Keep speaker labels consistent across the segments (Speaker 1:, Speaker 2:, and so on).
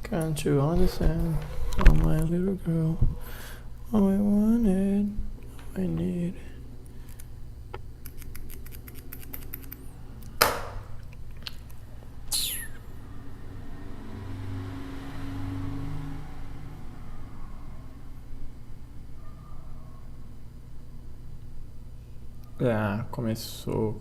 Speaker 1: Can't you understand? Oh my little girl, all I wanted, all I need. Ah, começou.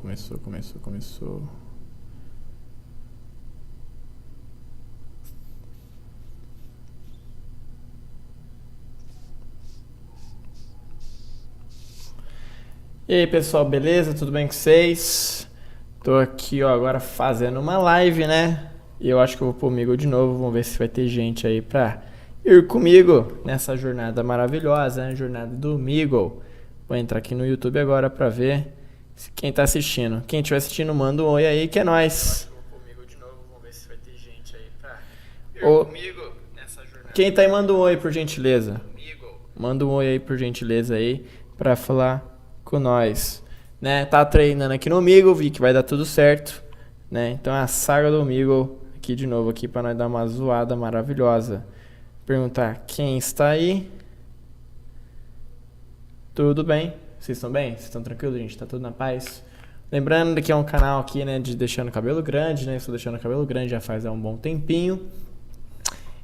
Speaker 1: E aí, pessoal, beleza? Tudo bem com vocês? Tô aqui, ó, agora fazendo uma live, né? E eu acho que eu vou pôr o Omegle de novo. Vamos ver se vai ter gente aí pra ir comigo nessa jornada maravilhosa, né? Jornada do Omegle. Vou entrar aqui no YouTube agora pra ver quem tá assistindo. Quem estiver assistindo, manda um oi aí, que é nóis. Quem tá aí, manda um oi, por gentileza. Manda um oi aí, por gentileza, aí, pra falar com nós, né? Tá treinando aqui no Omegle, vi que vai dar tudo certo, né? Então a saga do Omegle aqui de novo aqui pra nós dar uma zoada maravilhosa. Perguntar quem está aí. Tudo bem? Vocês estão bem? Vocês estão tranquilos, gente? Tá tudo na paz? Lembrando que é um canal aqui, né, de deixando o cabelo grande, né? Estou deixando o cabelo grande já faz um bom tempinho.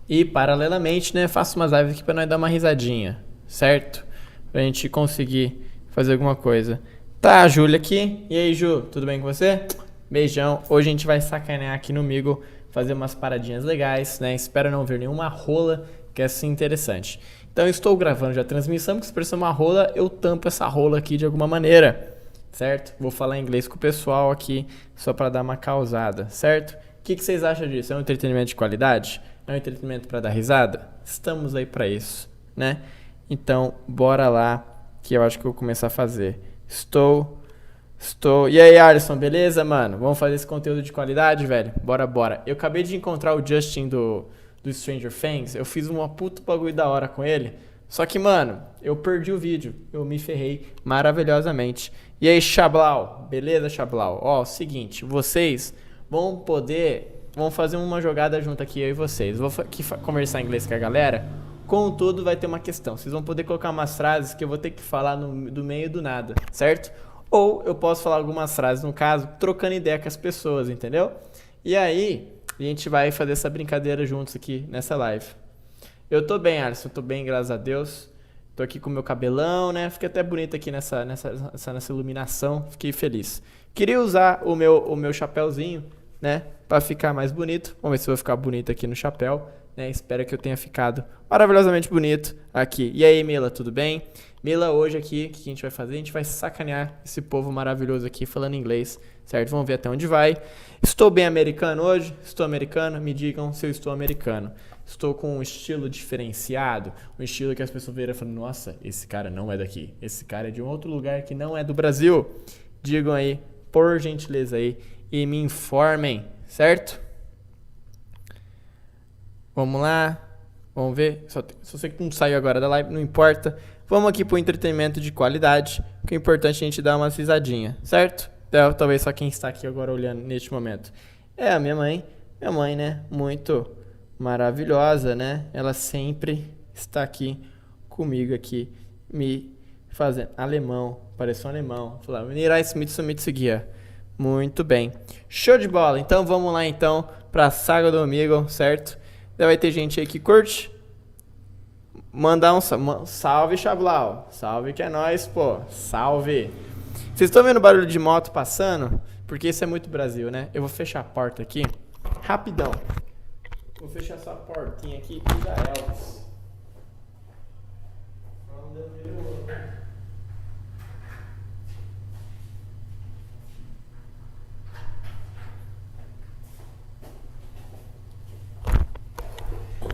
Speaker 1: E paralelamente, né, faço umas lives aqui pra nós dar uma risadinha, certo? Pra gente conseguir fazer alguma coisa. Tá, a Júlia aqui. E aí, Ju, tudo bem com você? Beijão. Hoje a gente vai sacanear aqui no Omegle, fazer umas paradinhas legais, né? Espero não ver nenhuma rola, que é assim interessante. Então eu estou gravando já a transmissão, porque se aparecer uma rola, eu tampo essa rola aqui de alguma maneira, certo? Vou falar inglês com o pessoal aqui, só para dar uma causada, certo? O que vocês acham disso? É um entretenimento de qualidade? É um entretenimento para dar risada? Estamos aí para isso, né? Então, bora lá, que eu acho que eu vou começar a fazer. Estou. E aí, Alisson, beleza, mano? Vamos fazer esse conteúdo de qualidade, velho? Bora. Eu acabei de encontrar o Justin do Stranger Things. Eu fiz uma puta bagulho da hora com ele. Só que, mano, eu perdi o vídeo. Eu me ferrei maravilhosamente. E aí, Chablau? Beleza, Chablau? Ó, seguinte, vocês vão fazer uma jogada junto aqui, eu e vocês. Vou aqui conversar em inglês com a galera. Contudo, vai ter uma questão. Vocês vão poder colocar umas frases que eu vou ter que falar do meio do nada, certo? Ou eu posso falar algumas frases, no caso, trocando ideia com as pessoas, entendeu? E aí, a gente vai fazer essa brincadeira juntos aqui nessa live. Eu tô bem, Alisson. Tô bem, graças a Deus. Tô aqui com o meu cabelão, né? Fiquei até bonito aqui nessa iluminação. Fiquei feliz. Queria usar o meu chapéuzinho, né? Pra ficar mais bonito. Vamos ver se eu vou ficar bonito aqui no chapéu. Né? Espero que eu tenha ficado maravilhosamente bonito aqui. E aí, Mila, tudo bem? Mila, hoje aqui, o que a gente vai fazer? A gente vai sacanear esse povo maravilhoso aqui falando inglês, certo? Vamos ver até onde vai. Estou bem americano hoje? Estou americano? Me digam se eu estou americano. Estou com um estilo diferenciado, um estilo que as pessoas viram e falam, nossa, esse cara não é daqui. Esse cara é de um outro lugar que não é do Brasil. Digam aí, por gentileza aí, e me informem, certo? Vamos lá, vamos ver. Se você não saiu agora da live, não importa. Vamos aqui pro entretenimento de qualidade. O que é importante é a gente dar uma risadinha, certo? Talvez só quem está aqui agora olhando neste momento. É a minha mãe, né? Muito maravilhosa, né? Ela sempre está aqui comigo aqui, me fazendo. Alemão, parece um alemão. Falar, muito bem. Show de bola. Então vamos lá então pra saga do Omegle, certo? Vai ter gente aí que curte. Mandar um salve, Chablau. Salve que é nóis, pô. Salve. Vocês estão vendo o barulho de moto passando? Porque isso é muito Brasil, né? Eu vou fechar a porta aqui. Rapidão. Vou fechar essa portinha aqui e da Elvis.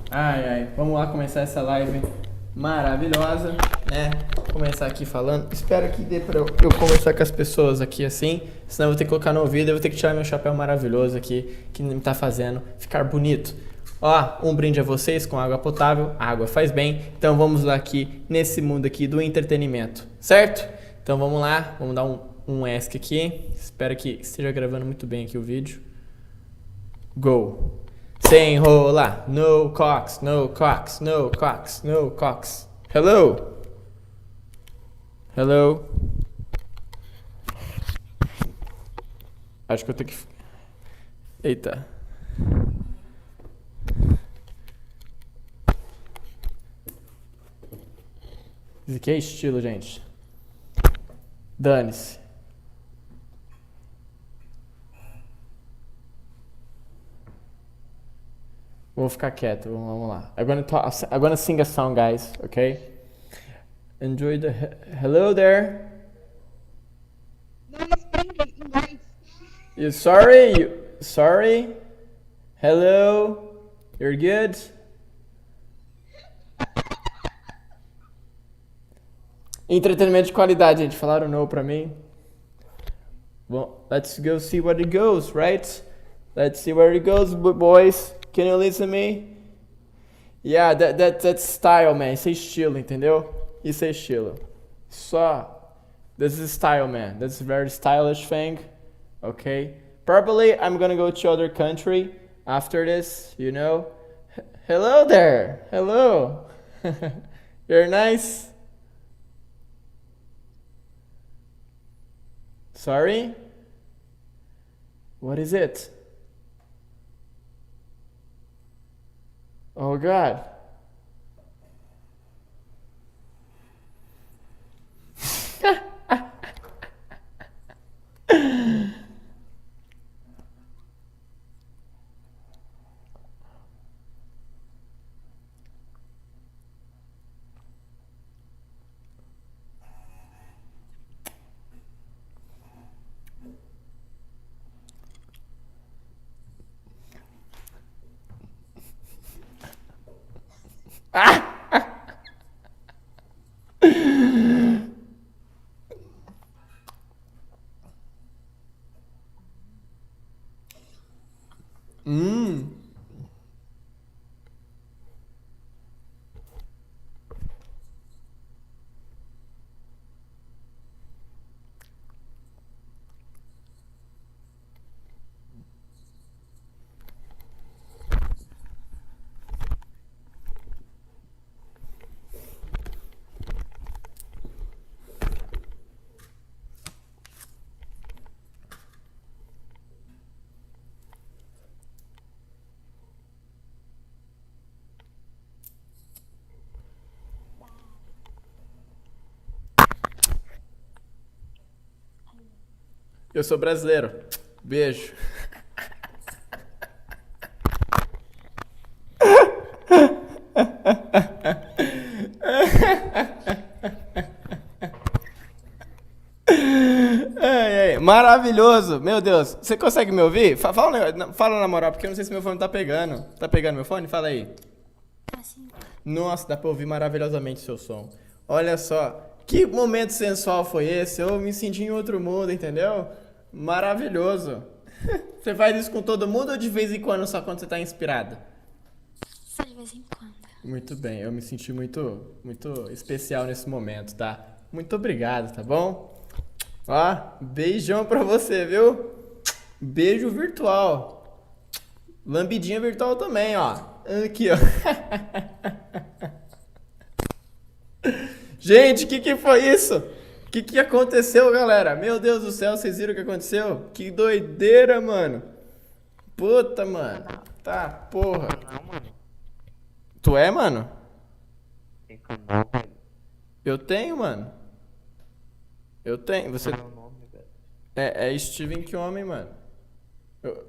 Speaker 1: Ai, vamos lá começar essa live maravilhosa, né? Começar aqui falando. Espero que dê pra eu conversar com as pessoas aqui assim. Senão eu vou ter que colocar no ouvido. Eu vou ter que tirar meu chapéu maravilhoso aqui, que me tá fazendo ficar bonito. Ó, um brinde a vocês com água potável. A água faz bem. Então vamos lá aqui nesse mundo aqui do entretenimento, certo? Então vamos lá, vamos dar um ESC aqui. Espero que esteja gravando muito bem aqui o vídeo. Go! Sem enrolar. No cocks, no cocks, no cocks, no cocks. Hello? Hello? Acho que eu tenho que... Eita. Isso aqui é estilo, gente. Dane-se. Vou ficar quieto, vamos lá. I'm gonna sing a song, guys, okay? Enjoy the... Hello there. You sorry? Sorry? Hello? You're good? Entretenimento de qualidade, gente. Falaram no pra mim. Well, let's go see where it goes, right? Let's see where it goes, boys. Can you listen to me? Yeah, that's style, man. Isso é estilo, entendeu? Isso é estilo. Só. This is style, man. That's a very stylish thing. Okay? Probably I'm gonna go to other country after this, you know? Hello there. Hello. You're nice. Sorry? What is it? Oh God. Eu sou brasileiro. Beijo. Maravilhoso. Meu Deus. Você consegue me ouvir? Fala na moral, porque eu não sei se meu fone tá pegando. Tá pegando meu fone? Fala aí. Nossa, dá pra ouvir maravilhosamente o seu som. Olha só. Que momento sensual foi esse? Eu me senti em outro mundo, entendeu? Maravilhoso. Você faz isso com todo mundo ou de vez em quando, só quando você tá inspirado?
Speaker 2: Só de vez em quando.
Speaker 1: Muito bem, eu me senti muito especial nesse momento, tá? Muito obrigado, tá bom? Ó, beijão pra você, viu? Beijo virtual. Lambidinha virtual também, ó. Aqui, ó. Gente, o que foi isso? O que aconteceu, galera? Meu Deus do céu, vocês viram o que aconteceu? Que doideira, mano. Puta, mano. Tá, porra.
Speaker 3: Não, mano.
Speaker 1: Tu é, mano?
Speaker 3: Tem canal, velho.
Speaker 1: Eu tenho, mano. Eu tenho. Você...
Speaker 3: Qual é o nome, velho?
Speaker 1: É Steven Kyomen, mano.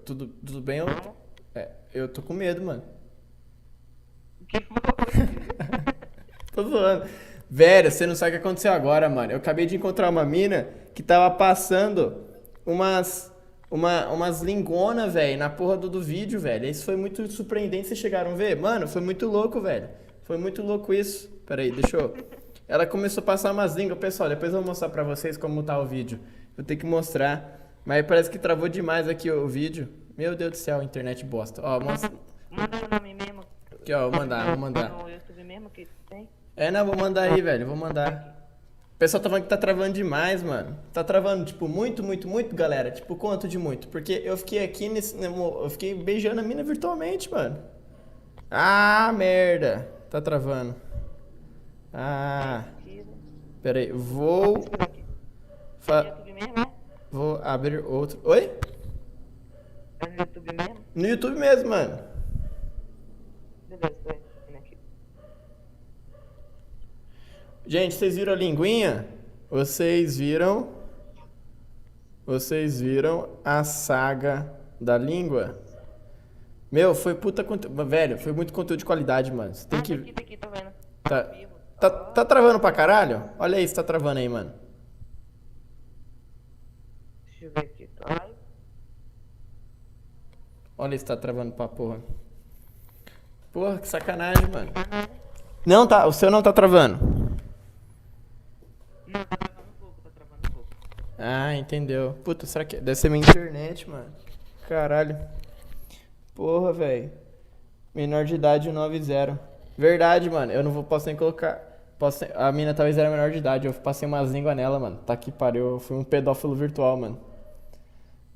Speaker 1: Tudo bem? Eu tô com medo, mano.
Speaker 3: Que foi?
Speaker 1: Tô zoando. Velho, você não sabe o que aconteceu agora, mano. Eu acabei de encontrar uma mina que tava passando umas lingonas, velho, na porra do vídeo, velho. Isso foi muito surpreendente, vocês chegaram a ver? Mano, foi muito louco, velho. Foi muito louco isso. Pera aí, deixa eu... Ela começou a passar umas línguas. Pessoal, depois eu vou mostrar pra vocês como tá o vídeo. Vou ter que mostrar. Mas parece que travou demais aqui o vídeo. Meu Deus do céu, internet bosta. Ó, mostra...
Speaker 3: Manda o nome mesmo.
Speaker 1: Aqui, ó, vou mandar.
Speaker 3: No YouTube mesmo que tem.
Speaker 1: Não, vou mandar aí, velho. Vou mandar. O pessoal tá falando que tá travando demais, mano. Tá travando, tipo, muito, muito, muito, galera. Tipo, quanto de muito? Porque eu fiquei aqui eu fiquei beijando a mina virtualmente, mano. Ah, merda. Tá travando. Ah.
Speaker 3: Mentira.
Speaker 1: Pera aí,
Speaker 3: Pesquisa aqui. É no YouTube mesmo, né?
Speaker 1: Vou abrir outro. Oi?
Speaker 3: É no YouTube mesmo?
Speaker 1: No YouTube mesmo, mano.
Speaker 3: Beleza, tô indo aqui.
Speaker 1: Gente, vocês viram a linguinha? Vocês viram? Vocês viram a saga da língua? Meu, foi puta conteúdo. Velho, foi muito conteúdo de qualidade, mano. Você tem que.
Speaker 3: Tá aqui, tô vendo.
Speaker 1: Tá,
Speaker 3: Ao vivo.
Speaker 1: tá travando pra caralho? Olha aí se tá travando aí, mano.
Speaker 3: Deixa eu ver aqui. Ai,
Speaker 1: Olha aí se tá travando pra porra. Porra, que sacanagem, mano. Não tá, o seu não tá travando.
Speaker 3: não, tá travando um pouco, tá travando um pouco.
Speaker 1: Ah, entendeu. Puta, será que. Deve ser minha internet, mano. Caralho. Porra, velho. Menor de idade 90. Verdade, mano. Eu não posso nem colocar. A mina talvez era menor de idade. Eu passei umas línguas nela, mano. Tá que pariu. Eu fui um pedófilo virtual, mano.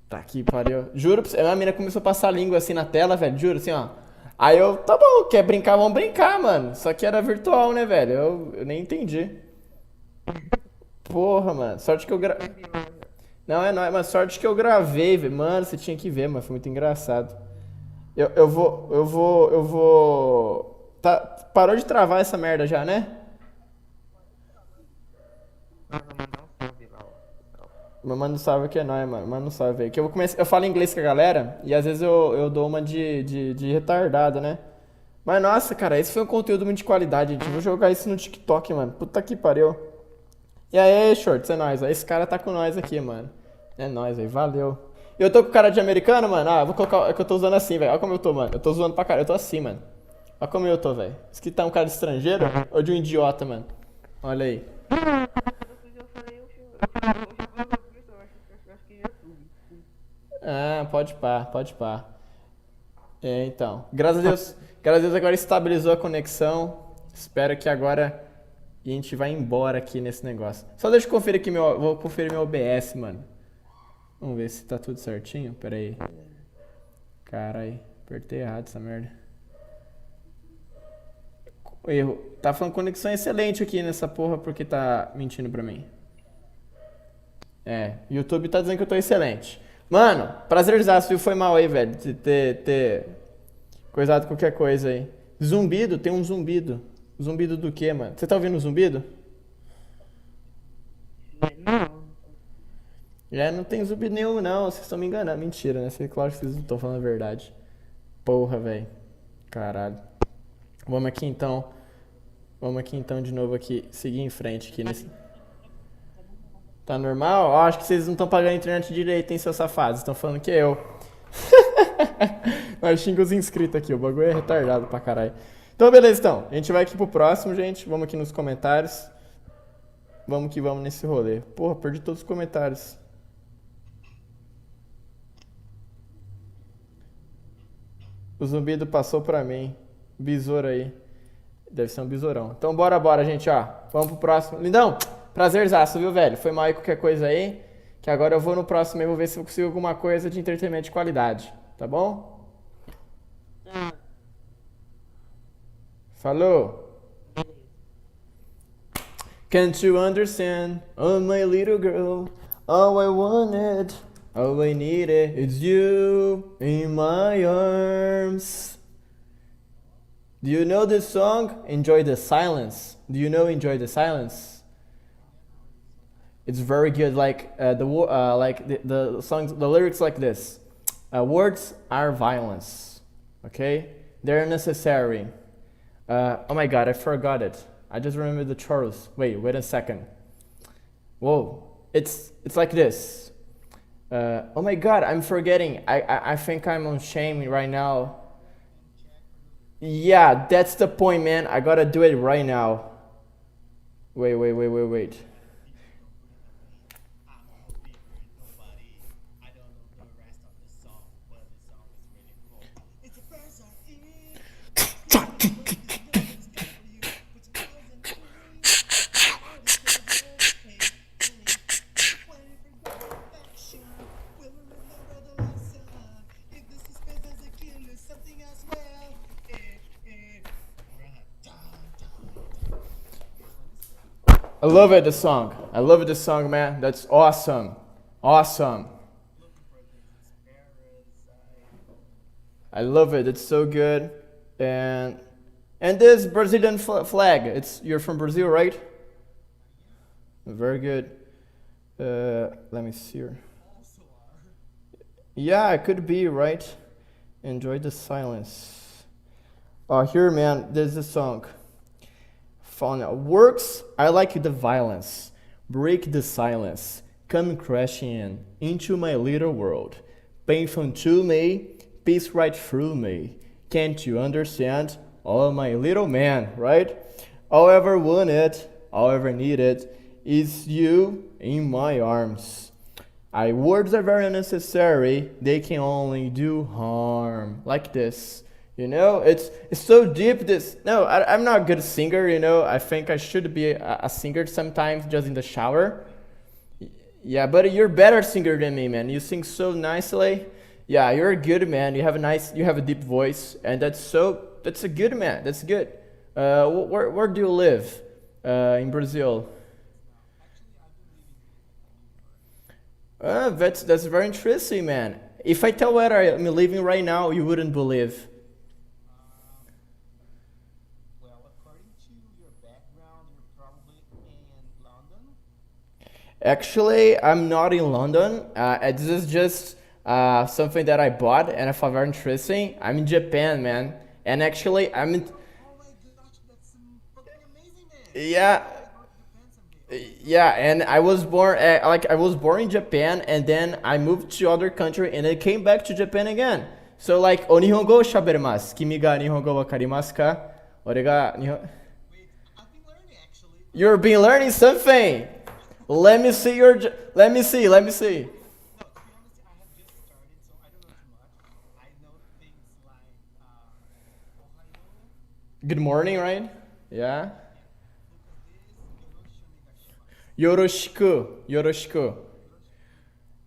Speaker 1: Tá que pariu. Juro pra você. A mina começou a passar língua assim na tela, velho. Juro, assim, ó. Aí eu, tá bom, quer brincar, vamos brincar, mano. Só que era virtual, né, velho? Eu nem entendi. Porra, mano. Sorte que eu Não, é nóis, mas sorte que eu gravei, velho. Mano, você tinha que ver, mano. Foi muito engraçado. Eu vou. Tá, parou de travar essa merda já, né?
Speaker 3: Vou mandar um salve lá, ó.
Speaker 1: Mas manda um salve que é nóis, mano. Manda um salve aí. Que eu falo inglês com a galera e às vezes eu dou uma de retardado, né? Mas nossa, cara, esse foi um conteúdo muito de qualidade, gente. Eu vou jogar isso no TikTok, mano. Puta que pariu. E aí, Shorts, é nóis. Esse cara tá com nós aqui, mano. É nóis, aí. Valeu. Eu tô com cara de americano, mano. Ah, vou colocar. É que eu tô usando assim, velho. Olha como eu tô, mano. Eu tô zoando pra caralho. Eu tô assim, mano. Olha como eu tô, velho. Isso aqui tá um cara de estrangeiro ou de um idiota, mano? Olha aí.
Speaker 3: Eu falei, eu acho que YouTube.
Speaker 1: Ah, pode pá, pode pá. É, então. Graças a Deus agora estabilizou a conexão. Espero que agora a gente vai embora aqui nesse negócio. Só deixa eu conferir aqui vou conferir meu OBS, mano. Vamos ver se tá tudo certinho. Pera aí. Carai, apertei errado essa merda. Erro. Tá falando conexão excelente aqui nessa porra porque tá mentindo pra mim. É, YouTube tá dizendo que eu tô excelente. Mano, prazerzaço, viu? Foi mal aí, velho, de ter coisado qualquer coisa aí. Zumbido, tem um zumbido. Zumbido do quê, mano? Você tá ouvindo o zumbido?
Speaker 3: Não.
Speaker 1: Não tem zumbido nenhum, não. Vocês estão me enganando. Mentira, né? Claro que vocês não estão falando a verdade. Porra, velho. Caralho. Vamos aqui então de novo aqui. Seguir em frente aqui nesse... Tá normal? Ó, acho que vocês não estão pagando a internet direito, hein, seus safados. Estão falando que é eu. Mas xinga os inscritos aqui. O bagulho é retardado pra caralho. Então, beleza, então. A gente vai aqui pro próximo, gente. Vamos aqui nos comentários. Vamos que vamos nesse rolê. Porra, perdi todos os comentários. O zumbido passou pra mim. Besouro aí. Deve ser um besourão. Então, bora, gente, ó. Vamos pro próximo. Lindão, prazerzaço, viu, velho? Foi mal aí qualquer coisa aí. Que agora eu vou no próximo e vou ver se eu consigo alguma coisa de entretenimento de qualidade. Tá bom? Falou. Can't you understand? Oh, my little girl. All I wanted, all I needed is you in my arms. Do you know this song? Enjoy the Silence. Do you know Enjoy the Silence? It's very good. Like the songs, the lyrics like this. Words are violence. Okay, they're necessary. Oh my God, I forgot it. I just remembered the chorus. Wait a second. Whoa, it's like this. Oh my God, I'm forgetting. I think I'm on shame right now. Yeah, that's the point, man. I gotta do it right now. Wait. I love it, the song. I love it, the song, man. That's awesome. Awesome. I love it. It's so good. And this Brazilian flag. You're from Brazil, right? Very good. Let me see here. Yeah, it could be, right? Enjoy the silence. Oh, here, man, there's a song. Found works, I like the violence. Break the silence. Come crashing into my little world. Painful to me, peace right through me. Can't you understand? Oh, my little man, right? All I ever wanted, all I ever needed is you in my arms. Words are very unnecessary, they can only do harm. Like this. You know, it's so deep. I'm not a good singer, you know. I think I should be a singer sometimes just in the shower. Yeah, but you're a better singer than me, man. You sing so nicely. Yeah, you're a good man. You have a deep voice, and that's a good man. That's good. Where do you live? In Brazil. That's very interesting, man. If I tell where I'm living right now, you wouldn't believe. Actually, I'm not in London. This is just something that I bought and I found very interesting. I'm in Japan, man. And actually, yeah, yeah. And I was born, in Japan, and then I moved to other country, and I came back to Japan again. So like, o nihongo shaberimasu. Kimi ga nihongo wakarimasu ka? Ore ga nihon. You've been learning something. Let me see. Good morning, right? Yeah. Yoroshiku.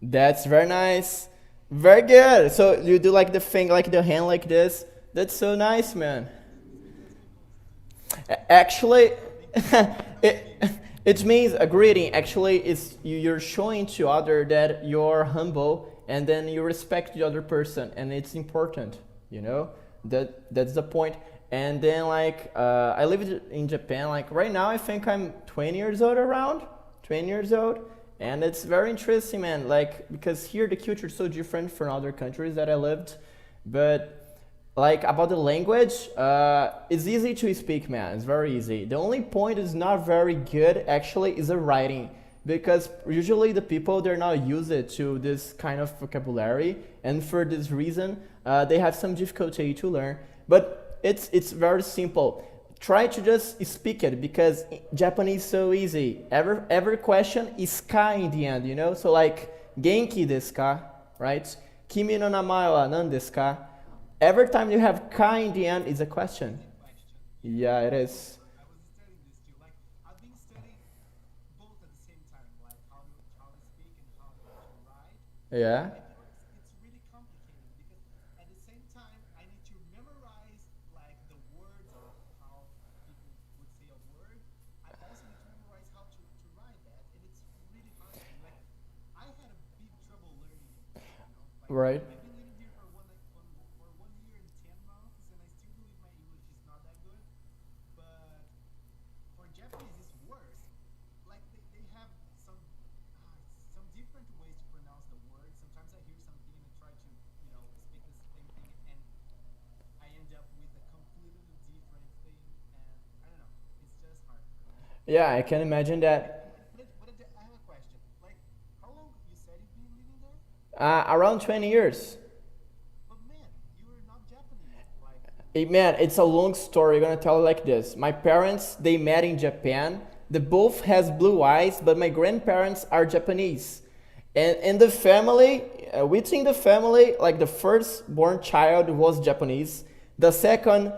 Speaker 1: That's very nice. Very good. So you do like the thing, like the hand like this. That's so nice, man. Actually, it means a greeting. Actually, you're showing to other that you're humble and then you respect the other person, and it's important. You know, that's the point. And then I lived in Japan. Like right now, I think I'm 20 years old, and it's very interesting, man. Like because here the culture is so different from other countries that I lived, but. Like about the language, it's easy to speak, man. It's very easy. The only point is not very good actually is the writing, because usually the people they're not used to this kind of vocabulary, and for this reason they have some difficulty to learn. But it's very simple. Try to just speak it, because Japanese is so easy. Every question is ka in the end, you know. So like genki desu ka, right? Kimi no namae wa nan desu ka? Every time you have ka in the end is a question. Yeah, it is. Yeah. Right. Yeah, I can imagine that. Around 20 years. Man, it's a long story. I'm gonna tell it like this. My parents, they met in Japan. They both has blue eyes, but my grandparents are Japanese. And in the family, within the family, like the first born child was Japanese. The second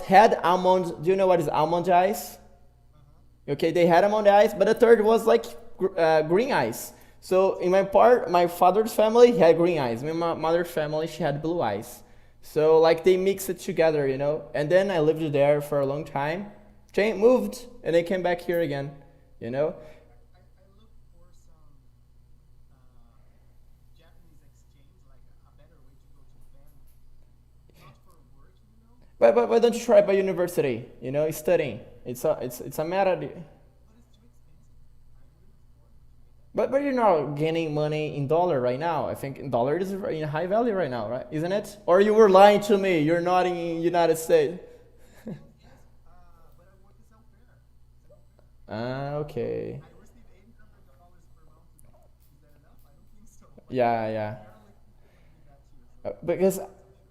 Speaker 1: had almond. Do you know what is almond eyes? Okay, they had almond eyes, but the third was like green eyes. So in my father's family, he had green eyes. In my mother's family, she had blue eyes. So like they mix it together, you know. And then I lived there for a long time. Moved, and I came back here again. you know? But why don't you try by university? You know, studying. It's a matter. But you're not gaining money in dollar right now. I think in dollar is in high value right now, right? Isn't it? Or you were lying to me. You're not in United States. Ah, okay. Yeah, yeah. Because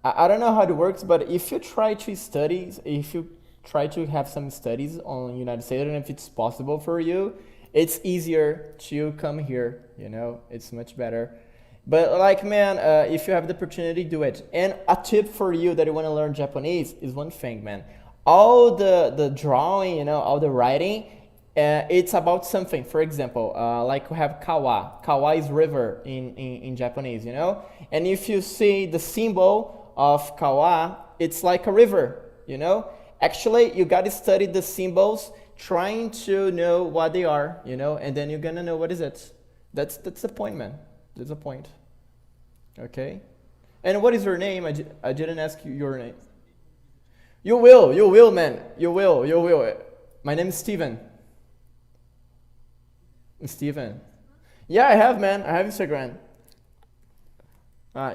Speaker 1: I don't know how it works, but if you try to study, if you try to have some studies on United States, I don't know if it's possible for you. It's easier to come here, you know. It's much better. But like, man, if you have the opportunity, do it. And a tip for you that you want to learn Japanese is one thing, man. All the drawing, you know, all the writing, it's about something. For example, like we have kawa. Kawa is river in Japanese, you know. And if you see the symbol of kawa, it's like a river, you know. Actually, you got to study the symbols, trying to know what they are, you know, and then you're gonna know what is it. That's the point, man. That's the point. Okay. And what is your name? I didn't ask you your name. You will, man. You will. My name is Steven. Steven. Yeah, I have, man. I have Instagram. Uh,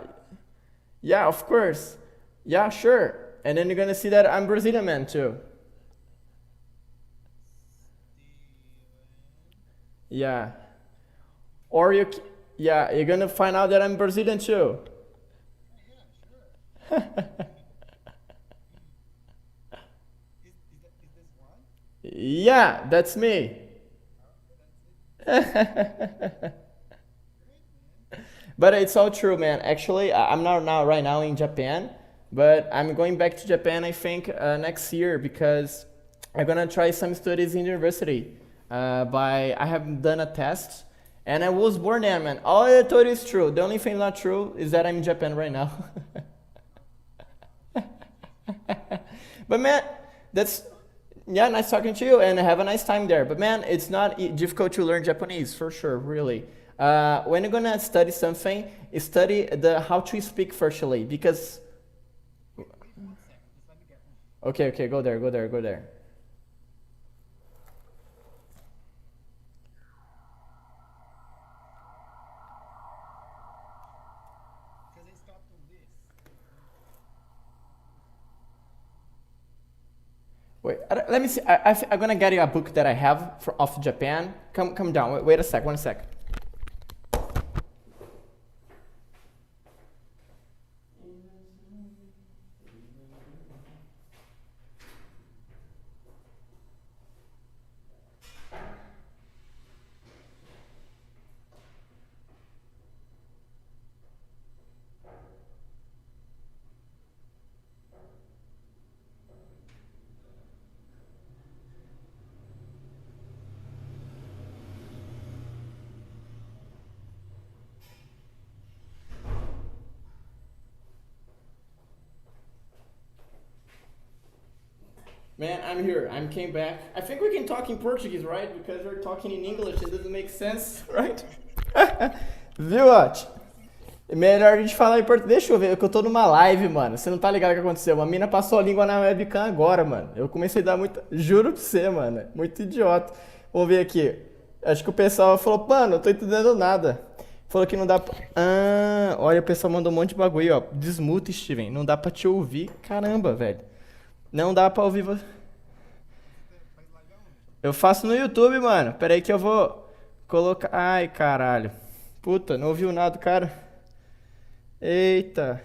Speaker 1: yeah, of course. Yeah, sure. And then you're gonna see that I'm Brazilian, man, too. Yeah. Or yeah, you're gonna find out that I'm Brazilian too. Yeah, that's me. But it's all true, man. Actually, I'm not now right now in Japan, but I'm going back to Japan. I think next year because I'm gonna try some studies in university. By I have done a test, and I was born there, man. All I told you is true. The only thing not true is that I'm in Japan right now. But man, that's yeah, nice talking to you, and have a nice time there. But man, it's not difficult to learn Japanese for sure, really. When you're gonna study something, study the how to speak firstly, because okay, go there. Wait, let me see. I'm gonna get you a book that I have of Japan. Come down. Wait a sec. 1 sec. Man, I'm here. I came back. I think we can talk in Portuguese, right? Because we're talking in English. It doesn't make sense, right? Viu, ó? É melhor a gente falar em português. Deixa eu ver, que eu tô numa live, mano. Você não tá ligado o que aconteceu? Uma mina passou a língua na webcam agora, mano. Eu comecei a dar muita. Juro pra você, mano. Muito idiota. Vamos ver aqui. Acho que o pessoal falou, mano, não tô entendendo nada. Falou que não dá pra. Ah, olha, o pessoal mandou um monte de bagulho, ó. Desmuta, Steven. Não dá pra te ouvir. Caramba, velho. Não dá pra ouvir você. Eu faço no YouTube, mano. Pera aí que eu vou colocar. Ai, caralho. Puta, não ouviu nada, cara. Eita.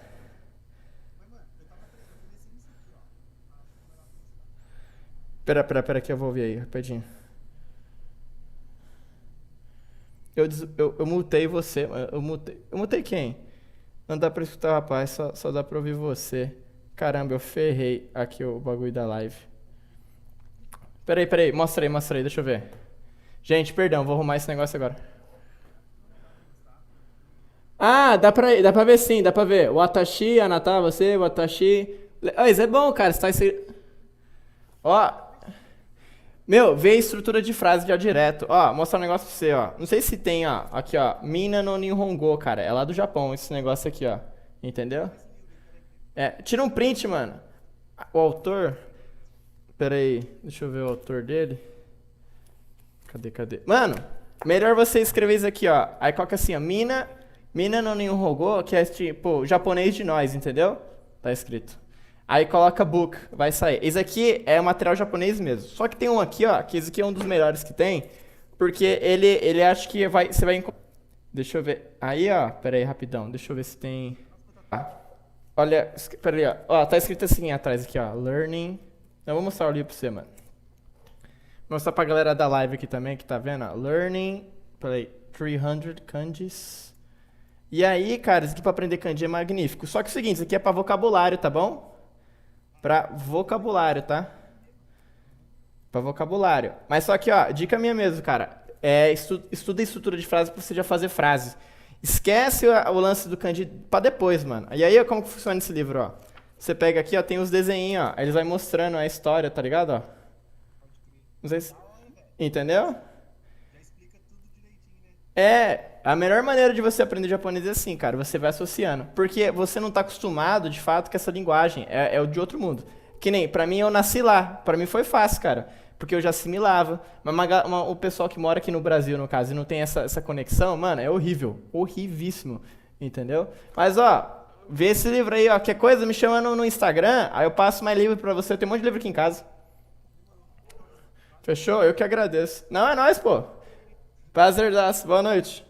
Speaker 1: Pera que eu vou ouvir aí, rapidinho. Eu multei você. Eu multei quem? Não dá pra escutar, rapaz. Só dá pra ouvir você. Caramba, eu ferrei aqui o bagulho da live. Peraí, mostra aí, deixa eu ver. Gente, perdão, vou arrumar esse negócio agora. Ah, dá pra ver sim, dá pra ver. Watashi, Anata, você, Watashi. Ah, isso é bom, cara, você tá. Ó, Meu, vê a estrutura de frase já direto. Ó, mostrar um negócio pra você, ó. Não sei se tem, ó. Aqui, ó. Mina no Nihongo, cara. É lá do Japão esse negócio aqui, ó. Entendeu? É, tira um print, mano. O autor. Pera aí. Deixa eu ver o autor dele. Cadê? Mano, melhor você escrever isso aqui, ó. Aí coloca assim, ó. Mina no Nihongo, que é tipo japonês de nós, entendeu? Tá escrito. Aí coloca book, vai sair. Esse aqui é material japonês mesmo. Só que tem um aqui, ó, que esse aqui é um dos melhores que tem, porque ele acha que você vai Deixa eu ver. Aí, ó, pera aí, rapidão. Deixa eu ver se tem. Ah, olha, pera aí, ó. Ó, tá escrito assim atrás aqui, ó. Learning. Eu vou mostrar o livro pra você, mano. Vou mostrar pra galera da live aqui também, que tá vendo, ó. Learning. Pera aí. 300 kanjis. E aí, cara, isso aqui pra aprender kanji é magnífico. Só que é o seguinte, isso aqui é pra vocabulário, tá bom? Pra vocabulário, tá? Pra vocabulário. Mas só que, ó, dica minha mesmo, cara. Estuda a estrutura de frase pra você já fazer frase. Esquece o lance do kanji pra depois, mano. E aí, como que funciona esse livro, ó? Você pega aqui, ó, tem os desenhinhos, ó. Aí eles vão mostrando a história, tá ligado, ó? Não sei se... Entendeu? A melhor maneira de você aprender japonês é assim, cara, você vai associando. Porque você não tá acostumado, de fato, com essa linguagem. É o de outro mundo. Que nem, pra mim, eu nasci lá. Pra mim foi fácil, cara. Porque eu já assimilava. Mas o pessoal que mora aqui no Brasil, no caso, e não tem essa conexão, mano, é horrível. Horrivíssimo. Entendeu? Mas, ó, vê esse livro aí, ó. Qualquer coisa, me chama no Instagram, aí eu passo mais livro pra você. Eu tenho um monte de livro aqui em casa. Fechou? Eu que agradeço. Não, é nóis, pô. Prazerdaço. Boa noite.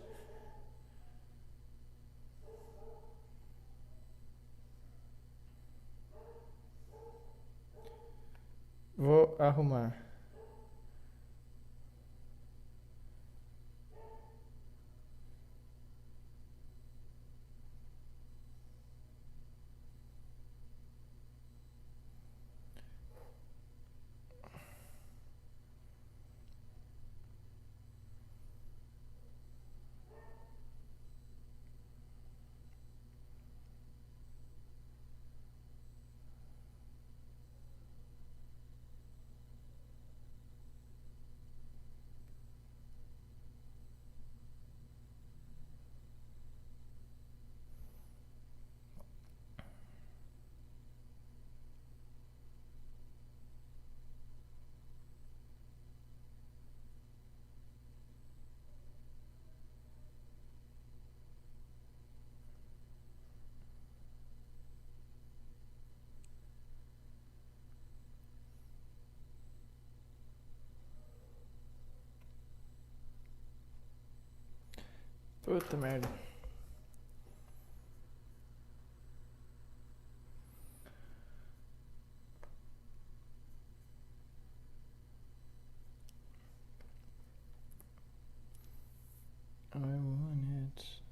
Speaker 1: Vou arrumar. Puta merda. I want it.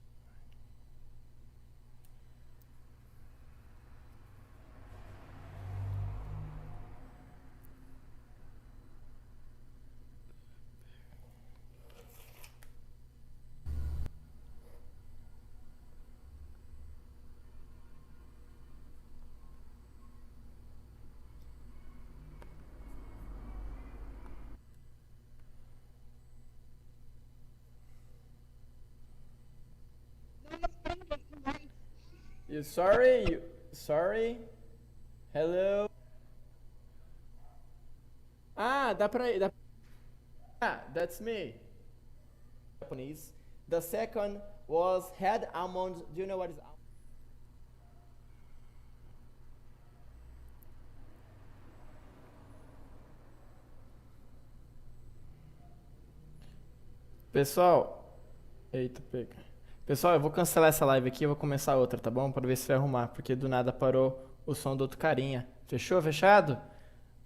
Speaker 1: You sorry? You sorry? Hello? Ah, dá pra ir. Ah, that's me. Japanese. The second was head almond. Do you know what is almond? Pessoal, eita, pega. Pessoal, eu vou cancelar essa live aqui e vou começar outra, tá bom? Pra ver se vai arrumar, porque do nada parou o som do outro carinha. Fechou? Fechado?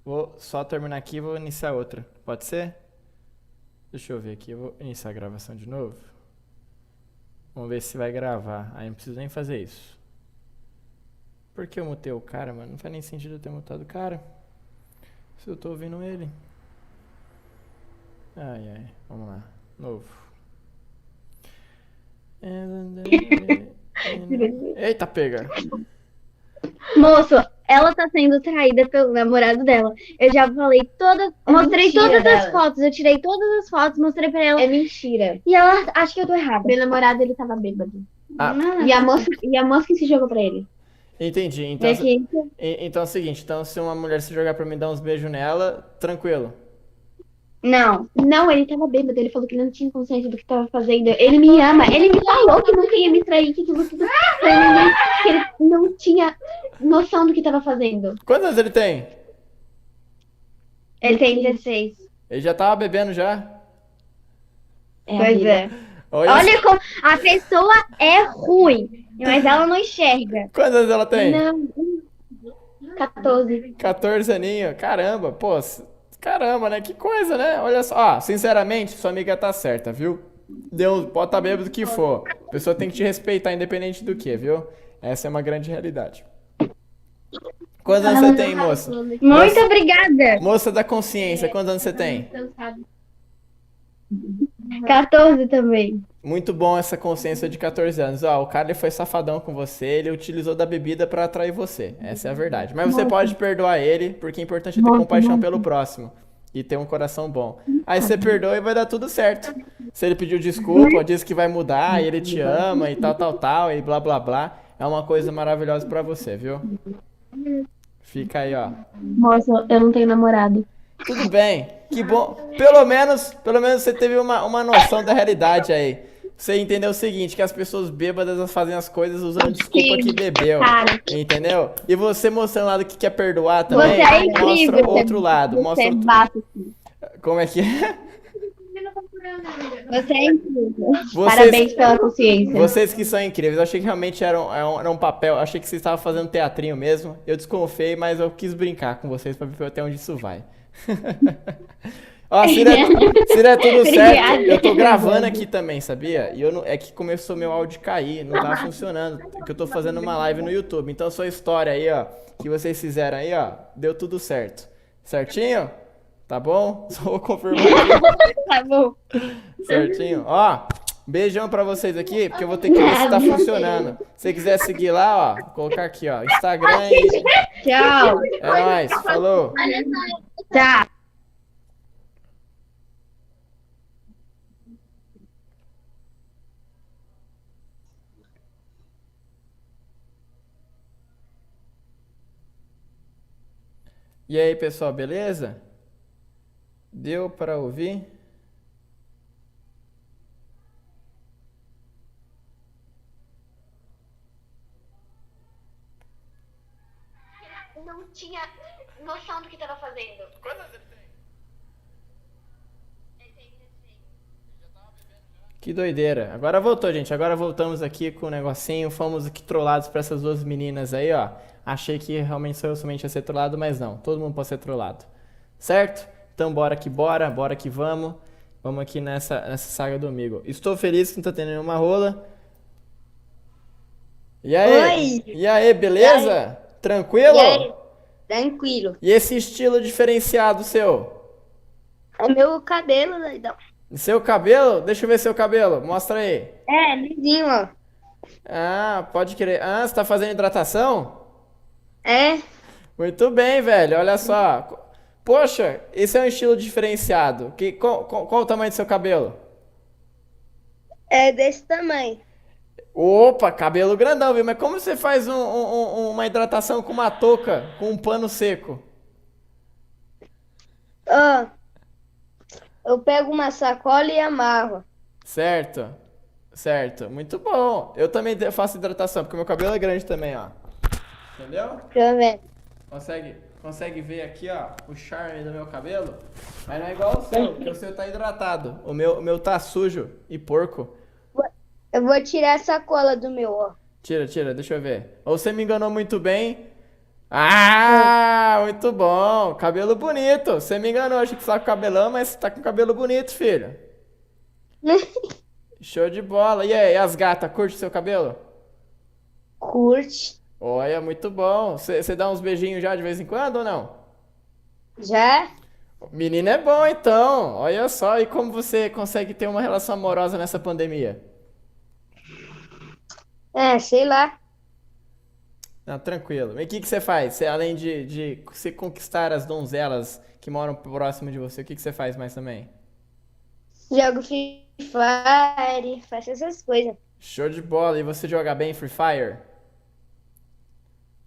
Speaker 1: Vou só terminar aqui e vou iniciar outra. Pode ser? Deixa eu ver aqui, eu vou iniciar a gravação de novo. Vamos ver se vai gravar. Aí não preciso nem fazer isso. Por que eu mutei o cara, mano? Não faz nem sentido eu ter mutado o cara. Se eu tô ouvindo ele. Ai, vamos lá. Novo. Eita, pega.
Speaker 4: Moço, ela tá sendo traída pelo namorado dela. Eu já falei mostrei
Speaker 5: mentira
Speaker 4: todas as
Speaker 5: dela.
Speaker 4: fotos, eu tirei todas as fotos, mostrei pra ela.
Speaker 5: É mentira.
Speaker 4: E ela acha que eu tô errada.
Speaker 5: Meu namorado, ele tava bêbado.
Speaker 1: Ah,
Speaker 5: E a moça que se jogou pra ele.
Speaker 1: entendi.
Speaker 4: E
Speaker 1: Então,
Speaker 4: aqui,
Speaker 1: então é o seguinte, então se uma mulher se jogar pra mim dar uns beijos nela, tranquilo.
Speaker 5: Não, ele tava bêbado. Ele falou que não tinha consciência do que tava fazendo. Ele me ama. Ele me falou que nunca ia me trair, que aquilo tudo foi que ele não tinha noção do que tava fazendo.
Speaker 1: Quantos anos ele tem?
Speaker 4: ele tem 16.
Speaker 1: Ele já tava bebendo já?
Speaker 4: Pois é.
Speaker 1: Olha,
Speaker 4: Olha como a pessoa é ruim, mas ela não enxerga.
Speaker 1: quantos anos ela tem?
Speaker 5: Não. 14.
Speaker 1: 14 aninhos. Caramba, pô. Caramba, né? Que coisa, né? Olha só. Ó, sinceramente, sua amiga tá certa, viu? Deus, pode estar bêbado do que for. A pessoa tem que te respeitar, independente do que, viu? Essa é uma grande realidade. Quantos anos você tem, moça?
Speaker 4: Muito obrigada.
Speaker 1: Moça da consciência, quantos anos você tem?
Speaker 4: 14 também.
Speaker 1: Muito bom essa consciência de 14 anos. Ó, o cara ele foi safadão com você, ele utilizou da bebida pra atrair você. Essa é a verdade. Mas você pode perdoar ele, porque é importante ter compaixão pelo próximo e ter um coração bom. Aí você perdoa e vai dar tudo certo. Se ele pediu desculpa, disse que vai mudar, e ele te ama e tal, e blá blá blá, é uma coisa maravilhosa pra você, viu? Fica aí, ó.
Speaker 5: Moça, eu não tenho namorado.
Speaker 1: Tudo bem, que bom. Pelo menos você teve uma noção da realidade aí. Você entendeu o seguinte, que as pessoas bêbadas elas fazem as coisas usando desculpa que bebeu.
Speaker 5: Cara.
Speaker 1: Entendeu? E você mostrando o lado que quer perdoar também,
Speaker 4: Você é incrível.
Speaker 1: mostra outro lado.
Speaker 5: Você
Speaker 1: Mostra
Speaker 5: é
Speaker 1: outro...
Speaker 5: vasto, sim.
Speaker 1: Como é que é?
Speaker 4: Você é incrível.
Speaker 5: Parabéns pela consciência.
Speaker 1: Vocês que são incríveis. Eu achei que realmente era um papel. Eu achei que vocês estavam fazendo teatrinho mesmo. Eu desconfiei, mas eu quis brincar com vocês pra ver até onde isso vai. Ó, se der tudo certo, eu tô gravando aqui também, sabia? E é que começou meu áudio cair, não tava funcionando. Que eu tô fazendo uma live no YouTube. Então, sua história aí, ó, que vocês fizeram aí, ó, deu tudo certo. Certinho? Tá bom? Só vou confirmar aqui.
Speaker 4: Tá bom.
Speaker 1: Certinho? Ó, beijão pra vocês aqui, porque eu vou ter que ver se tá funcionando. Se você quiser seguir lá, ó, colocar aqui, ó, Instagram e...
Speaker 4: Tchau.
Speaker 1: É nóis, falou.
Speaker 4: Tchau.
Speaker 1: E aí, pessoal, beleza? Deu pra ouvir?
Speaker 5: Não tinha noção do que tava fazendo.
Speaker 1: Que doideira. Agora voltou, gente. Agora voltamos aqui com o negocinho. Fomos aqui trollados pra essas duas meninas aí, ó. Achei que realmente só eu somente ia ser trollado, mas não. Todo mundo pode ser trollado. Certo? Então bora que bora. Bora que vamos. Vamos aqui nessa saga do Omegle. Estou feliz que não tá tendo nenhuma rola. E aí?
Speaker 6: Oi.
Speaker 1: E aí, beleza? Tranquilo?
Speaker 6: E aí? Tranquilo.
Speaker 1: E esse estilo diferenciado seu?
Speaker 6: É meu cabelo, doidão.
Speaker 1: Seu cabelo? Deixa eu ver seu cabelo. Mostra aí.
Speaker 6: É, lisinho, ó.
Speaker 1: Ah, pode querer. Ah, você tá fazendo hidratação?
Speaker 6: É,
Speaker 1: Muito bem, velho. Olha só. Poxa, esse é um estilo diferenciado. Qual o tamanho do seu cabelo?
Speaker 6: é desse tamanho.
Speaker 1: Opa, cabelo grandão, viu? Mas como você faz uma hidratação com uma touca, com um pano seco?
Speaker 6: Ó, eu pego uma sacola e amarro.
Speaker 1: Certo, certo. Muito bom. Eu também faço hidratação, porque meu cabelo é grande também, ó. Entendeu?
Speaker 6: Deixa eu ver.
Speaker 1: Consegue ver aqui, ó, o charme do meu cabelo? Mas não é igual o seu, porque o seu tá hidratado. O meu tá sujo e porco.
Speaker 6: Eu vou tirar a sacola do meu, ó.
Speaker 1: Tira, deixa eu ver. Ou você me enganou muito bem. Ah, muito bom. Cabelo bonito. Você me enganou, achei que você tá com cabelão, mas você tá com cabelo bonito, filho. Show de bola. E aí, as gatas, curte seu cabelo?
Speaker 6: Curte.
Speaker 1: Olha, muito bom. Você dá uns beijinhos já de vez em quando ou não?
Speaker 6: Já?
Speaker 1: Menino é bom, então. Olha só, e como você consegue ter uma relação amorosa nessa pandemia?
Speaker 6: É, sei lá.
Speaker 1: Não, tranquilo. E o que que você faz? Você, além de você conquistar as donzelas que moram próximo de você, o que que você faz mais também?
Speaker 6: Jogo Free Fire, faço essas coisas.
Speaker 1: Show de bola. E você joga bem Free Fire?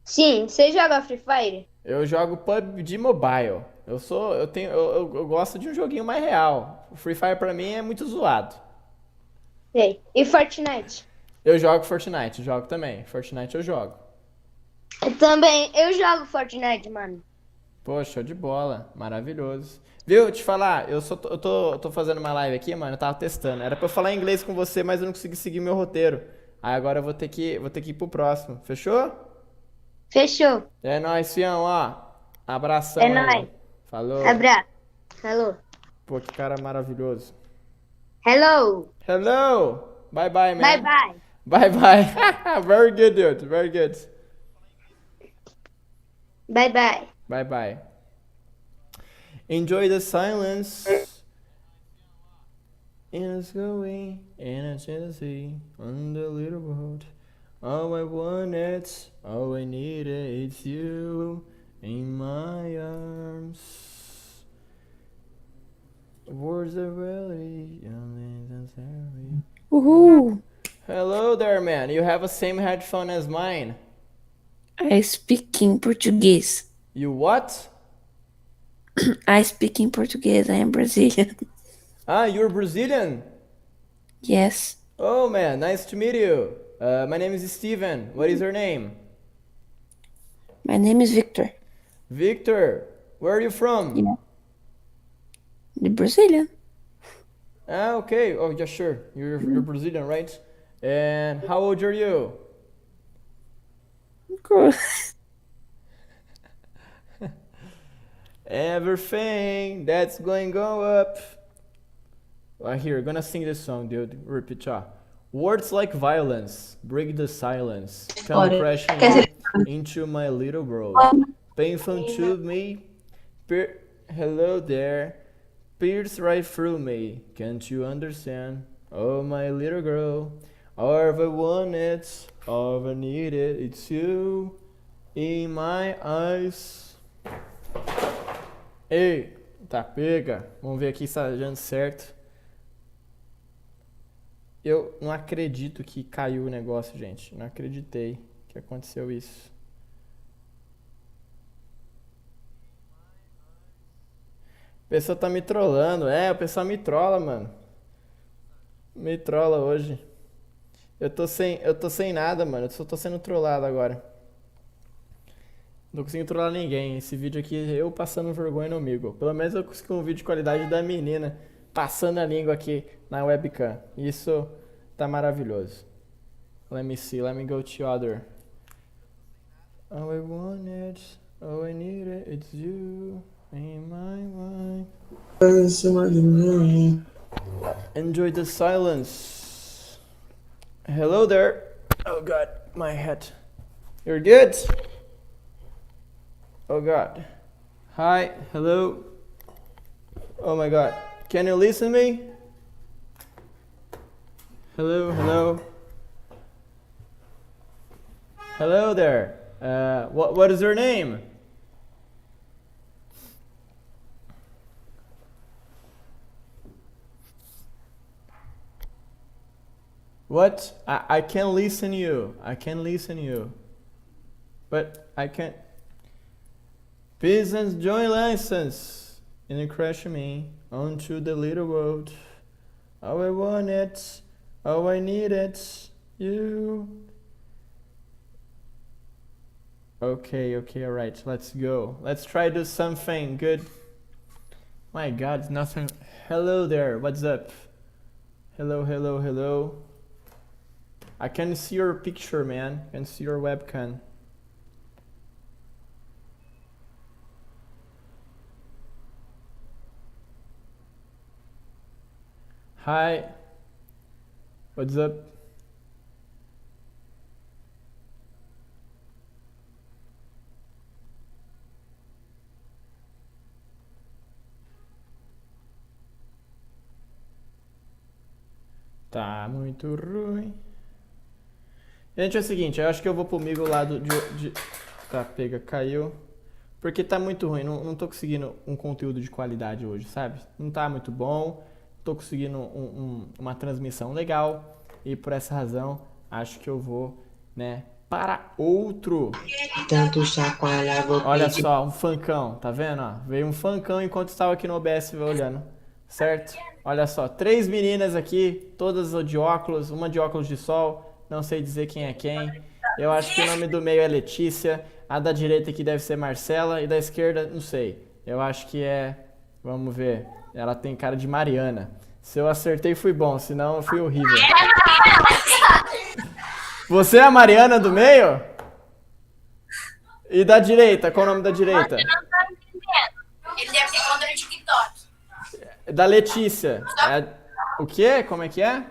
Speaker 6: Sim, você joga Free Fire?
Speaker 1: Eu jogo PUBG Mobile. Eu gosto de um joguinho mais real. O Free Fire pra mim é muito zoado.
Speaker 6: Sei. E Fortnite?
Speaker 1: Eu jogo Fortnite, jogo também. Fortnite eu jogo.
Speaker 6: Também, eu jogo Fortnite, mano.
Speaker 1: Pô, show de bola. Maravilhoso. Viu? Te falar, eu tô fazendo uma live aqui, mano. Eu tava testando. Era pra eu falar inglês com você, mas eu não consegui seguir meu roteiro. Aí agora eu vou ter que ir pro próximo. Fechou?
Speaker 6: Fechou.
Speaker 1: É nóis, fião, ó.
Speaker 6: É
Speaker 1: Abração aí.
Speaker 6: nóis.
Speaker 1: Falou.
Speaker 6: Abraço. Falou.
Speaker 1: Pô, que cara maravilhoso.
Speaker 6: Hello.
Speaker 1: Hello. Bye bye,
Speaker 6: Bye
Speaker 1: man.
Speaker 6: bye.
Speaker 1: Bye bye. Very good, dude. Very good.
Speaker 6: Bye bye.
Speaker 1: Bye bye. Enjoy the silence. And it's going in a Tennessee on the little road. All I wanted, all I needed, it's you in my arms. Words are really unnecessary.
Speaker 7: Uhul!
Speaker 1: Hello there, man. You have the same headphone as mine.
Speaker 7: I speak in português.
Speaker 1: You what?
Speaker 7: I speak in português. I am Brazilian.
Speaker 1: Ah, you're Brazilian?
Speaker 7: Yes.
Speaker 1: Oh, man, nice to meet you. My name is Steven. What is your name?
Speaker 7: My name is Victor.
Speaker 1: Victor. Where are you from?
Speaker 7: Yeah. The Brazilian.
Speaker 1: Ah, okay. Oh, yeah, sure. You're Brazilian, right? And how old are you?
Speaker 7: Cool.
Speaker 1: Everything that's going go up. Right here, gonna sing this song, dude. Repeat, ó. Words like violence break the silence. Come crashing into my little world. Painful to me. Hello there. Pierce right through me. Can't you understand? Oh, my little girl. All I wanted, all I needed, it's you in my eyes. Ei, tá pega. Vamos ver aqui se tá dando certo. Eu não acredito que caiu o negócio, gente. Não acreditei que aconteceu isso. O pessoal tá me trollando. É, o pessoal me trola, mano. Me trola hoje. Eu tô sem nada, mano. Eu só tô sendo trollado agora. Não consigo trollar ninguém. Esse vídeo aqui é eu passando vergonha no Omegle. Pelo menos eu consegui um vídeo de qualidade da menina passando a língua aqui na webcam. Isso tá maravilhoso. Let me see. Let me go to other. All I wanted, all I needed, it's you in my mind. Enjoy the silence. Hello there. Oh God, my head. You're good? Oh God. Hi, hello. Oh my God. Can you listen to me? Hello, hello. Hello there. What is your name? What? I can listen you. I can listen you. But I can't. Business joint license. And you crash me onto the little road. All I wanted, all I needed, you. Okay, alright, let's go. Let's try do something good. My God, nothing. Hello there, what's up? Hello, hello, hello. I can see your picture, man. I can see your webcam. Hi. What's up? Tá muito ruim. Gente, é o seguinte, eu acho que eu vou pro Omegle lá de... Tá, pega, caiu. Porque tá muito ruim, não tô conseguindo um conteúdo de qualidade hoje, sabe? Não tá muito bom, tô conseguindo uma transmissão legal. E por essa razão, acho que eu vou, né, para outro.
Speaker 8: Tanto chacoalha, vou
Speaker 1: Olha
Speaker 8: pedir.
Speaker 1: só, um funkão, tá vendo? Ó? Veio um funkão enquanto estava aqui no OBS olhando, certo? Olha só, 3 meninas aqui, todas de óculos, uma de óculos de sol, não sei dizer quem é quem. Eu acho que o nome do meio é Letícia, a da direita aqui deve ser Marcela e da esquerda, não sei. Eu acho que é, vamos ver, ela tem cara de Mariana. Se eu acertei, fui bom, senão eu fui horrível. Você é a Mariana do meio? E da direita, qual é o nome da direita?
Speaker 9: Você não tá entendendo. Ele deve ter conta no TikTok.
Speaker 1: Da Letícia. O quê? Como é que é?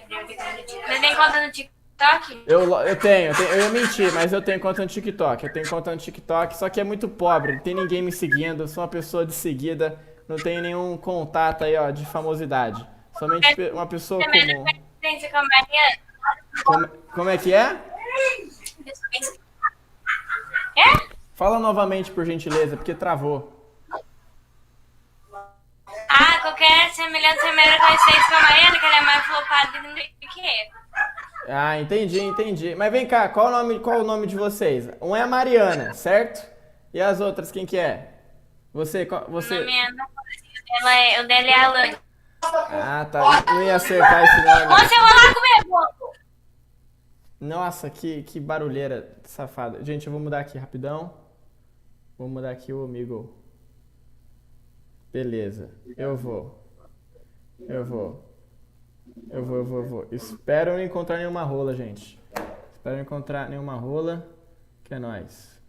Speaker 9: Você tem conta no TikTok?
Speaker 1: Eu tenho. Eu ia mentir, mas eu tenho conta no TikTok. Eu tenho conta no TikTok, só que é muito pobre. Não tem ninguém me seguindo. Eu sou uma pessoa de seguida. Não tenho nenhum contato aí, ó, de famosidade. Somente uma pessoa comum. Como é que é? Fala novamente, por gentileza, porque travou.
Speaker 9: Ah, qualquer semelhança é mera coincidência com a Mariana, que ela é mais flopada do que eu.
Speaker 1: Ah, entendi. Mas vem cá, qual o nome de vocês? Um é a Mariana, certo? E as outras, quem que é? Você...
Speaker 9: O nome é Ana, o dela é Alan.
Speaker 1: Ah, tá. Não ia acertar esse nome.
Speaker 9: Você vai lá comer, bobo!
Speaker 1: Nossa, que barulheira safada. Gente, eu vou mudar aqui rapidão. Vou mudar aqui o Omegle. Beleza. Eu vou. Espero não encontrar nenhuma rola, gente. Espero não encontrar nenhuma rola. Que é nóis.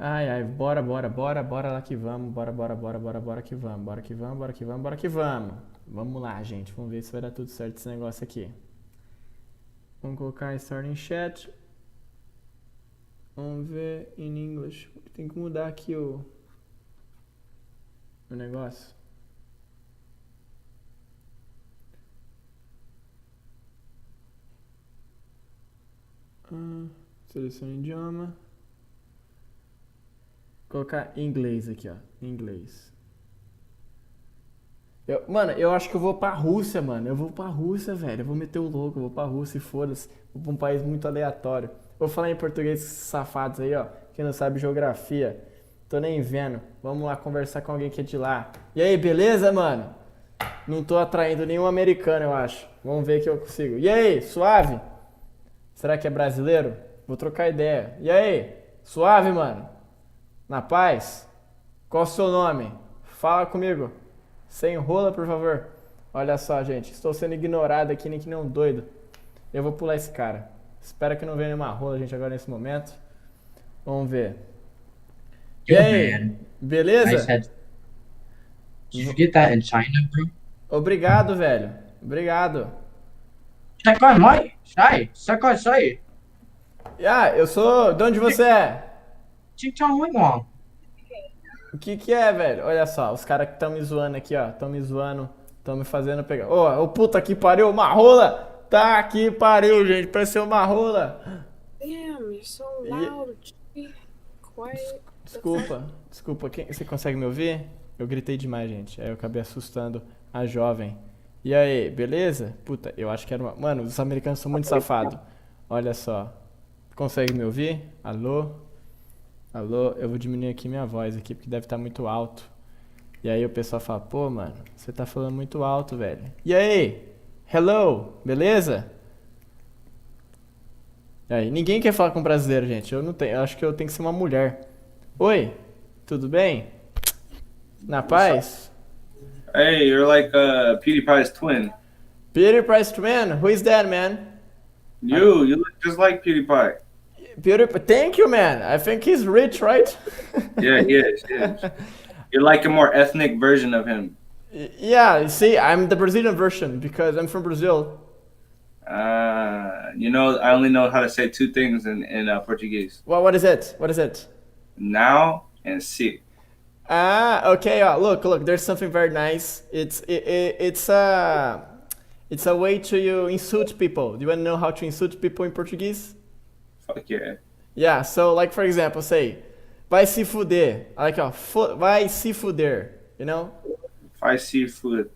Speaker 1: Ai, bora lá que vamos. Bora que vamos. Vamos lá, gente. Vamos ver se vai dar tudo certo esse negócio aqui. Vamos colocar Start in Chat. Vamos ver em English. Tem que mudar aqui o negócio. Seleciona idioma. Colocar inglês aqui, ó. Inglês. Mano, eu acho que eu vou pra Rússia, mano. Eu vou pra Rússia, velho. Eu vou meter o louco. Eu vou pra Rússia e foda-se. Vou pra um país muito aleatório. Vou falar em português safados aí, ó. Quem não sabe geografia. Tô nem vendo. Vamos lá conversar com alguém que é de lá. E aí, beleza, mano? Não tô atraindo nenhum americano, eu acho. Vamos ver que eu consigo. E aí, suave? Será que é brasileiro? Vou trocar ideia. E aí, suave, mano? Na paz? Qual o seu nome? Fala comigo. Sem rola, por favor. Olha só, gente. Estou sendo ignorado aqui, nem que nem um doido. Eu vou pular esse cara. Espero que não venha nenhuma rola, gente, agora nesse momento. Vamos ver. E aí? Beleza?
Speaker 8: Did you get that in China, bro?
Speaker 1: Obrigado, velho. Obrigado.
Speaker 8: Sai.
Speaker 1: Eu sou... De onde você é? O que é, velho? Olha só, os caras que estão me zoando aqui, ó. Estão me zoando, estão me fazendo pegar. Ô, puta que pariu, uma rola! Tá que pariu, gente, pareceu uma rola.
Speaker 10: Damn, you're so loud. Quiet.
Speaker 1: Desculpa. Você consegue me ouvir? Eu gritei demais, gente. Aí eu acabei assustando a jovem. E aí, beleza? Puta, eu acho que era uma... Mano, os americanos são muito safados. Olha só. Consegue me ouvir? Alô? Eu vou diminuir aqui minha voz aqui, porque deve estar muito alto. E aí o pessoal fala, pô, mano, você tá falando muito alto, velho. E aí? Hello? Beleza? E aí, ninguém quer falar com brasileiro, gente. Eu não tenho, eu acho que eu tenho que ser uma mulher. Oi? Tudo bem? Na paz?
Speaker 11: Hey, you're like PewDiePie's twin.
Speaker 1: PewDiePie's twin? Who is that, man?
Speaker 11: You look just like PewDiePie.
Speaker 1: PewDiePie, thank you, man. I think he's rich, right?
Speaker 11: Yeah, he is. You're like a more ethnic version of him.
Speaker 1: Yeah, see, I'm the Brazilian version because I'm from Brazil.
Speaker 11: You know, I only know how to say two things in Portuguese.
Speaker 1: Well, what is it?
Speaker 11: Now and si.
Speaker 1: Ah, okay. Look. There's something very nice. It's a way to you insult people. Do you want to know how to insult people in Portuguese?
Speaker 11: Fuck yeah.
Speaker 1: Yeah. So, like for example, say, vai se fuder. Like, vai se fuder. You know?
Speaker 11: If I see food.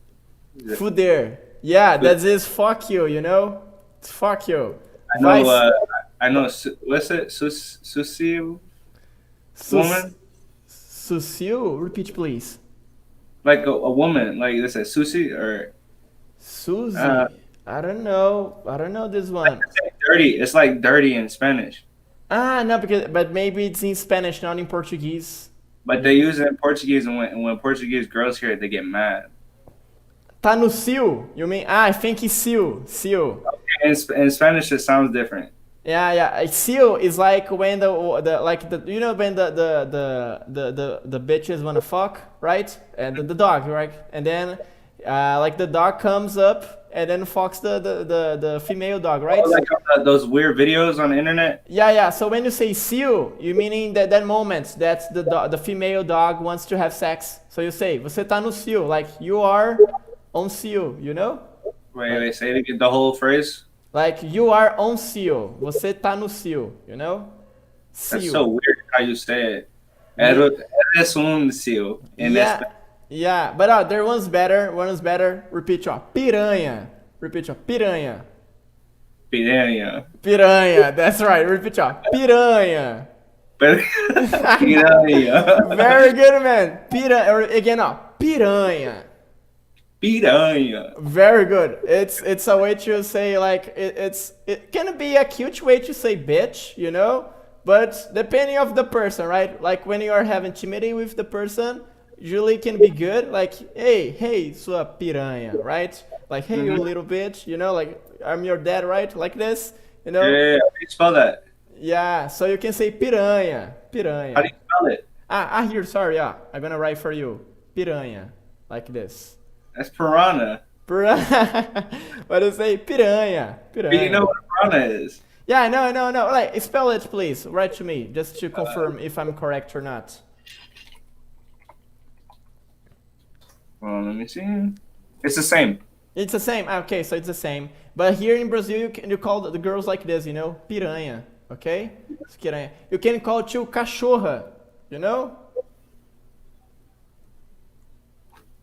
Speaker 1: Fuder. Yeah, that is fuck you. You know? It's fuck you.
Speaker 11: I know. What's it? Sushi woman?
Speaker 1: Susil? Repeat, please.
Speaker 11: Like a woman. Like they said, Susie or
Speaker 1: Suzy? I don't know this one.
Speaker 11: dirty. It's like dirty in Spanish.
Speaker 1: Ah, no, but maybe it's in Spanish, not in Portuguese.
Speaker 11: But they use it in Portuguese, and when Portuguese girls hear it, they get mad.
Speaker 1: Tá no cio? You mean? Ah, I think it's cio. Cio.
Speaker 11: In Spanish, it sounds different.
Speaker 1: Yeah. Cio is like when the you know when the bitches wanna fuck, right? And the dog, right? And then like the dog comes up and then fucks the female dog, right?
Speaker 11: Oh, like those weird videos on the internet.
Speaker 1: Yeah. So when you say cio, you meaning that moment that the female dog wants to have sex. So you say, você tá no cio, like you are on cio, you know?
Speaker 11: Wait, say it again, the whole phrase.
Speaker 1: Like you are on cio, você tá no cio, you know? Cio.
Speaker 11: That's so weird how you say it. Eres un cio.
Speaker 1: Yeah, but there one's better. Repeat, piranha. Repeat, piranha. Piranha, that's right. Repeat, piranha.
Speaker 11: Piranha.
Speaker 1: Very good, man. Again, piranha.
Speaker 11: Piranha.
Speaker 1: Very good. It's a way to say like it can be a cute way to say bitch, you know, but depending of the person, right? Like when you are having intimacy with the person, usually can be good. Like hey, sua piranha, right? Like hey, you little bitch, you know, like I'm your dad, right? Like this, you know.
Speaker 11: Yeah. How do you spell that?
Speaker 1: Yeah, so you can say piranha.
Speaker 11: How do you spell it?
Speaker 1: Here. Sorry. I'm gonna write for you. Piranha, like this.
Speaker 11: That's piranha.
Speaker 1: But you say piranha.
Speaker 11: Do you know what piranha is?
Speaker 1: Yeah, no. Like, spell it, please. Write to me, just to confirm if I'm correct or not.
Speaker 11: Well, let me see. It's the same.
Speaker 1: It's the same. Okay, so it's the same. But here in Brazil, you call the girls like this, you know? Piranha, okay? Piranha. You can call too cachorra, you know?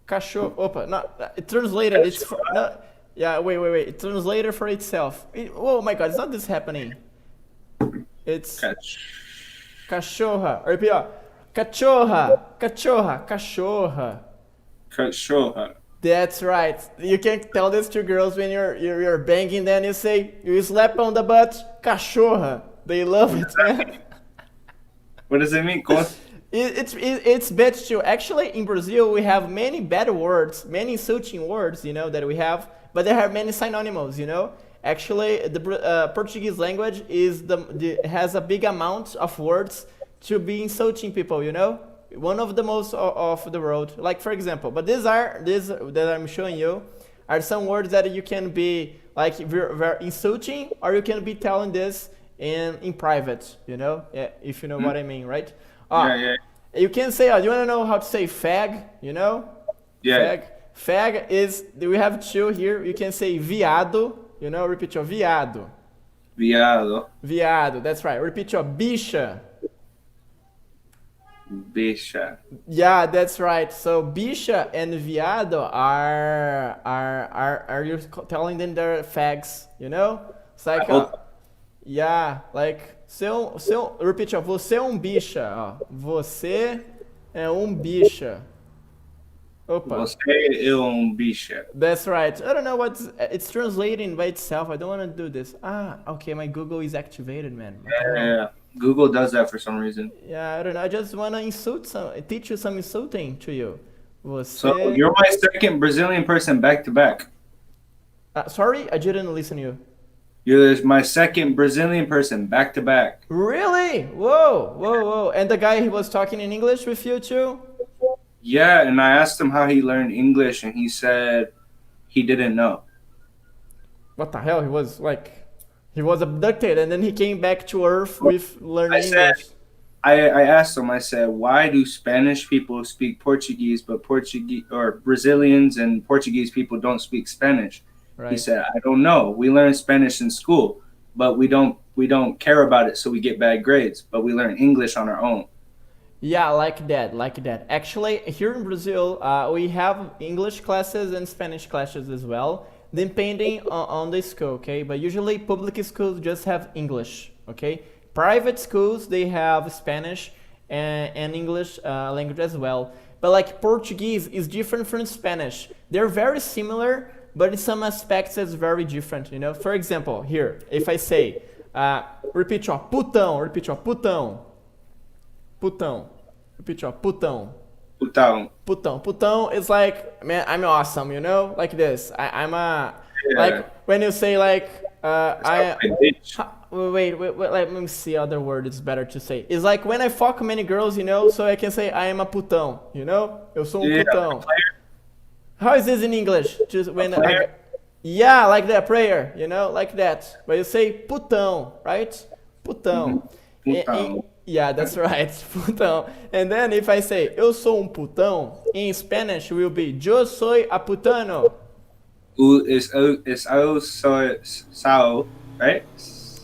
Speaker 1: Cachorro. Opa, no, it translated. It's for, no. Yeah, wait. It translated for itself. Oh my God, it's not this happening. It's cachorra. Or repeat, cachorra.
Speaker 11: Cachorra.
Speaker 1: That's right. You can tell this to girls when you're banging. Then you say you slap on the butt, cachorra. They love it, man.
Speaker 11: What does it mean?
Speaker 1: It's bad too. Actually, in Brazil, we have many bad words, many insulting words, you know, that we have, but there are many synonyms, you know. Actually, the Portuguese language has a big amount of words to be insulting people, you know. One of the most of the world. Like for example, but these that I'm showing you are some words that you can be like very insulting, or you can be telling this in private, you know, if you know what I mean, right?
Speaker 11: Yeah.
Speaker 1: You can say, do you want to know how to say fag, you know?
Speaker 11: Yeah.
Speaker 1: Fag is, we have two here. You can say viado, you know, repeat your viado. Viado, that's right. Repeat your bicha.
Speaker 11: Bicha.
Speaker 1: Yeah, that's right. So bicha and viado are you telling them they're fags, you know? It's like, yeah, like... repeat, você é bicha, ó. Você é bicha. Opa.
Speaker 11: Você é bicha.
Speaker 1: That's right. I don't know it's translating by itself. I don't want to do this. Okay, my Google is activated, man.
Speaker 11: Yeah. Google does that for some reason.
Speaker 1: Yeah, I don't know. I just want to teach you some insulting to you.
Speaker 11: So you're my second Brazilian person back to back.
Speaker 1: Sorry, I didn't listen to you.
Speaker 11: You're my second Brazilian person back to back.
Speaker 1: Really? Whoa. And the guy, he was talking in English with you too?
Speaker 11: Yeah, and I asked him how he learned English, and he said he didn't know.
Speaker 1: What the hell? He was abducted, and then he came back to Earth with learning English.
Speaker 11: I asked him, I said, why do Spanish people speak Portuguese, but Portuguese or Brazilians and Portuguese people don't speak Spanish? He
Speaker 1: Right.
Speaker 11: said, I don't know. We learn Spanish in school, but we don't care about it, so we get bad grades. But we learn English on our own.
Speaker 1: Yeah, like that, like that. Actually, here in Brazil, we have English classes and Spanish classes as well, depending on the school, okay? But usually public schools just have English, okay? Private schools, they have Spanish and English language as well. But like Portuguese is different from Spanish. They're very similar, but in some aspects it's very different, you know? For example, here, if I say, repeat, ó, putão, repeat, ó, putão. Putão. Repeat, ó, putão.
Speaker 11: Putão.
Speaker 1: Putão. Putão is like, man, I'm awesome, you know? Like this. I'm a,
Speaker 11: Yeah.
Speaker 1: like, when you say like, I,
Speaker 11: Bitch.
Speaker 1: wait, let me see other word it's better to say. It's like when I fuck many girls, you know, so I can say I am a putão, you know? Eu sou
Speaker 11: Yeah,
Speaker 1: putão.
Speaker 11: player.
Speaker 1: How is this in English? Just when
Speaker 11: player.
Speaker 1: yeah, like that prayer, you know, like that. But you say putão, right? Putão.
Speaker 11: Putão.
Speaker 1: Yeah, that's right, putão. And then if I say eu sou putão, in Spanish will be yo soy a putano.
Speaker 11: It's so sao, right?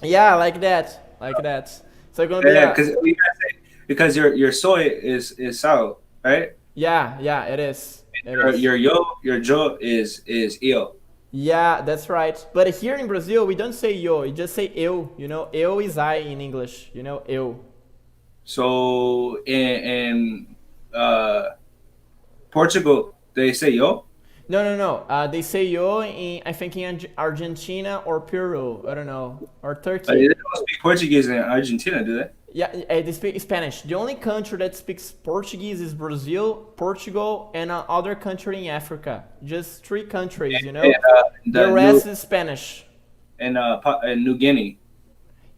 Speaker 1: Yeah, like that, like that. So it's gonna be
Speaker 11: Yeah, because your soy is sao, right?
Speaker 1: yeah, it is. It is.
Speaker 11: Your jo is io.
Speaker 1: Yeah, that's right. But here in Brazil, we don't say yo, we just say eu. You know, eu is I in English. You know, eu.
Speaker 11: So in Portugal, they say yo.
Speaker 1: No. They say yo in, I think, in Argentina or Peru. I don't know, or Turkey.
Speaker 11: They don't speak Portuguese in Argentina, do they?
Speaker 1: Yeah, they speak Spanish. The only country that speaks Portuguese is Brazil, Portugal, and other country in Africa. Just 3 countries, you know. The rest is Spanish.
Speaker 11: And New Guinea.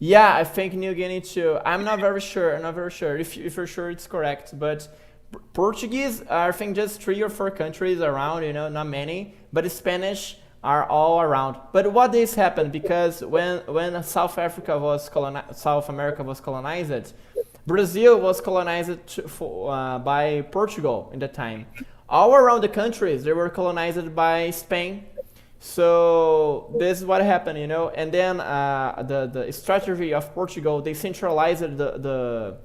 Speaker 1: Yeah, I think New Guinea too. I'm not very sure. If you're sure, it's correct. But Portuguese, I think just 3 or 4 countries around, you know, not many. But Spanish are all around. But what this happened because when South America was colonized, Brazil was colonized by Portugal in the time. All around the countries they were colonized by Spain. So this is what happened, you know. And then the strategy of Portugal, they centralized the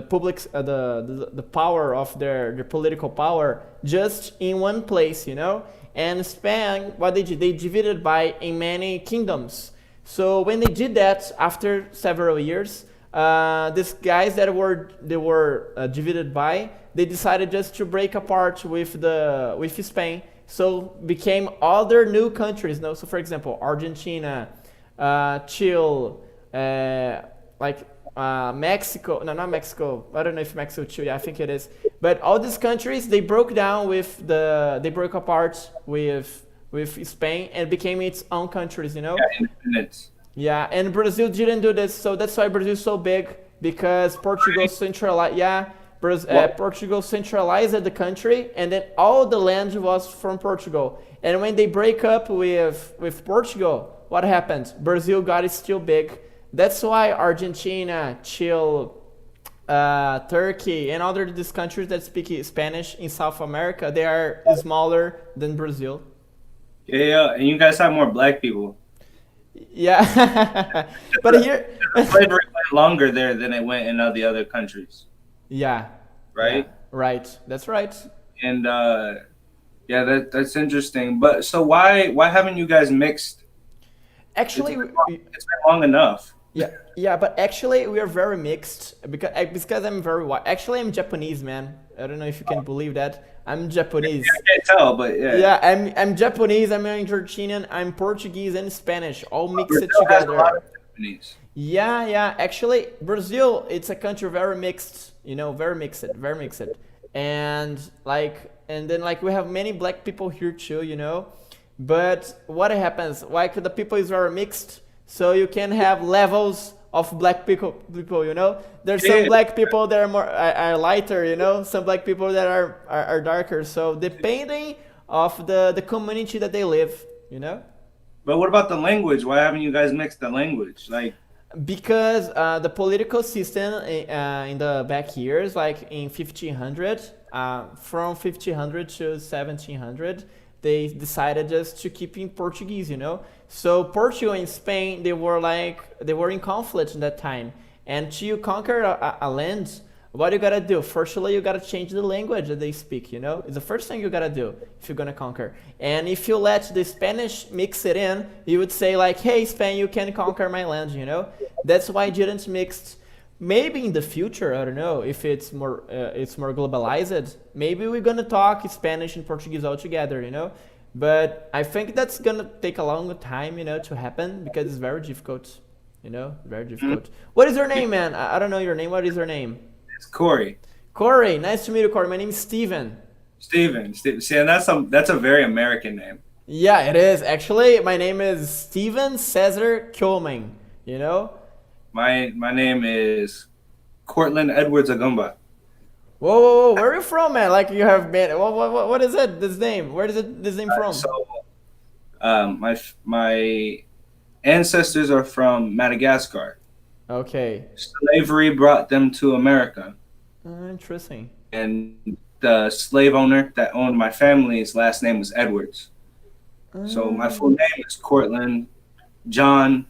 Speaker 1: public the power of their political power just in one place, you know. And Spain, what they did, they divided by in many kingdoms. So when they did that, after several years, these guys that were divided by, they decided just to break apart with Spain. So became other new countries. No, so for example, Argentina, Chile, Mexico. No, not Mexico. I don't know if Mexico, Chile. I think it is. But all these countries they broke apart with Spain and became its own countries. You know.
Speaker 11: Yeah, independence.
Speaker 1: Yeah, and Brazil didn't do this, so that's why Brazil is so big because Portugal centralized. Yeah. Portugal centralized the country, and then all the land was from Portugal. And when they break up with Portugal, what happened? Brazil got still big. That's why Argentina, Chile, Turkey, and other these countries that speak Spanish in South America, they are smaller than Brazil.
Speaker 11: Yeah, and you guys have more black people.
Speaker 1: Yeah, but here
Speaker 11: slavery went longer there than it went in all the other countries.
Speaker 1: Yeah.
Speaker 11: Right.
Speaker 1: Yeah, right. That's right.
Speaker 11: And yeah, that's interesting. But so why haven't you guys mixed?
Speaker 1: Actually,
Speaker 11: it's been long enough.
Speaker 1: Yeah, but actually we are very mixed because I'm very white. Actually, I'm Japanese, man. I don't know if you can believe that. I'm Japanese.
Speaker 11: I can't tell, but yeah.
Speaker 1: Yeah, I'm Japanese. I'm Argentinian. I'm Portuguese and Spanish, all mixed together.
Speaker 11: Has a lot of Japanese.
Speaker 1: Yeah. Actually, Brazil, it's a country very mixed. You know, very mixed. And then we have many black people here too. You know, but what happens? Like the people is very mixed, so you can have levels of black people. You know, there's some black people that are more are lighter. You know, some black people that are darker. So depending of the community that they live. You know.
Speaker 11: But what about the language? Why haven't you guys mixed the language? Like
Speaker 1: Because the political system in the back years, like in 1500, from 1500 to 1700, they decided just to keep in Portuguese, you know. So Portugal and Spain, they were in conflict in that time. And to conquer a land, what you gotta do? Firstly, you gotta change the language that they speak, you know? It's the first thing you gotta do if you're gonna conquer. And if you let the Spanish mix it in, you would say like, hey, Spain, you can conquer my land, you know? That's why it didn't mix. Maybe in the future, I don't know, if it's more globalized, maybe we're gonna talk Spanish and Portuguese all together, you know? But I think that's gonna take a long time, you know, to happen because it's very difficult, you know? Very difficult. What is your name, man? I don't know your name. What is your name?
Speaker 11: It's Corey.
Speaker 1: Corey, nice to meet you, Corey. My name is Steven.
Speaker 11: Steven. See, and that's a very American name.
Speaker 1: Yeah, it is. Actually, my name is Steven Cesar Kyomen, you know?
Speaker 11: My name is Cortland Edwards Agumba.
Speaker 1: Whoa, where are you from, man? Like you have been, what is it, this name? Where is it, this name from?
Speaker 11: My ancestors are from Madagascar.
Speaker 1: Okay.
Speaker 11: Slavery brought them to America.
Speaker 1: Interesting.
Speaker 11: And the slave owner that owned my family's last name was Edwards. So my full name is Cortland John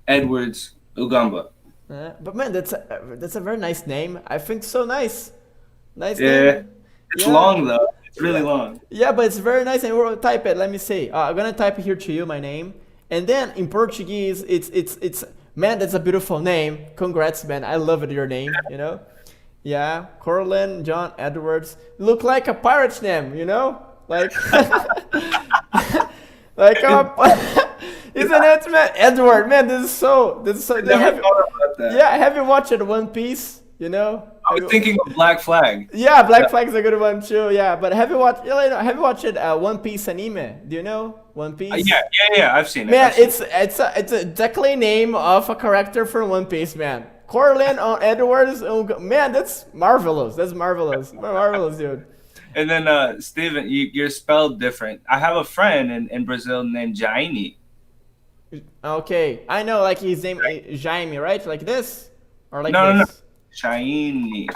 Speaker 11: Edwards Ugamba.
Speaker 1: But man, that's a very nice name. I think so nice. Nice
Speaker 11: Yeah.
Speaker 1: name.
Speaker 11: It's long though. It's really long.
Speaker 1: Yeah, but it's very nice. And we'll type it. Let me see. I'm gonna type here to you my name, and then in Portuguese, it's man. That's a beautiful name. Congrats, man. I love it. Your name. You know. Yeah, Cortland John Edwards. Look like a pirate name. You know, like like isn't it, man? Edward, man. This is so. Have you watched One Piece? You know.
Speaker 11: I was thinking of Black Flag.
Speaker 1: Yeah, Black Flag's a good one too. Yeah, but have you watched One Piece anime? Do you know One Piece?
Speaker 11: Yeah. I've seen it.
Speaker 1: Man, it's exactly name of a character from One Piece, man. Cortland Edwards. Man, that's marvelous. That's marvelous. Marvelous, dude.
Speaker 11: And then Steven, you're spelled different. I have a friend in Brazil named Jaime.
Speaker 1: Okay, I know. Like his name is Jaime, right? Like this, or like
Speaker 11: no.
Speaker 1: this?
Speaker 11: Shiny.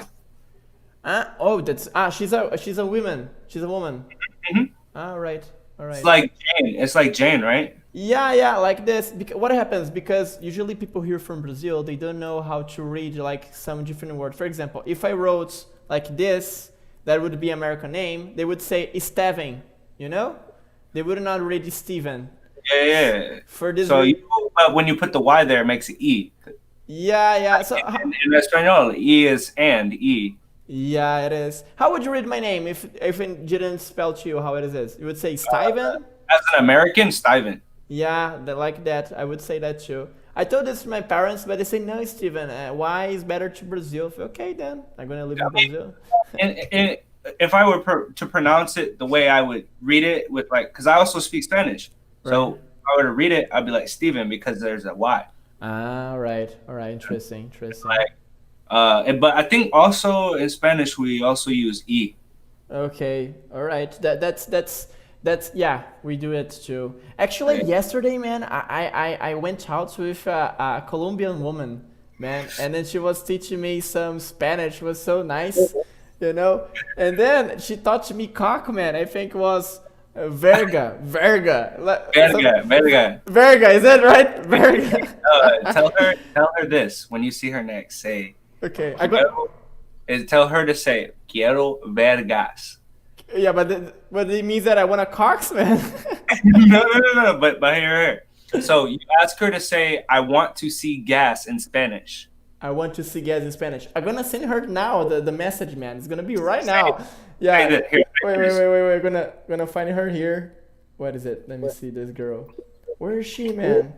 Speaker 1: She's a woman. She's a woman.
Speaker 11: Mm-hmm.
Speaker 1: All right.
Speaker 11: It's like Jane. It's like Jane, right?
Speaker 1: Yeah, like this. What happens? Because usually people here from Brazil, they don't know how to read like some different words. For example, if I wrote like this, that would be American name. They would say Steven. You know, they would not read Steven.
Speaker 11: Yeah.
Speaker 1: For this.
Speaker 11: So when you put the Y there, it makes it E.
Speaker 1: Yeah. So
Speaker 11: in Espanol, E is and E.
Speaker 1: Yeah, it is. How would you read my name if it didn't spell to you how it is? You would say Steven?
Speaker 11: As an American, Steven.
Speaker 1: Yeah, like that. I would say that too. I told this to my parents, but they say no, Steven. Why is better to Brazil? Okay, then I'm gonna live in Brazil.
Speaker 11: And if I were to pronounce it the way I would read it, with because I also speak Spanish, so if I were to read it, I'd be like Steven because there's a Y.
Speaker 1: All right. Interesting.
Speaker 11: But I think also in Spanish we also use E.
Speaker 1: Okay. All right. That's yeah. We do it too. Actually, yesterday, man, I went out with a Colombian woman, man, and then she was teaching me some Spanish. It was so nice, you know. And then she taught me cock, man. I think it was. Verga. Verga, is that right? Verga.
Speaker 11: Tell her this when you see her next. Say,
Speaker 1: okay.
Speaker 11: Tell her to say, quiero vergas.
Speaker 1: Yeah, but it means that I want a cox, man.
Speaker 11: No. But here. So you ask her to say, I want to see gas in Spanish.
Speaker 1: I want to see gas in Spanish. I'm gonna send her now the message, man. It's gonna be right now. Yeah. Wait. Gonna find her here. What is it? Let me see this girl. Where is she, man?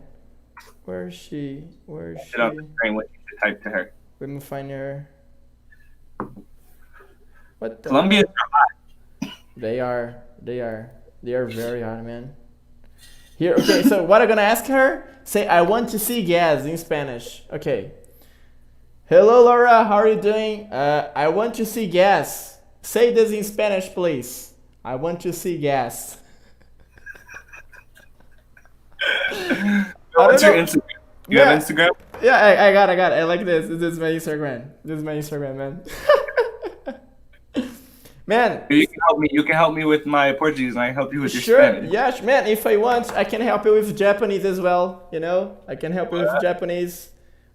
Speaker 1: Where is she?
Speaker 11: Sit on the screen what you type to her.
Speaker 1: Let me find her. What the
Speaker 11: Colombians are hot.
Speaker 1: They are very hot, man. Here, okay, so what I'm gonna ask her, say I want to see gas in Spanish. Okay. Hello, Laura, how are you doing? I want to see gas. Say this in Spanish, please. I want to see gas.
Speaker 11: What's your Instagram? You have Instagram?
Speaker 1: Yeah, I got it. I like this. This is my Instagram. This is my Instagram, man. Man,
Speaker 11: You can help me. You can help me with my Portuguese, and I help you with your
Speaker 1: sure.
Speaker 11: Spanish.
Speaker 1: Yeah, man. If I want, I can help you with Japanese as well. You know, I can help you with Japanese.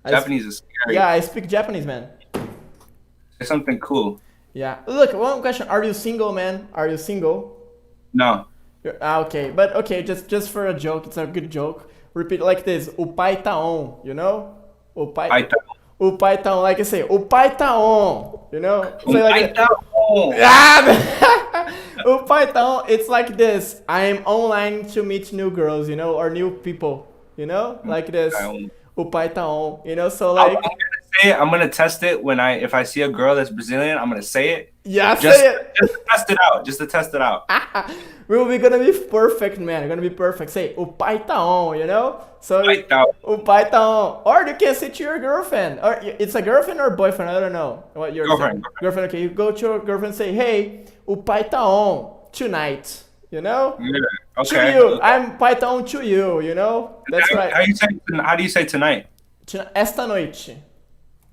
Speaker 11: Japanese is scary.
Speaker 1: Yeah, I speak Japanese, man.
Speaker 11: It's something cool.
Speaker 1: Yeah. Look, one question. Are you single, man? Are you single?
Speaker 11: No.
Speaker 1: Okay, but okay, just for a joke, it's a good joke. Repeat like this. O pai tá on, you know? O pai tá on, like I say, o pai tá on, you know? Say like that. O pai tá on, it's like this. I am online to meet new girls, you know, or new people, you know? Like this. O pai tá on, you know? So like
Speaker 11: I'm gonna test it if I see a girl that's Brazilian, I'm gonna say it.
Speaker 1: Yeah, say it.
Speaker 11: Just to test it out. Just to test it out.
Speaker 1: We're gonna be perfect, man. We're gonna be perfect. Say, o pai tá on, you know? So, o pai tá on. Or you can say to your girlfriend. Or it's a girlfriend or boyfriend, I don't know. What your
Speaker 11: girlfriend.
Speaker 1: Girlfriend, okay. You go to your girlfriend and say, hey, o pai tá on tonight, you know?
Speaker 11: Yeah, okay.
Speaker 1: To you. I'm pai tá on to you, you know? That's right.
Speaker 11: How do you say tonight?
Speaker 1: Esta noite.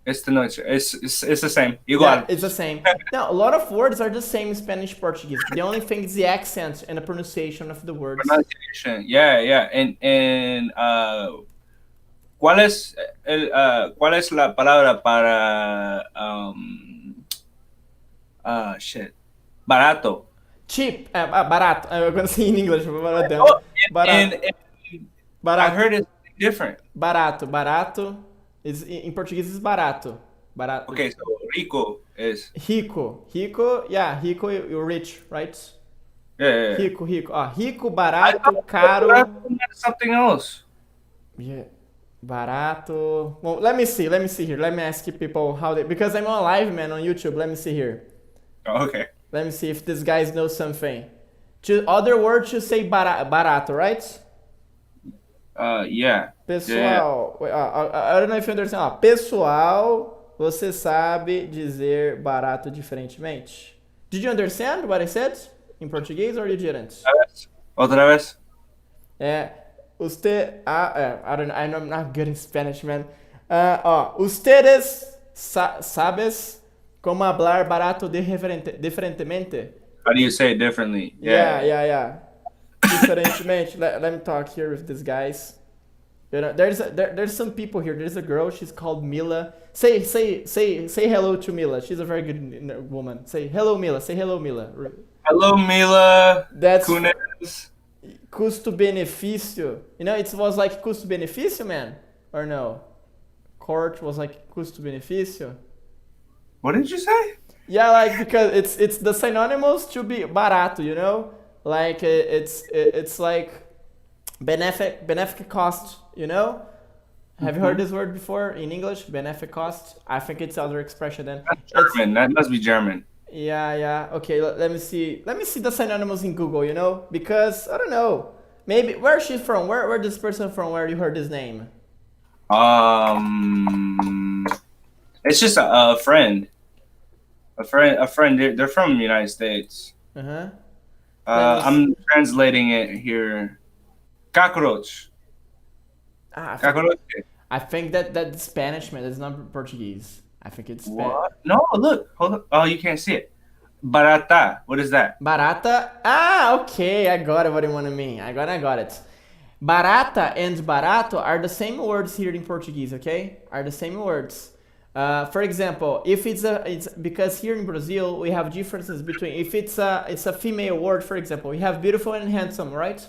Speaker 11: Esta noite. It's the same. Igual.
Speaker 1: Yeah, it's the same. Now, a lot of words are the same in Spanish, Portuguese. The only thing is the accent and the pronunciation of the words.
Speaker 11: Pronunciation. Yeah. And ¿cuál es la palabra para shit? Barato.
Speaker 1: Cheap. Barato. I'm gonna say in English. Barato.
Speaker 11: I heard it's different.
Speaker 1: Barato. In Portuguese is barato.
Speaker 11: Okay, so rico is
Speaker 1: rico. Yeah, rico you're rich, right?
Speaker 11: Yeah.
Speaker 1: Rico. Rico, barato, caro.
Speaker 11: That's something else.
Speaker 1: Yeah. Barato. Well, let me see here. Let me ask people how they, because I'm on live, man, on YouTube. Let me see here.
Speaker 11: Oh, okay.
Speaker 1: Let me see if these guys know something. Other words to say barato, right?
Speaker 11: Yeah.
Speaker 1: Pessoal, I don't know if you understand. Pessoal, você sabe dizer barato diferentemente? Did you understand what I said in Portuguese or you didn't?
Speaker 11: Outra vez.
Speaker 1: I'm not good in Spanish, man. Ustedes sabes como hablar barato diferentemente?
Speaker 11: How do you say it differently?
Speaker 1: Yeah. Diferentemente. Let me talk here with these guys. You know, there's some people here. There's a girl. She's called Mila. Say hello to Mila. She's a very good woman. Say hello, Mila. Say hello, Mila.
Speaker 11: Hello, Mila.
Speaker 1: That's
Speaker 11: Kunes.
Speaker 1: Custo-benefício. You know, it was like custo-benefício, man? Or no? Court was like custo-benefício.
Speaker 11: What did you say?
Speaker 1: Yeah, like because it's the synonymous to be barato, you know? Like it's like benefic cost, you know? Have you heard this word before in English? Benefic cost? I think it's other expression then.
Speaker 11: That's German. That must be German.
Speaker 1: Yeah. Okay, let me see the synonymous in Google, you know? Because I don't know. Maybe where is she from? Where this person from? Where you heard his name?
Speaker 11: It's just a friend. A friend. They're from the United States. I'm translating it here. Cockroach. Cockroach.
Speaker 1: I think that's Spanish, man. That's not Portuguese. I think it's Spanish.
Speaker 11: What? No, look. Hold up. Oh, you can't see it. Barata. What is that?
Speaker 1: Barata? Okay. I got it. What do you want to mean? I got it. Barata and barato are the same words here in Portuguese, okay? Are the same words. For example, if it's because here in Brazil we have differences between if it's a female word, for example, we have beautiful and handsome, right?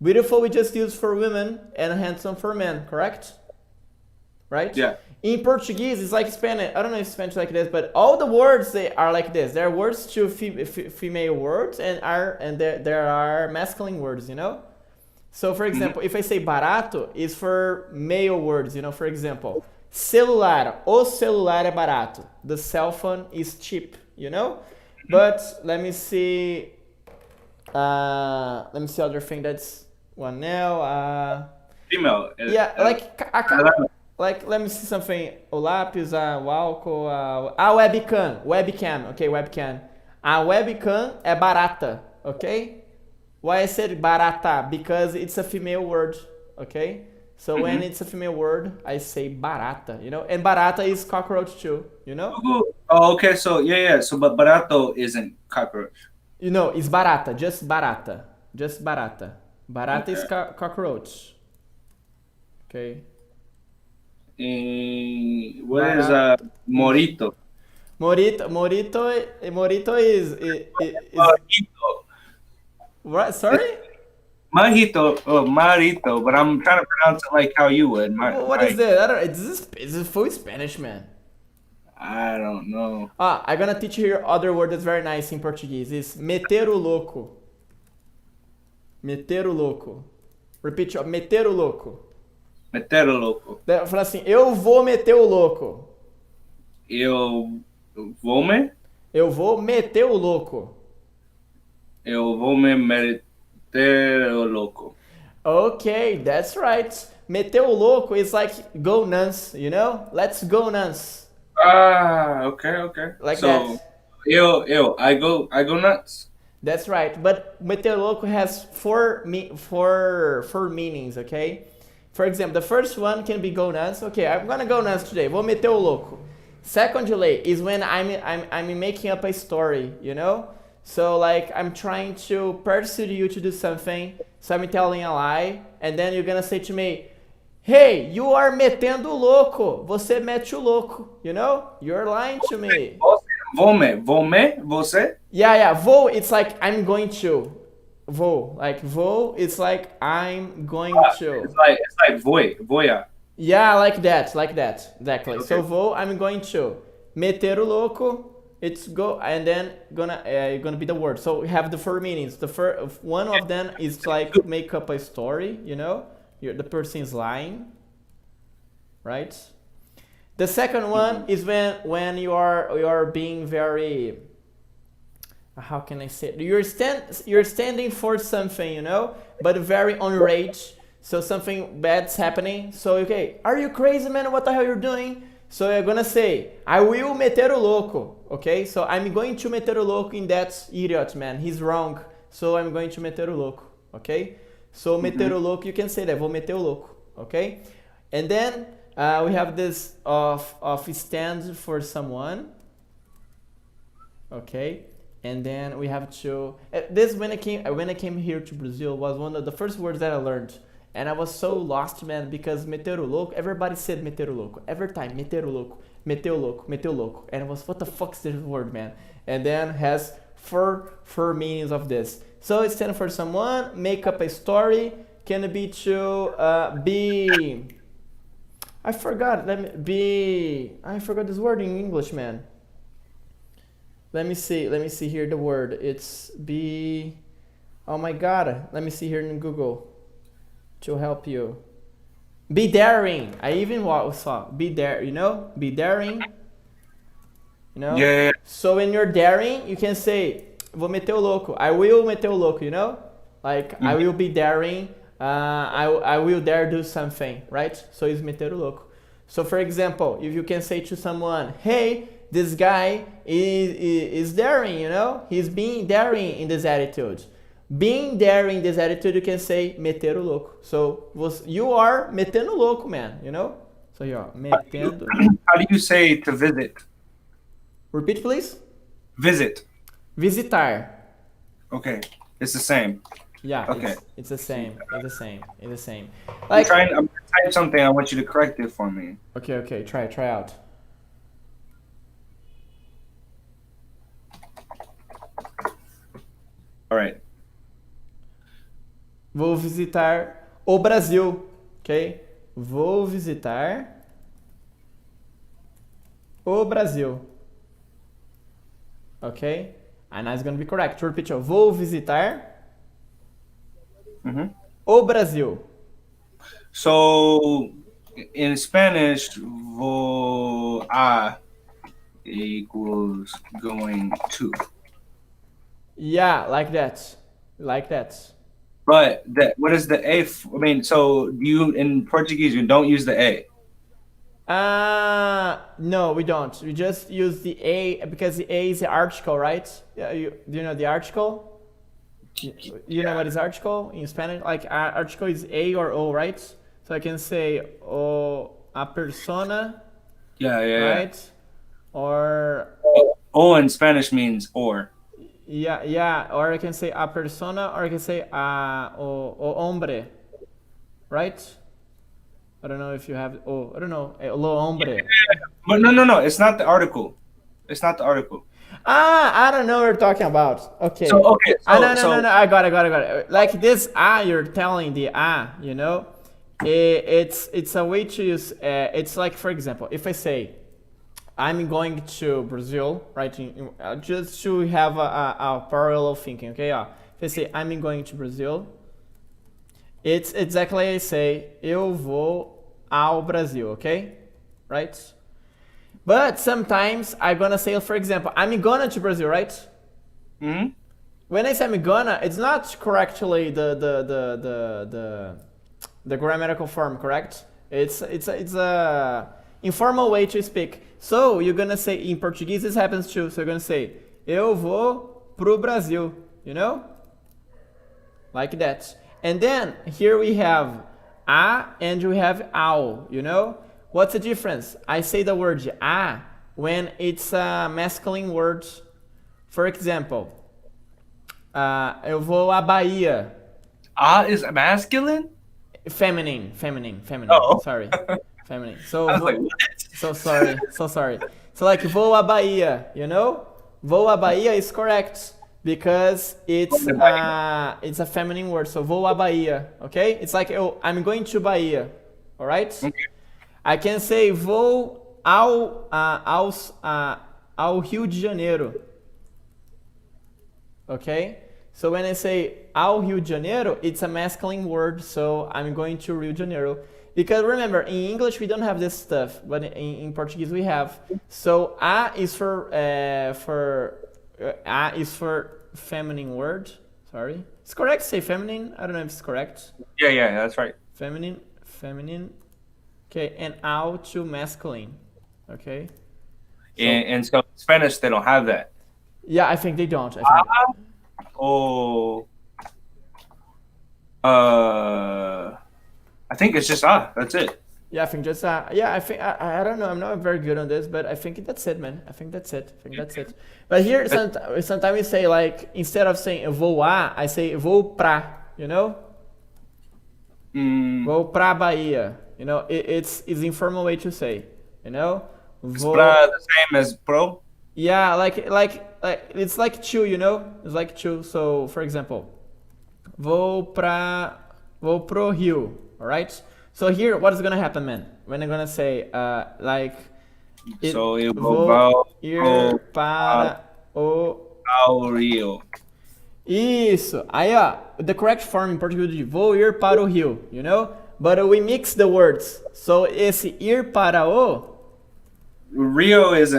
Speaker 1: Beautiful we just use for women and handsome for men, correct? Right?
Speaker 11: Yeah.
Speaker 1: In Portuguese, it's like Spanish. I don't know if Spanish is like this, but all the words they are like this. There are words to female words and there are masculine words, you know. So for example, if I say barato, it's for male words, you know. For example. Celular. O celular é barato. The cell phone is cheap, you know? But let me see other thing that's one now.
Speaker 11: Female.
Speaker 1: Yeah, like let me see something. O lápis, o álcool, webcam, okay, webcam. A webcam é barata, okay? Why I said barata? Because it's a female word, okay? So when it's a female word, I say barata, you know? And barata is cockroach too, you know?
Speaker 11: Oh, okay. So yeah. So but barato isn't cockroach.
Speaker 1: You know, it's barata, just barata. Just barata. Barata is
Speaker 11: Okay.
Speaker 1: cockroach. Okay.
Speaker 11: What is
Speaker 1: Barata.
Speaker 11: morito?
Speaker 1: Morito is
Speaker 11: Marito.
Speaker 1: what? Sorry?
Speaker 11: Marito, but I'm trying to pronounce it like how you would.
Speaker 1: What is that? I don't. Is this full Spanish, man?
Speaker 11: I don't know.
Speaker 1: I'm gonna teach you here other word that's very nice in Portuguese. Is meter o louco. Meter o louco. Repeat, meter o louco.
Speaker 11: Meter o louco.
Speaker 1: Fala assim, eu vou meter o louco.
Speaker 11: Eu vou me?
Speaker 1: Eu vou meter o louco.
Speaker 11: Eu vou me meter o louco.
Speaker 1: Okay, that's right. Meter o louco is like go nuts, you know? Let's go nuts.
Speaker 11: Okay.
Speaker 1: Like
Speaker 11: so,
Speaker 1: that.
Speaker 11: I go nuts.
Speaker 1: That's right. But meter louco has four meanings, okay? For example, the first one can be go nuts. Okay, I'm gonna go nuts today. Vou meter o louco. Secondly is when I'm making up a story, you know? So like I'm trying to persuade you to do something, so I'm telling a lie, and then you're gonna say to me, hey, you are metendo o louco. Você mete o louco, you know? You're lying to me.
Speaker 11: Você?
Speaker 1: Yeah, vou, it's like I'm going to. Vou, it's like I'm going to.
Speaker 11: It's like voya.
Speaker 1: Yeah, like that, exactly.
Speaker 11: Okay.
Speaker 1: So vou, I'm going to. Meter o louco, it's go, and then gonna be the word. So we have the four meanings. The first one of them is like make up a story, you know? The person is lying, right? The second one is when you are being very, how can I say it? You're standing for something, you know, but very enraged. So something bad's happening. So okay, are you crazy, man? What the hell you're doing? So you're gonna say, I will meter o louco. Okay, so I'm going to meter o louco in that idiot, man. He's wrong. So I'm going to meter o louco. Okay, so meter o louco, you can say that. Vou meter o louco. Okay, and then we have this of stand for someone. Okay. And then we have to. This when I came here to Brazil was one of the first words that I learned, and I was so lost, man, because meter o louco. Everybody said meter o louco every time. Meter o louco, meteu louco, meteu louco, and I was what the fuck's this word, man? And then has four meanings of this. So it stands for someone, make up a story. Can be to be. I forgot. I forgot this word in English, man. Let me see here the word. It's be. Oh my god. Let me see here in Google to help you. Be daring. I even saw be dare, you know? Be daring. You know?
Speaker 11: Yeah.
Speaker 1: So when you're daring, you can say vou meter o louco. I will meter o louco, you know? Like I will be daring. I will dare do something, right? So it's meter o louco. So for example, if you can say to someone, hey, this guy is daring, you know? He's being daring in this attitude. Being daring in this attitude, you can say meter o louco. So you are metendo o louco, man, you know? So you're metendo.
Speaker 11: How do you say to visit?
Speaker 1: Repeat, please.
Speaker 11: Visit.
Speaker 1: Visitar.
Speaker 11: Okay, it's the same.
Speaker 1: Yeah,
Speaker 11: okay.
Speaker 1: It's the same. It's the same.
Speaker 11: I'm gonna type something. I want you to correct it for me.
Speaker 1: Okay. Try out.
Speaker 11: All right.
Speaker 1: Vou visitar o Brasil, ok? Vou visitar o Brasil, ok? And that's gonna be correct. To repeat, vou visitar o Brasil.
Speaker 11: So in Spanish, vou a equals going to.
Speaker 1: Yeah, like that.
Speaker 11: But what is the A? I mean, so you in Portuguese you don't use the A.
Speaker 1: No, we don't. We just use the A because the A is the article, right? Yeah, do you know the article? You know what is article in Spanish? Like article is A or O, right? So So I can say a persona,
Speaker 11: Yeah, yeah,
Speaker 1: right? Or
Speaker 11: O in Spanish means or.
Speaker 1: yeah. Or I can say a persona, or I can say o hombre, right? I don't know if you have. I don't know. Lo hombre.
Speaker 11: But no. It's not the article. It's not the article.
Speaker 1: I don't know what you're talking about. Okay.
Speaker 11: So okay.
Speaker 1: No. I got it. Like this you're telling the you know, it's a way to use. It's like, for example, if I say, I'm going to Brazil, right? Just to have a parallel thinking, okay? If I say I'm going to Brazil, it's exactly I say eu vou ao Brasil, okay? Right? But sometimes I'm gonna say, for example, I'm gonna to Brazil, right?
Speaker 11: Hmm.
Speaker 1: When I say I'm gonna, it's not correctly the grammatical form, correct? It's a informal way to speak. So you're gonna say, in Portuguese this happens too. So you're gonna say eu vou pro Brasil, you know? Like that. And then here we have a and we have ao, you know? What's the difference? I say the word a when it's a masculine word. For example, eu vou à Bahia.
Speaker 11: A is masculine?
Speaker 1: Feminine.
Speaker 11: Oh.
Speaker 1: Sorry. Feminine. So
Speaker 11: I was like, what?
Speaker 1: So sorry. So like vou à Bahia, you know? Vou à Bahia is correct because it's a feminine word. So vou à Bahia, okay? It's like I'm going to Bahia, all right?
Speaker 11: Okay.
Speaker 1: I can say vou ao Rio de Janeiro. Okay? So when I say ao Rio de Janeiro, it's a masculine word, so I'm going to Rio de Janeiro. Because remember, in English we don't have this stuff, but in Portuguese we have. So a is for feminine word. Sorry. It's correct to say feminine. I don't know if it's correct.
Speaker 11: Yeah, that's right.
Speaker 1: Feminine. Okay, and ao to masculine. Okay. So,
Speaker 11: And so in Spanish they don't have that.
Speaker 1: yeah, I think they don't.
Speaker 11: I think it's just that's it.
Speaker 1: Yeah, I think just I don't know. I'm not very good on this, but I think that's it, man. I think that's it. But here sometimes we say, like, instead of saying vou a, I say vou pra. You know? Vou pra Bahia. You know, it's informal way to say. You know?
Speaker 11: Is pra the same as pro?
Speaker 1: Yeah, like it's like to, you know? It's like to. So, for example, vou pro Rio, all right? So here, what is gonna happen, man? When I'm gonna say,
Speaker 11: so eu
Speaker 1: vou ir para
Speaker 11: o Rio.
Speaker 1: Isso. Aí, the correct form in Portuguese is vou ir para o Rio, you know? But we mix the words. So esse ir para o
Speaker 11: Rio is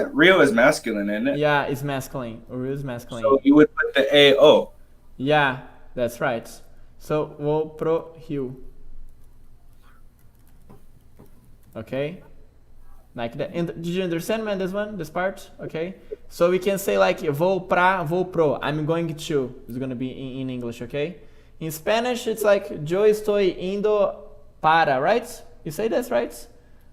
Speaker 11: masculine, isn't it?
Speaker 1: Yeah, it's masculine. Rio is masculine.
Speaker 11: So you would put the AO.
Speaker 1: Yeah, that's right. So vou pro Rio. Okay? Like that. And did you understand, man, this part? Okay? So we can say like vou pro. I'm going to. It's going to be in English, okay? In Spanish, it's like yo estoy indo para, right? You say that's right?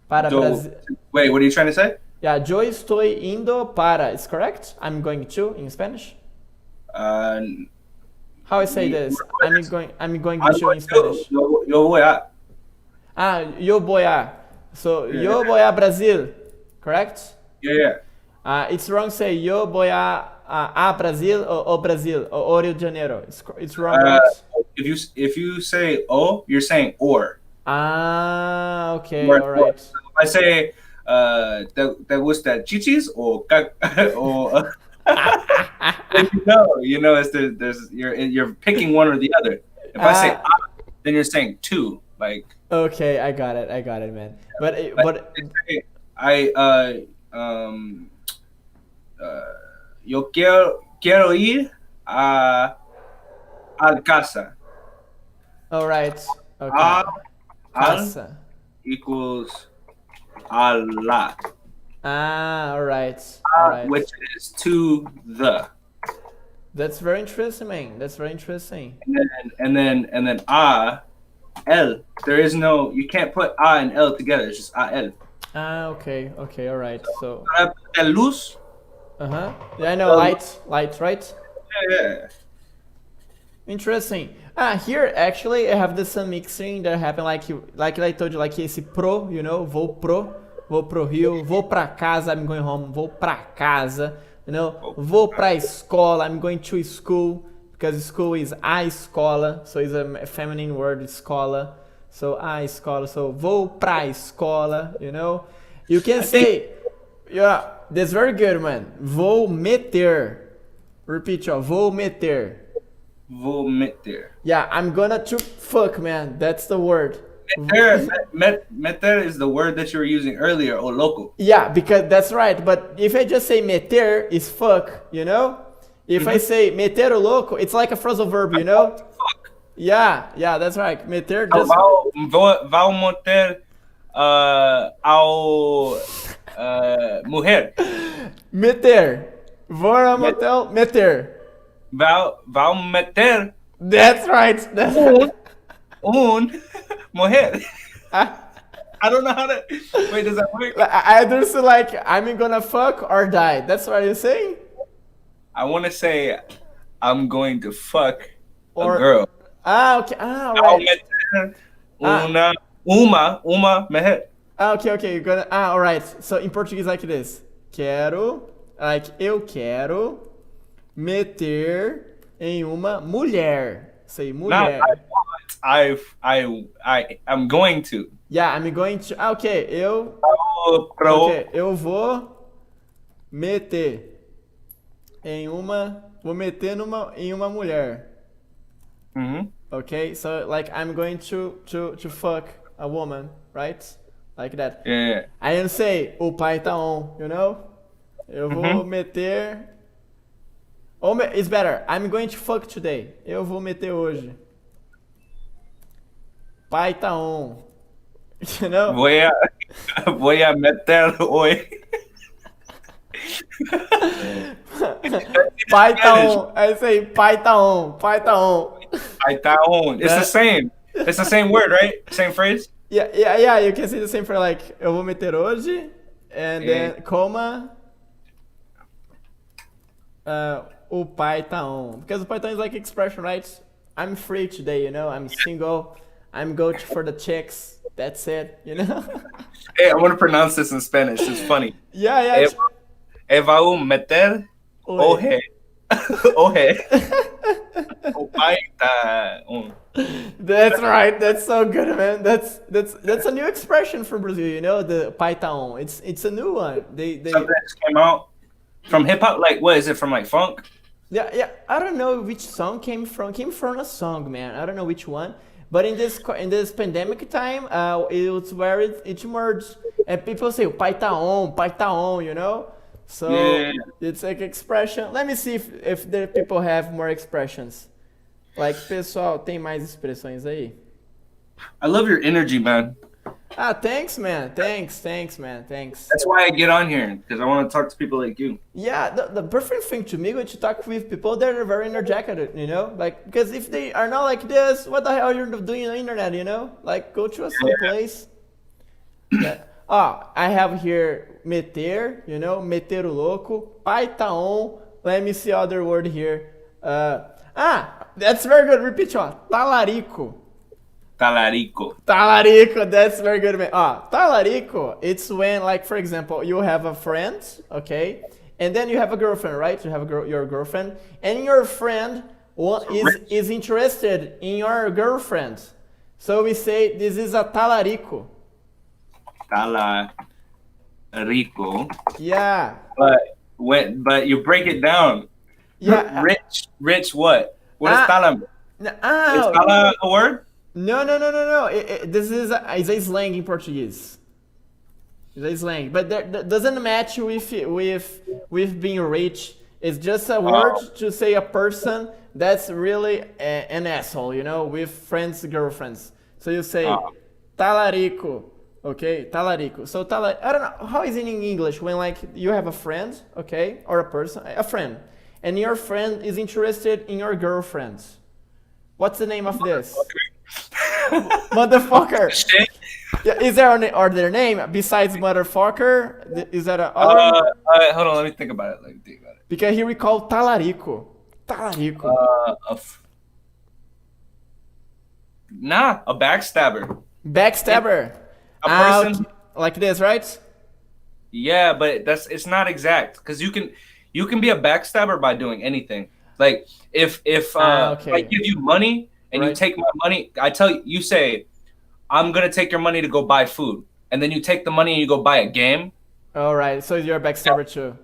Speaker 1: Para Brasil.
Speaker 11: Wait, what are you trying to say?
Speaker 1: Yeah, yo estoy indo para. It's correct? I'm going to in Spanish? How I say this? I'm going to in Spanish.
Speaker 11: Yo voy a.
Speaker 1: Yo voy a. So, yo voy a Brazil, correct?
Speaker 11: Yeah.
Speaker 1: It's wrong to say yo voy a Brazil or Brazil or Rio de Janeiro. It's wrong, right?
Speaker 11: If you say o, you're saying or.
Speaker 1: Okay,
Speaker 11: Or,
Speaker 1: all right.
Speaker 11: If I say te gusta chichis or you know, you're picking one or the other. If I say then you're saying two, like.
Speaker 1: Okay, I got it, man. But
Speaker 11: yo quiero ir al casa.
Speaker 1: All right. Okay. Casa
Speaker 11: equals a la.
Speaker 1: All right.
Speaker 11: Which is to the.
Speaker 1: That's very interesting, man. That's very interesting.
Speaker 11: And then L. There is no. You can't put A and L together. It's just A L.
Speaker 1: Ah, okay, all right. So,
Speaker 11: La luz.
Speaker 1: yeah, I know, light, right?
Speaker 11: Yeah.
Speaker 1: Interesting. Here actually I have some mixing that happened like I told you, like esse pro, you know, vou pro Rio, vou pra casa, I'm going home, vou pra casa, you know, vou pra escola, I'm going to school, because school is a escola, so it's a feminine word, escola, so a escola, so vou pra escola, you know. You can say, yeah, that's very good, man. Vou meter. Repeat, ó, vou meter.
Speaker 11: Vou meter.
Speaker 1: Yeah, I'm gonna to fuck, man. That's the word.
Speaker 11: Meter is the word that you were using earlier, o loco.
Speaker 1: Yeah, because that's right. But if I just say meter, is fuck, you know? If I say meter o louco, it's like a phrasal verb, you know?
Speaker 11: Fuck.
Speaker 1: Yeah, that's right. Meter just...
Speaker 11: Vou meter ao mulher.
Speaker 1: Meter. Vou ao motel, meter.
Speaker 11: Vou meter.
Speaker 1: That's right.
Speaker 11: Mulher. I don't know how to. Wait, does that work?
Speaker 1: I understand, like, I'm gonna fuck or die. That's what you're saying?
Speaker 11: I want to say I'm going to fuck a girl.
Speaker 1: Okay. Right.
Speaker 11: Uma mulher.
Speaker 1: Okay. You're gonna. Alright. So in Portuguese, like this. Eu quero meter em uma mulher. Say mulher.
Speaker 11: Not I'm going to.
Speaker 1: Yeah, I'm going to. Okay, eu vou meter em uma. Vou meter em uma mulher. Okay, so like I'm going to fuck a woman, right? Like that.
Speaker 11: Yeah.
Speaker 1: I didn't say o pai tá on, you know? Eu vou meter. It's better. I'm going to fuck today. Eu vou meter hoje. Pai tá on. You know?
Speaker 11: Voy a meter hoy.
Speaker 1: Pai tá on. I say pai tá on. Pai tá on.
Speaker 11: Pai tá on. It's the same. It's the same word, right? Same phrase?
Speaker 1: Yeah. You can say the same for like, eu vou meter hoje. And then, coma. O pai tá on. Because o pai tá on is like expression, right? I'm free today, you know? I'm single. I'm going for the chicks. That's it, you know?
Speaker 11: Hey, I want to pronounce this in Spanish. It's funny.
Speaker 1: Yeah.
Speaker 11: Vou meter oje. Oje. O pai tá on.
Speaker 1: That's right. That's so good, man. That's a new expression for Brazil, you know? The pai tá on. It's a new one. They
Speaker 11: Something that just came out from hip hop. Like, what is it from? Like funk?
Speaker 1: Yeah. I don't know which song came from. Came from a song, man. I don't know which one. But in this pandemic time, it was where it emerged, and people say pai tá on, you know. So It's like expression. Let me see if the people have more expressions. Like, pessoal, tem mais expressões aí?
Speaker 11: I love your energy, man.
Speaker 1: Thanks, man. Thanks, man. Thanks.
Speaker 11: That's why I get on here, because I want to talk to people like you.
Speaker 1: Yeah, the perfect thing to me is to talk with people that are very energetic, you know? Like, because if they are not like this, what the hell are you doing on the internet, you know? Like, go to some place. Yeah. I have here meter, you know? Meter o louco. Pai tá on. Let me see other word here. That's very good. Repeat, ó. Talarico. Talarico, that's very good, man. Talarico, it's when, like, for example, you have a friend, okay? And then you have a girlfriend, right? You have your girlfriend. And your friend is interested in your girlfriend. So we say, this is a talarico.
Speaker 11: Talarico.
Speaker 1: Yeah.
Speaker 11: But you break it down.
Speaker 1: Yeah.
Speaker 11: Rich what? What is tala? Is tala a word?
Speaker 1: No. This is a slang in Portuguese. It's a slang, but that doesn't match with being rich. It's just a word to say a person that's really an asshole, you know, with friends, girlfriends. So you say talarico, okay, talarico. So I don't know how is it in English when like you have a friend, okay, or a friend, and your friend is interested in your girlfriend. What's the name of this? Motherfucker.
Speaker 11: Shit.
Speaker 1: Yeah, is there an other name besides motherfucker? Is that a other?
Speaker 11: Hold on, let me think about it.
Speaker 1: Because here we call talarico. Talarico.
Speaker 11: Nah, a backstabber.
Speaker 1: Backstabber.
Speaker 11: A person.
Speaker 1: Like this, right?
Speaker 11: Yeah, but it's not exact because you can be a backstabber by doing anything. Like if I give you money and you take my money, I tell you, you say, I'm gonna take your money to go buy food, and then you take the money and you go buy a game.
Speaker 1: All right, so you're a backstabber too.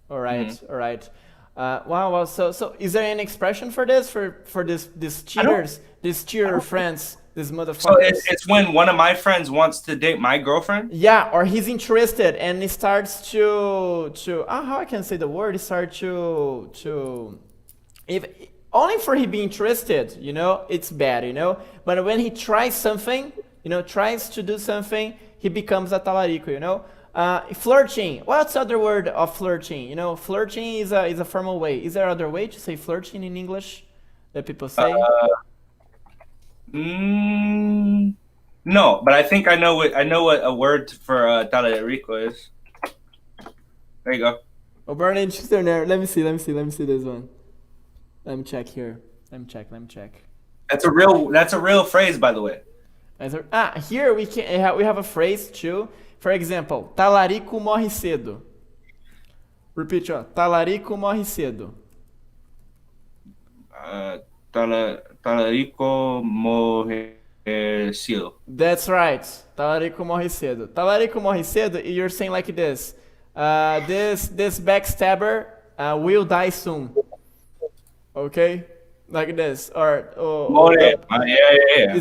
Speaker 1: All right, all right. Wow. So is there any expression for this for these cheaters, these cheater friends, these motherfuckers?
Speaker 11: So it's when one of my friends wants to date my girlfriend.
Speaker 1: Yeah, or he's interested and he starts to how I can say the word? He starts to if only for he being interested, it's bad, But when he tries something, tries to do something, he becomes a talarico, Flirting. What's the other word of flirting? Flirting is a formal way. Is there other way to say flirting in English that people say?
Speaker 11: No, but I think I know what a word for talarico is. There you go.
Speaker 1: Oh, Bernard, there. Let me see this one. Let me check here. Let me check.
Speaker 11: That's a real phrase, by the way.
Speaker 1: Here we have a phrase too. For example, talarico morre cedo. Repeat, talarico morre cedo.
Speaker 11: Talarico morre cedo.
Speaker 1: That's right. Talarico morre cedo. Talarico morre cedo, you're saying like this. This backstabber will die soon. Okay? Like this. Is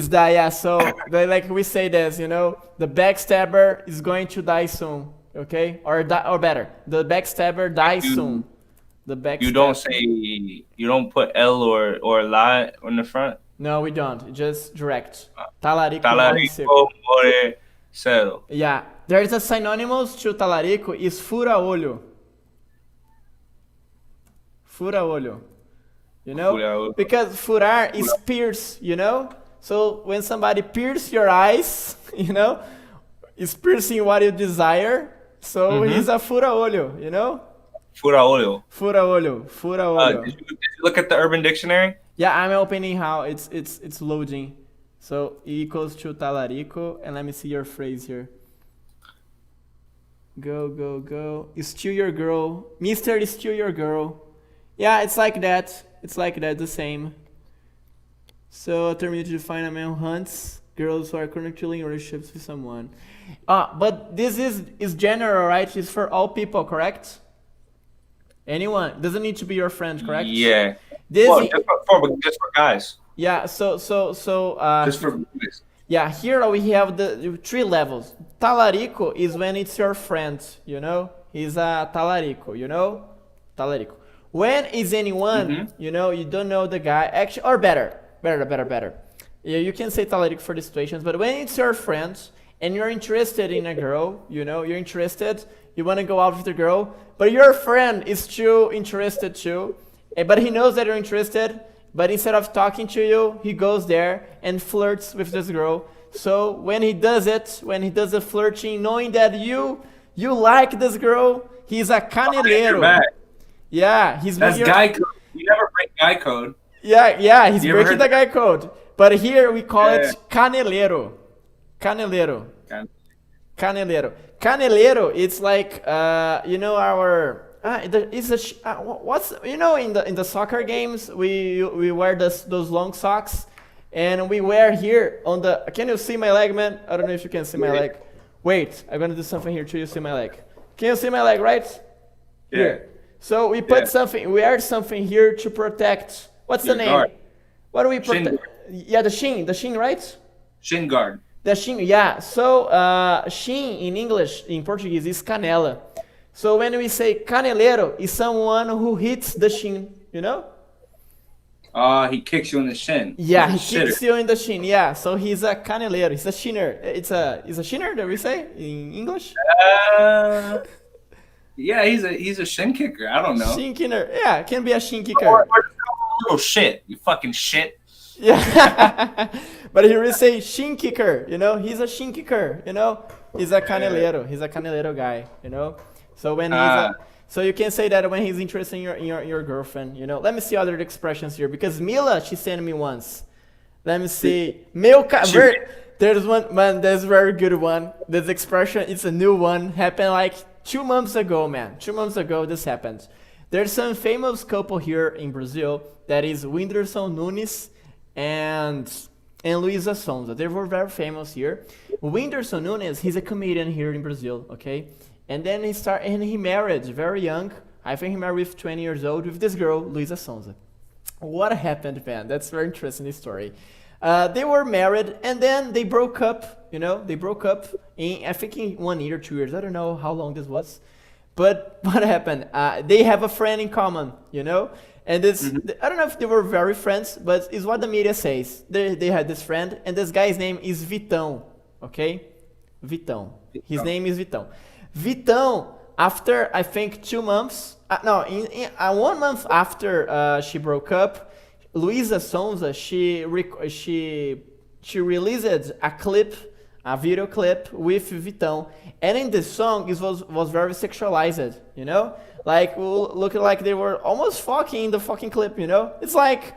Speaker 1: that, yeah. So, like we say this, the backstabber is going to die soon. Okay? Or better, the backstabber dies soon. The backstabber.
Speaker 11: You don't put L or la on the front?
Speaker 1: No, we don't. Just direct. Talarico
Speaker 11: morre cedo.
Speaker 1: Yeah. There is a synonymous to talarico is fura-olho. Fura-olho. Because furar is pierce, So when somebody pierces your eyes, is piercing what you desire. So he's a fura-olho,
Speaker 11: Fura-olho.
Speaker 1: Fura-olho.
Speaker 11: Did you look at the Urban Dictionary?
Speaker 1: Yeah, I'm opening how it's loading. So equals to talarico, and let me see your phrase here. Go. Steal your girl. Mr. Steal your girl. Yeah, it's like that. The same. So a term used to define a man who hunts girls who are currently in relationships with someone. But this is general, right? It's for all people, correct? Anyone. Doesn't need to be your friend, correct?
Speaker 11: Yeah. Just for guys.
Speaker 1: Yeah, so
Speaker 11: just for guys.
Speaker 1: Yeah, here we have the 3 levels. Talarico is when it's your friend, He's a talarico, Talarico. When is anyone, you don't know the guy, actually, or better. Yeah, you can say talarico for the situations, but when it's your friend and you're interested in a girl, you're interested, you want to go out with the girl, but your friend is too interested too, but he knows that you're interested, but instead of talking to you, he goes there and flirts with this girl. So when he does the flirting, knowing that you like this girl, he's a caneleiro. Yeah,
Speaker 11: that's guy code. You never break guy code.
Speaker 1: Yeah, he's breaking the guy code. But here we call it caneleiro. Caneleiro. It's like what's in the soccer games we wear those long socks, and we wear here on the. Can you see my leg, man? I don't know if you can see my leg. Wait, I'm gonna do something here till you see my leg. Can you see my leg, right?
Speaker 11: Yeah.
Speaker 1: Here. So we put something, we add something here to protect. What's the name?
Speaker 11: Guard.
Speaker 1: What do we protect? Yeah, the shin, right?
Speaker 11: Shin guard.
Speaker 1: The shin, yeah. So shin in English, in Portuguese, is canela. So when we say caneleiro, is someone who hits the shin,
Speaker 11: He kicks you in the shin.
Speaker 1: Yeah, he kicks you in the shin. Yeah, so he's a caneleiro. He's a shinner. It's a shinner that we say in English.
Speaker 11: Yeah, he's a shin kicker. I don't know.
Speaker 1: Shin kicker. Yeah, can be a shin kicker.
Speaker 11: Or little shit. You fucking shit.
Speaker 1: Yeah. But he really say shin kicker, you know? He's a shin kicker, you know? He's a canelero guy, you know? So when so you can say that when he's interested in your girlfriend, you know? Let me see other expressions here, because Mila, she sent me once. Let me see. There's one, man, there's a very good one. This expression, it's a new one, happened like 2 months ago, man. 2 months ago, this happened. There's some famous couple here in Brazil, that is Whindersson Nunes and Luisa Sonza. They were very famous here. Whindersson Nunes, he's a comedian here in Brazil, okay? And then he married very young. I think he married with 20 years old with this girl, Luisa Sonza. What happened, man? That's a very interesting story. They were married and then they broke up, you know? They broke up in, I think in 1 year, 2 years. I don't know how long this was. But what happened? They have a friend in common, you know? And this, I don't know if they were very friends, but it's what the media says. They had this friend, and this guy's name is Vitão, okay? Vitão. His name is Vitão. Vitão, after I think 2 months, 1 month after she broke up, Luisa Sonza, she released a clip, a video clip with Vitão, and in this song it was very sexualized, you know, like looking like they were almost fucking in the fucking clip, you know. It's like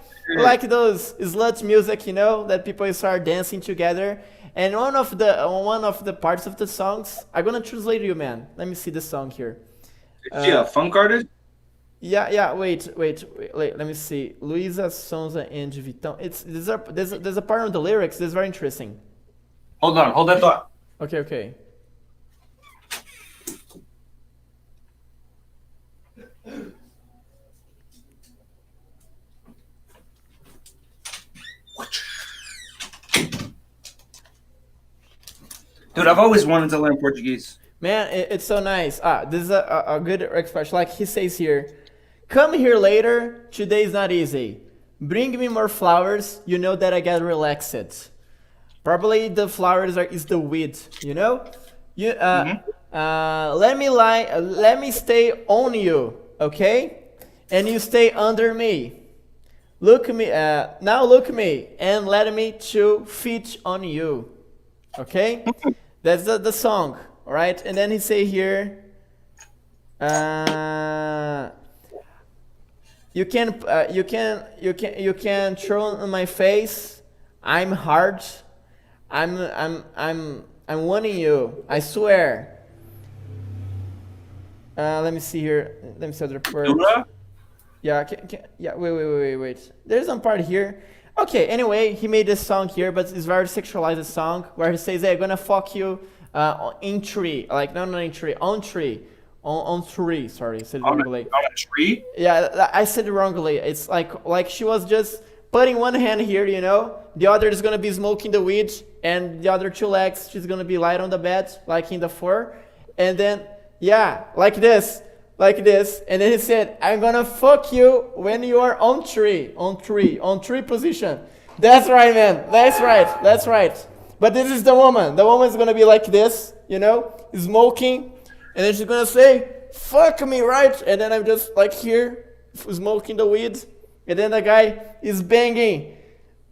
Speaker 1: those slut music, you know, that people start dancing together. And one of the parts of the songs, I'm gonna translate you, man. Let me see the song here.
Speaker 11: Is she a funk artist?
Speaker 1: Yeah. Wait. Let me see. Luisa Sonza and Vitão. There's a part of the lyrics that's very interesting.
Speaker 11: Hold on. Hold that thought.
Speaker 1: Okay.
Speaker 11: Dude, I've always wanted to learn Portuguese.
Speaker 1: Man, it's so nice. This is a good expression. Like he says here, come here later, today's not easy. Bring me more flowers, you know that I get relaxed. Probably the flowers is the weed, you know? Let me stay on you, okay? And you stay under me. Look me, now look me and let me to fit on you, okay? That's the song, all right? And then he say here, you can throw on my face. I'm hard. I'm wanting you. I swear. Let me see here. Let me see the part. Yeah. Wait. There's one part here. Okay. Anyway, he made this song here, but it's very sexualized song where he says, "Hey, I'm gonna fuck you in tree." Like not in tree, on tree. On tree. Sorry, I said it wrongly.
Speaker 11: On a tree?
Speaker 1: Yeah, I said it wrongly. It's like she was just putting one hand here, you know. The other is gonna be smoking the weed, and the other 2 legs she's gonna be lying on the bed, like in the floor, and then like this, and then he said, "I'm gonna fuck you when you are on tree position." That's right, man. That's right. But this is the woman. The woman's gonna be like this, you know, smoking. And then she's gonna say, "Fuck me, right?" And then I'm just like here, smoking the weed. And then the guy is banging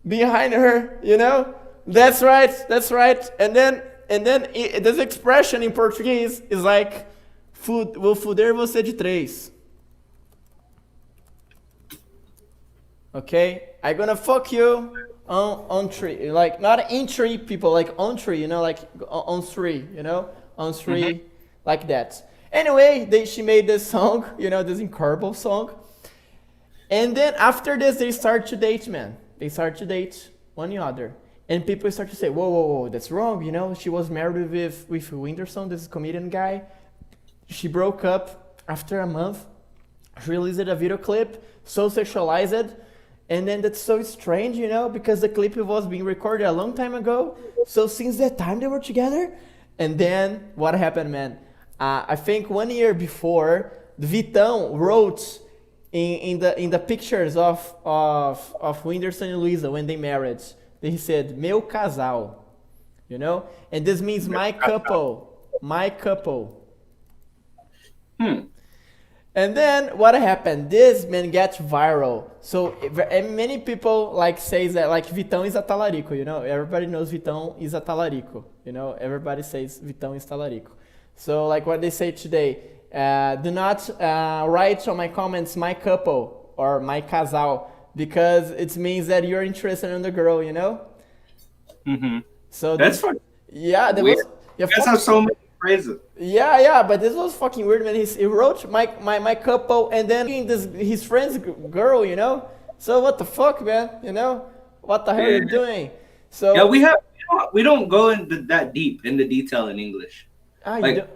Speaker 1: behind her, you know? That's right. And then this expression in Portuguese is like, vou foder você de 3. Okay? I'm gonna fuck you on tree. Like, not in tree, people, like on tree, you know? Like on tree, you know? On tree. Like that. Anyway, she made this song, you know, this incredible song. And then after this, they start to date, man. They start to date one another. And people start to say, whoa, that's wrong, you know. She was married with Whindersson, this comedian guy. She broke up after a month. She released a video clip, so sexualized. And then that's so strange, you know, because the clip was being recorded a long time ago. So since that time, they were together. And then what happened, man? I think 1 year before, Vitão wrote in the pictures of Whindersson and Luisa when they married. He said, "Meu casal," you know, and this means my couple. And then what happened? This man gets viral. So many people like says that like Vitão is a talarico, you know? Everybody knows Vitão is a talarico, you know? Everybody says Vitão is talarico. So like what they say today, do not write on my comments my couple or my casal because it means that you're interested in the girl, you know?
Speaker 11: Mm-hmm.
Speaker 1: So
Speaker 11: that's fun.
Speaker 1: Yeah, that
Speaker 11: weird.
Speaker 1: was. Yeah,
Speaker 11: you guys have so many phrases.
Speaker 1: Yeah, but this was fucking weird, man. He wrote my couple and then his friend's girl, you know? So what the fuck, man? You know? What the hell are you doing? So
Speaker 11: yeah, we don't go into that deep in the detail in English. Like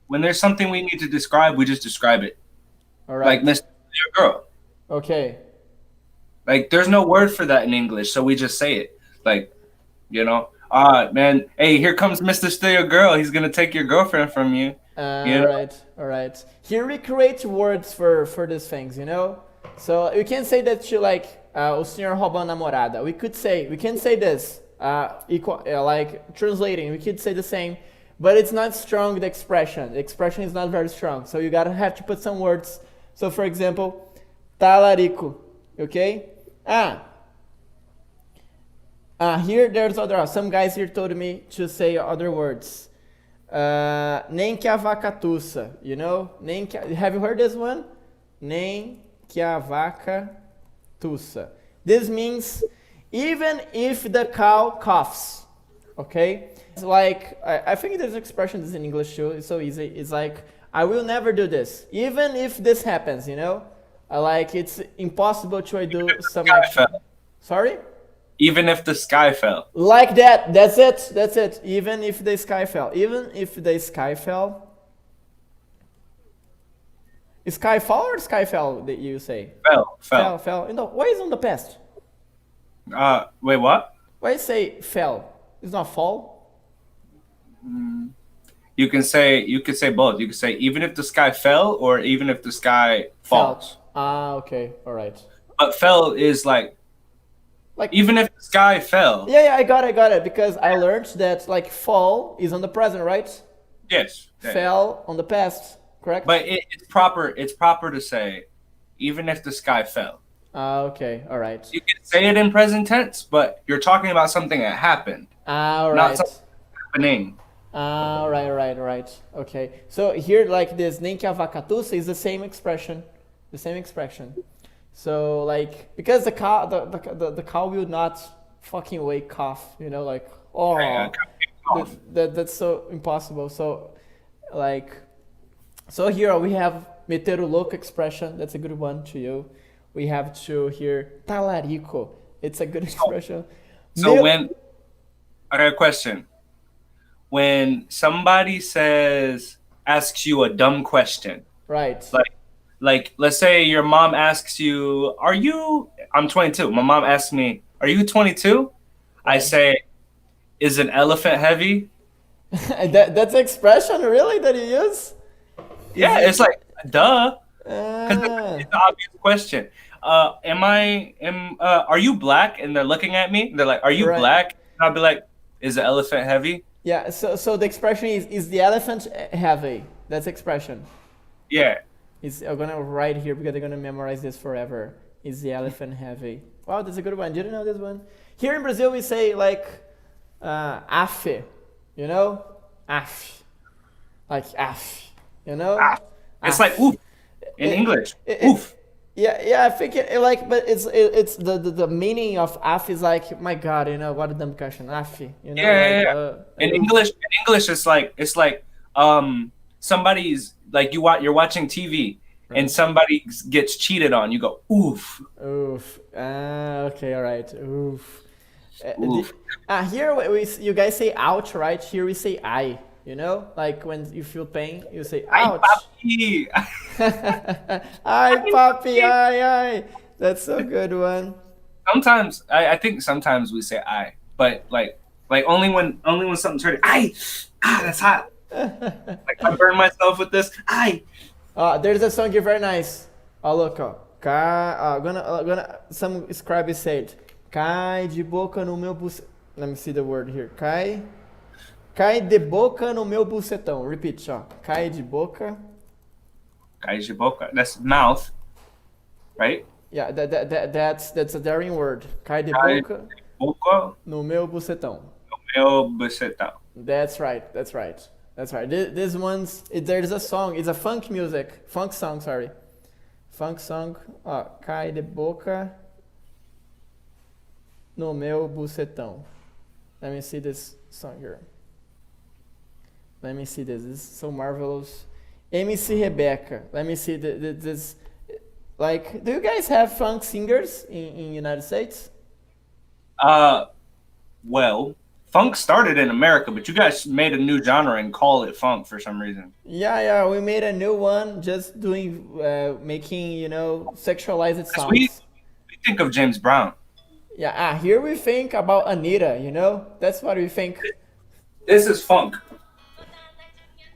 Speaker 11: when there's something we need to describe, we just describe it.
Speaker 1: All right.
Speaker 11: Like Mr. Your girl.
Speaker 1: Okay.
Speaker 11: Like there's no word for that in English, so we just say it. Like, you know, man, hey, here comes Mr. Still Your Girl. He's gonna take your girlfriend from you.
Speaker 1: All right. Here we create words for these things, you know. So you can say that you like o senhor roubou a namorada. We can say this. Like translating, we could say the same, but it's not strong. The expression is not very strong. So you have to put some words. So for example, talarico. Okay. Here there's some guys here told me to say other words. Nem que a vaca tussa, you know? Have you heard this one? Nem que a vaca tussa. This means even if the cow coughs, okay? It's like, I think there's expressions in English too, it's so easy. It's like, I will never do this, even if this happens, you know? Like, it's impossible to do some action. Sorry?
Speaker 11: Even if the sky fell.
Speaker 1: Like that, that's it. Even if the sky fell. Sky fall or sky fell, that you say? Fell. You know, why is on the past?
Speaker 11: Wait, what?
Speaker 1: Why say fell? It's not fall?
Speaker 11: You can say both. You can say even if the sky fell or even if the sky falls.
Speaker 1: Okay, all right.
Speaker 11: But fell is like even if the sky fell.
Speaker 1: Yeah, I got it because I learned that like fall is on the present, right?
Speaker 11: Yes.
Speaker 1: Fell on the past, correct?
Speaker 11: But it's proper to say even if the sky fell.
Speaker 1: Okay, all right.
Speaker 11: You can say it in present tense, but you're talking about something that happened.
Speaker 1: All right.
Speaker 11: Not something happening.
Speaker 1: Right. Okay. So here, like this, nem que a vaca tussa is the same expression. So like, because the cow will not fucking wake cough, you know, like, that's so impossible. So like, so here we have meter o louco expression. That's a good one to you. We have to hear talarico. It's a good expression.
Speaker 11: So I got a question. When somebody asks you a dumb question,
Speaker 1: right?
Speaker 11: Like let's say your mom asks you, I'm 22. My mom asks me, are you 22? I say, is an elephant heavy?
Speaker 1: That's an expression really that you use?
Speaker 11: Yeah, it's like, duh. Because it's an obvious question. Are you black? And they're looking at me. They're like, are you black? And I'll be like, is the elephant heavy?
Speaker 1: Yeah, so the expression is the elephant heavy? That's the expression.
Speaker 11: Yeah.
Speaker 1: I'm gonna write here because they're gonna memorize this forever. Is the elephant heavy? Wow, that's a good one. Didn't know this one. Here in Brazil we say like afe, you know? Afe. Like afe, you know?
Speaker 11: It's like oof in English. Oof.
Speaker 1: Yeah, I think but it's the meaning of af is like, my God, you know, what a dumb question, afi, you know.
Speaker 11: Yeah. In English, it's like somebody's like you're watching TV and somebody gets cheated on. You go oof.
Speaker 1: Oof. Okay, all right. Oof. Here you guys say ouch, right? Here we say I. You know, like when you feel pain, you say ouch.
Speaker 11: Ay, papi.
Speaker 1: Ay, papi, ay. That's so good one.
Speaker 11: Sometimes I think sometimes we say I, but like only when something's hurting. Ay, that's hot. Like I burn myself with this. Ay.
Speaker 1: There's a song here very nice. Oh look, gonna some scribe said, cai de boca no meu buceta. Let me see the word here. Cai Cai de boca no meu bucetão. Repeat, ó. Cai de boca.
Speaker 11: Cai de boca. That's mouth, right?
Speaker 1: Yeah, that's a daring word. Cai de
Speaker 11: Cai
Speaker 1: boca
Speaker 11: de boca
Speaker 1: no meu bucetão.
Speaker 11: no meu bucetão.
Speaker 1: That's right. This one's, there's a song. It's a funk song, sorry. Funk song. Ó, cai de boca no meu bucetão. Let me see this song here. Let me see this. This is so marvelous. MC Rebecca. Let me see this. Like, do you guys have funk singers in United States?
Speaker 11: Well, funk started in America, but you guys made a new genre and call it funk for some reason.
Speaker 1: Yeah, we made a new one, just doing, making, sexualized songs.
Speaker 11: We think of James Brown.
Speaker 1: Yeah, here we think about Anita, That's what we think.
Speaker 11: This is funk.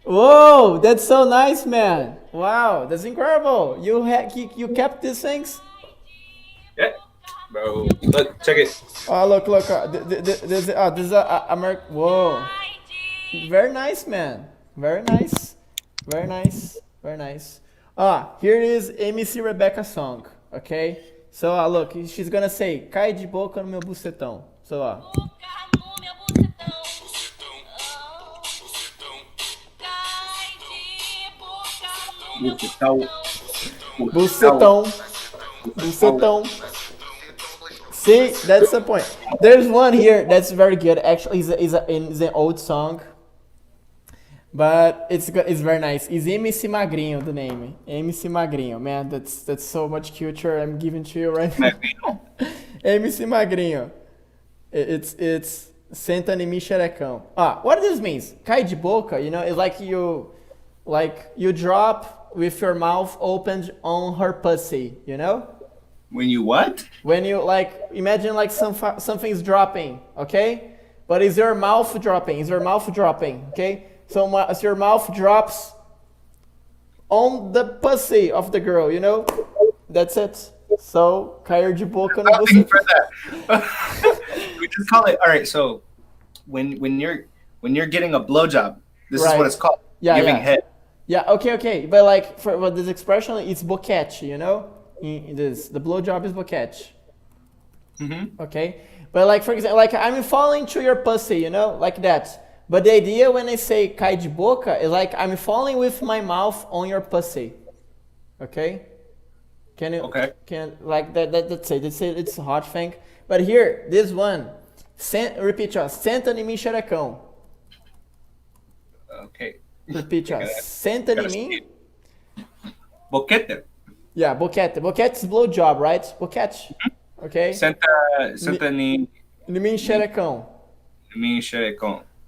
Speaker 1: Whoa, that's so nice, man. Wow, that's incredible. You kept these things?
Speaker 11: Yeah. Bro, look, check it.
Speaker 1: Oh, look. This is American. Whoa. Very nice, man. Very nice. Here is MC Rebecca's song, okay? So, look, she's gonna say, cai de boca no meu bucetão. So, Bucetão. See, that's the point. There's one here that's very good. Actually, it's an old song, but it's very nice. It's MC Magrinho, the name. MC Magrinho, man. That's so much culture I'm giving to you right now. MC Magrinho. It's senta em mim xerecão. What this means? Cai de boca, it's like you drop with your mouth opened on her pussy,
Speaker 11: When you what?
Speaker 1: When you imagine something's dropping, okay? But is your mouth dropping? Okay? So your mouth drops on the pussy of the girl, That's it. So cair de boca no
Speaker 11: Nothing for that. We just call it. All right. So when you're getting a blowjob, this is what it's called. Giving head.
Speaker 1: Yeah. Okay. But for this expression, it's boquete, The blowjob is boquete.
Speaker 11: Mm-hmm.
Speaker 1: Okay. But for example, I'm falling to your pussy, like that. But the idea when I say cai de boca is I'm falling with my mouth on your pussy. Okay. Can you?
Speaker 11: Okay.
Speaker 1: That? That's it. It's a hot thing. But here, this one. Repeat, senta em mim xerecão.
Speaker 11: Okay.
Speaker 1: Repeat, senta em mim.
Speaker 11: Boquete.
Speaker 1: Yeah, boquete. Boquete is blowjob, right? Boquete. Okay.
Speaker 11: Senta em
Speaker 1: mim xerecão.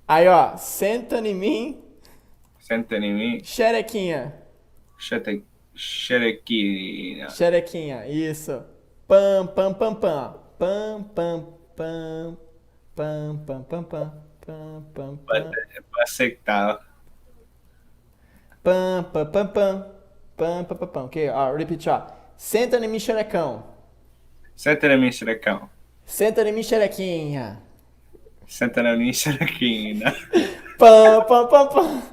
Speaker 1: Aí, senta em mim. Xerequinha. Xerequinha, isso. Pam, pam, pam, pam. Pam, pam, pam. Pam, pam, pam, pam. Pam, pam, pam.
Speaker 11: Aceitar.
Speaker 1: Pam, pam, pam, pam. Pam, pam, pam, pam. Ok, repeat, Senta em mim xerecão.
Speaker 11: Senta em mim xerequinha.
Speaker 1: Pam, pam, pam, pam.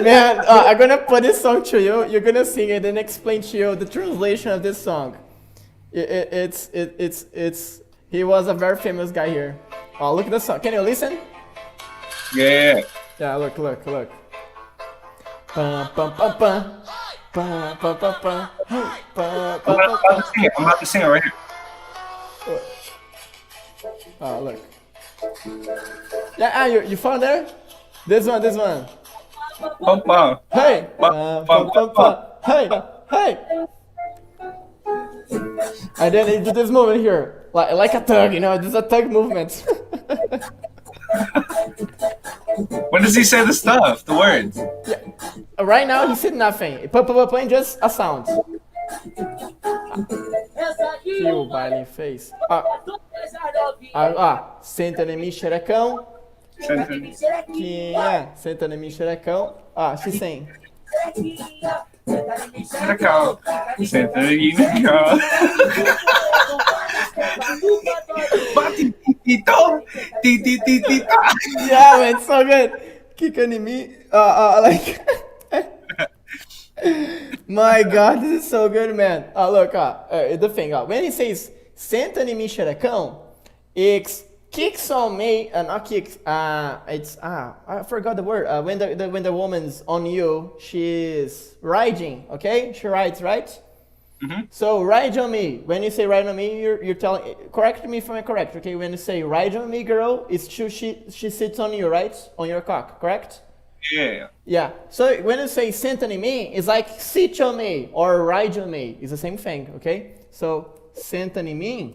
Speaker 1: Man, I'm gonna put this song to you. You're gonna sing it and explain to you the translation of this song. He was a very famous guy here. Look at the song. Can you listen?
Speaker 11: Yeah.
Speaker 1: Yeah, look. Pam, pam, pam, pam. Pam, pam, pam, pam. Pam, pam, pam, pam.
Speaker 11: I'm about to sing it right here.
Speaker 1: Look. Yeah, you found there? This one.
Speaker 11: Pam, pam.
Speaker 1: Hey. Pam, pam, pam, pam. Hey. And then they do this movement here, like a tug, This is a tug movement.
Speaker 11: When does he say the stuff? The words?
Speaker 1: Yeah. Right now he said nothing. Playing just a sound. Que o baile fez. Senta em mim xerecão. Senta em mim xerecão. She sang.
Speaker 11: Xerecão. Senta em mim xerecão. Tito, tita.
Speaker 1: Yeah, man, it's so good. Kika ni mi. Like. My God, this is so good, man. Look, the thing, when he says senta em mim xerecão, it's kicks on me, not kicks. It's I forgot the word. When the woman's on you, she's riding. Okay, she rides, right?
Speaker 11: Mm-hmm.
Speaker 1: So ride on me. When you say ride on me, you're telling. Correct me if I'm correct. Okay, when you say ride on me, girl, it's true. She sits on you, right? On your cock, correct?
Speaker 11: Yeah.
Speaker 1: Yeah. So when you say senta em mim, it's like sit on me or ride on me. It's the same thing. Okay. So senta em mim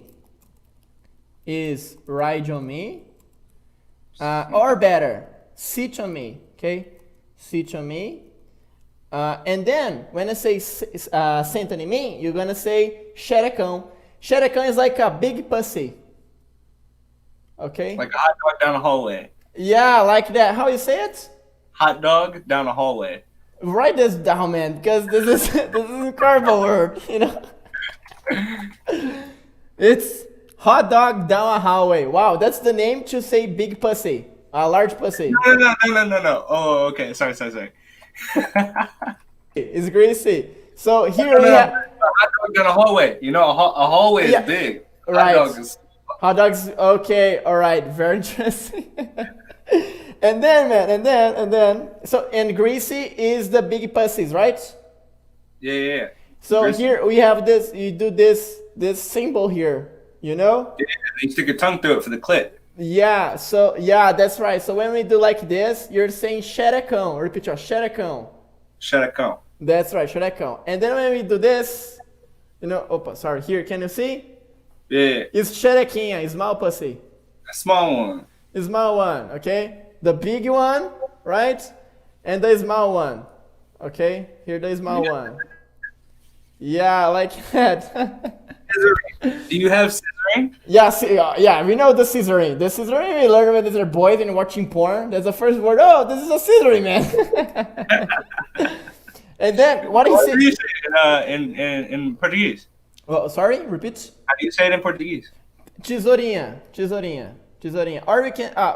Speaker 1: is ride on me, or better, sit on me. Okay. Sit on me. And then when I say senta em mim, you're gonna say xerecão. Xerecão is like a big pussy. Okay.
Speaker 11: Like a hot dog down the hallway.
Speaker 1: Yeah, like that. How you say it?
Speaker 11: Hot dog down the hallway.
Speaker 1: Write this down, man, because this is a incredible word. You know. It's hot dog down a hallway. Wow, that's the name to say big pussy, a large pussy.
Speaker 11: No. Oh, okay. Sorry.
Speaker 1: It's greasy. So here we have
Speaker 11: hot dog down a hallway. You know, a hallway is big.
Speaker 1: Right.
Speaker 11: Hot dogs.
Speaker 1: Okay. All right. Very interesting. And then, man, so greasy is the big pussies, right?
Speaker 11: Yeah.
Speaker 1: So
Speaker 11: greasy.
Speaker 1: Here we have this. You do this symbol here. You know?
Speaker 11: Yeah, you stick your tongue through it for the clit.
Speaker 1: Yeah. So yeah, that's right. So when we do like this, you're saying xerecão. Repeat your xerecão.
Speaker 11: Xerecão.
Speaker 1: That's right, xerecão. And then when we do this, you know, sorry. Here, can you see?
Speaker 11: Yeah.
Speaker 1: It's xerequinha, small pussy.
Speaker 11: A small one.
Speaker 1: Small one, okay? The big one, right? And the small one, okay? Here, the small one. Yeah, like that.
Speaker 11: Do you have scissoring?
Speaker 1: Yeah, we know the scissoring. The scissoring, we learn when they're boys and watching porn. That's the first word. Oh, this is a scissoring, man. And then, what do you
Speaker 11: say in Portuguese?
Speaker 1: Well, sorry, repeat.
Speaker 11: How do you say it in Portuguese?
Speaker 1: Tesourinha. Or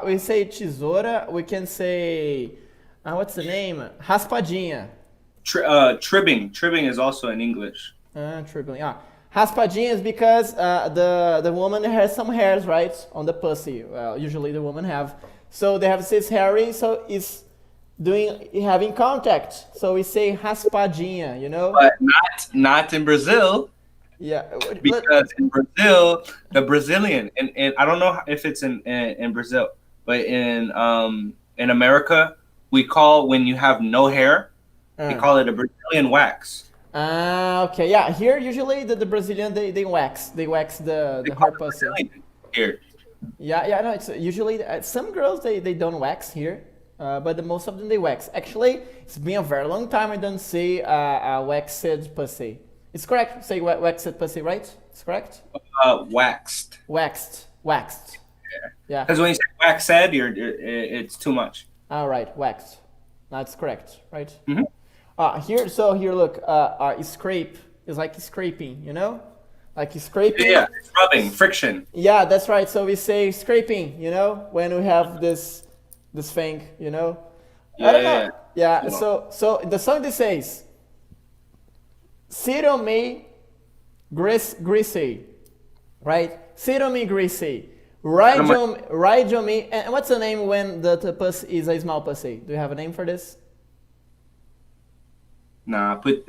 Speaker 1: we say tesoura. We can say, what's the name? Raspadinha.
Speaker 11: Tribbing. Tribbing is also in English.
Speaker 1: Tribbing. Raspadinha is because the woman has some hairs, right, on the pussy. Well, usually the woman have. So they have this hairy, so it's having contact. So we say raspadinha, you know.
Speaker 11: But not in Brazil.
Speaker 1: Yeah,
Speaker 11: because in Brazil, the Brazilian, and I don't know if it's in Brazil, but in America, we call when you have no hair, we call it a Brazilian wax.
Speaker 1: Okay, yeah. Here usually the Brazilian they wax the hair pussy.
Speaker 11: Here.
Speaker 1: Yeah. No, it's usually some girls they don't wax here, but most of them they wax. Actually, it's been a very long time I don't see a waxed pussy. It's correct. Say waxed pussy, right? It's correct.
Speaker 11: Waxed.
Speaker 1: Waxed. Yeah.
Speaker 11: Because when you say waxed, it's too much.
Speaker 1: All right, waxed. That's correct, right?
Speaker 11: Mm-hmm.
Speaker 1: Here, look. Scrape is like scraping, you know, like scraping.
Speaker 11: Yeah, rubbing, friction.
Speaker 1: Yeah, that's right. So we say scraping, you know, when we have this thing, you know.
Speaker 11: Yeah.
Speaker 1: I don't know. Yeah. So the song that says. Sit on me, greasy, right? Sit on me, greasy. Ride on me. And what's the name when the pussy is a small pussy? Do you have a name for this?
Speaker 11: Nah, put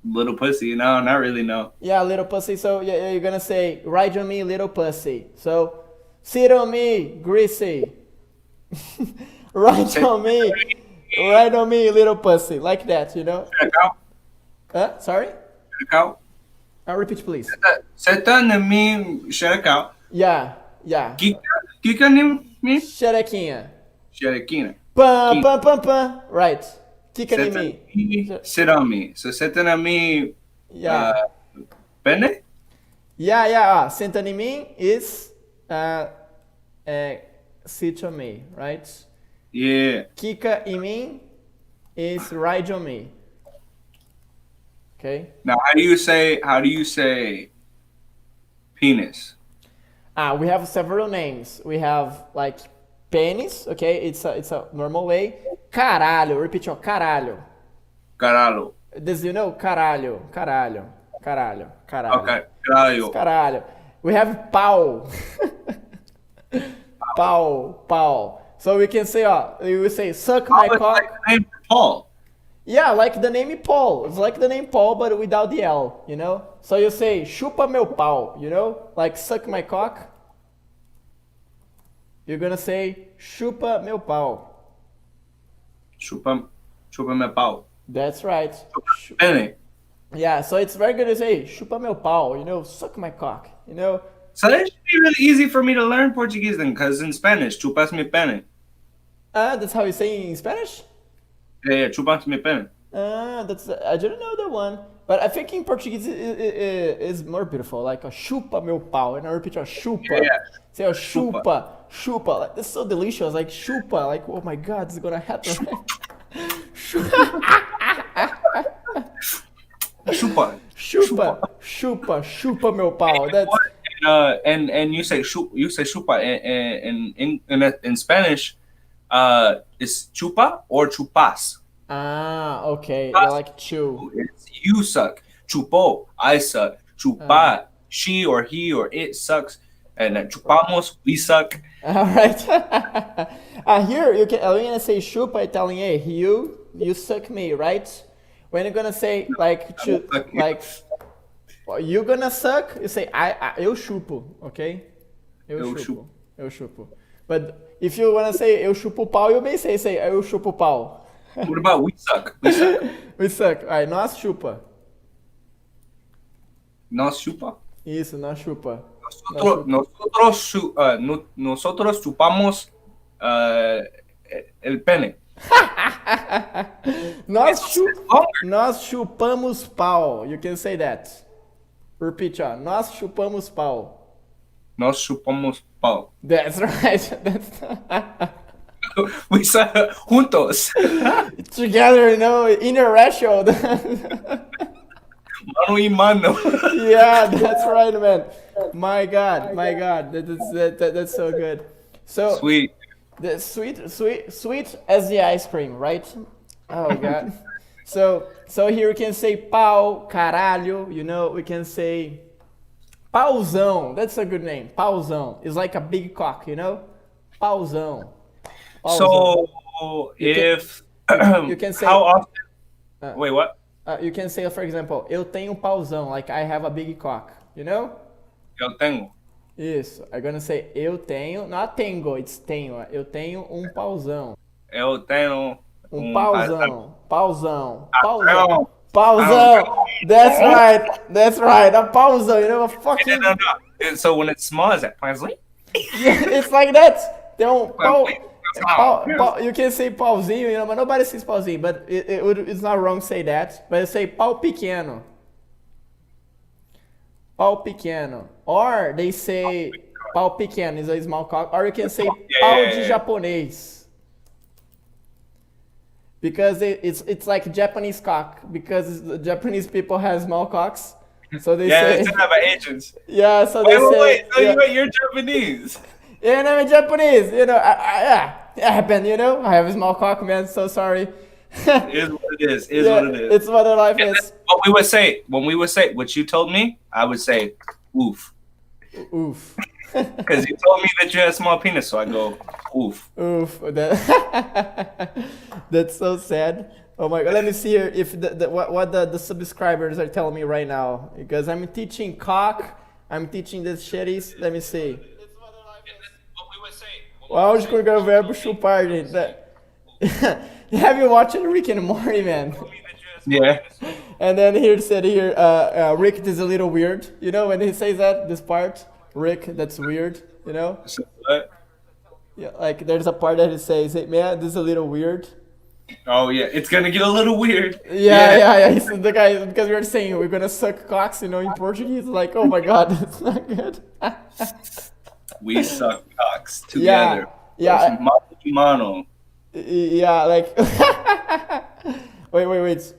Speaker 11: little pussy. No, not really. No.
Speaker 1: Yeah, little pussy. So yeah, you're gonna say ride on me, little pussy. So sit on me, greasy. Ride on me. Right on me, little pussy, like that, you know. Sorry. Repeat, please.
Speaker 11: Senta em mim, xerecão.
Speaker 1: Yeah.
Speaker 11: Kika em mim.
Speaker 1: Xerequinha.
Speaker 11: Pam.
Speaker 1: Right. Kika em mim.
Speaker 11: Sit on me. So senta em mim.
Speaker 1: Yeah.
Speaker 11: Pene.
Speaker 1: Yeah. Senta em mim is sit on me, right?
Speaker 11: Yeah.
Speaker 1: Kika em mim is ride on me. Okay.
Speaker 11: Now, how do you say penis?
Speaker 1: We have several names. We have like pênis, okay? It's a normal way. Caralho, repeat your caralho.
Speaker 11: Caralho.
Speaker 1: Does you know caralho, caralho, caralho, caralho.
Speaker 11: Okay, caralho.
Speaker 1: Caralho. We have pau. Pau. So we can say, we will say, suck my cock.
Speaker 11: Like the name Paul.
Speaker 1: Yeah, like the name Paul. It's like the name Paul, but without the L, you know? So you say, chupa meu pau, you know? Like, suck my cock. You're gonna say, chupa meu pau.
Speaker 11: Chupa meu pau.
Speaker 1: That's right.
Speaker 11: Pene.
Speaker 1: Yeah, so it's very good to say, chupa meu pau, you know? Suck my cock, you know?
Speaker 11: So that should be really easy for me to learn Portuguese then, because in Spanish, chupas mi pene.
Speaker 1: That's how you say in Spanish?
Speaker 11: Yeah, chupas mi pene.
Speaker 1: I didn't know that one. But I think in Portuguese is more beautiful, like a chupa meu pau. And I repeat, a chupa.
Speaker 11: Yeah.
Speaker 1: Say a chupa. Like, that's so delicious, like chupa. Like, oh my God, this is gonna happen. Chupa meu pau. That's
Speaker 11: and you say chupa in Spanish. It's chupa or chupas.
Speaker 1: Okay.
Speaker 11: Chupas,
Speaker 1: Like chew.
Speaker 11: It's you suck. Chupo, I suck. Chupa, she or he or it sucks. And then chupamos, we suck.
Speaker 1: All right. Here I'm gonna say chupa Italian. Hey, you suck me, right? When you're gonna say like you're gonna suck, you say eu chupo, okay? Eu chupo. But if you wanna say eu chupo pau, you may say eu chupo pau.
Speaker 11: What about we suck?
Speaker 1: We suck. All right, nós chupa.
Speaker 11: Nós chupa?
Speaker 1: Isso, nós chupa.
Speaker 11: Nosotros chupamos el pene.
Speaker 1: Nós chupamos pau. You can say that. Repeat, nós chupamos pau.
Speaker 11: Nós chupamos pau.
Speaker 1: That's right.
Speaker 11: We say juntos.
Speaker 1: Together, you know, interracial.
Speaker 11: Mano y mano.
Speaker 1: Yeah, that's right, man. My God, that's so good. So
Speaker 11: sweet.
Speaker 1: The sweet as the ice cream, right? Oh God. So here we can say pau, caralho. You know, we can say pauzão. That's a good name. Pauzão. It's like a big cock, you know. Pauzão.
Speaker 11: So if
Speaker 1: you can say
Speaker 11: how often? Wait, what?
Speaker 1: You can say, for example, eu tenho pauzão, like I have a big cock, you know?
Speaker 11: Eu tenho.
Speaker 1: Isso. I'm gonna say eu tenho, not tengo, it's tenho. Eu tenho pauzão.
Speaker 11: Eu tenho
Speaker 1: pauzão. Pauzão. That's right. A pauzão, you know, a fucking.
Speaker 11: No. So when it's small, is that pauzão?
Speaker 1: Yeah, it's like that. Tem pau. You can say pauzinho, you know, but nobody says pauzinho. But it's not wrong to say that. But you say pau pequeno. Pau pequeno. Or they say pau pequeno is a small cock. Or you can say pau de japonês. Because it's like Japanese cock. Because the Japanese people have small cocks. So they say...
Speaker 11: it's not by Asians.
Speaker 1: Yeah, so they say...
Speaker 11: Wait, so you're Japanese.
Speaker 1: Yeah, and I'm Japanese, you know, it happened, you know, I have a small cock, man, so sorry.
Speaker 11: It is what it is, what it is.
Speaker 1: It's what the life is.
Speaker 11: When we would say, what you told me, I would say, oof.
Speaker 1: Oof.
Speaker 11: Because you told me that you had a small penis, so I go, oof.
Speaker 1: Oof. That's so sad. Oh my God, let me see here if what the subscribers are telling me right now. Because I'm teaching cock, I'm teaching this shitties, let me see. O áudio com o verbo chupar, gente. Have you watched Rick and Morty, man?
Speaker 11: Yeah.
Speaker 1: And then here it said Rick is a little weird. You know, when he says that, this part, Rick, that's weird, you know?
Speaker 11: What?
Speaker 1: Yeah, like there's a part that he says, hey, man, this is a little weird.
Speaker 11: Oh, yeah, it's gonna get a little weird.
Speaker 1: Yeah. He's the guy, because we were saying we're gonna suck cocks, you know, in Portuguese. Like, oh my God, that's not good.
Speaker 11: We suck cocks together.
Speaker 1: Yeah.
Speaker 11: Mano.
Speaker 1: Yeah, like. wait.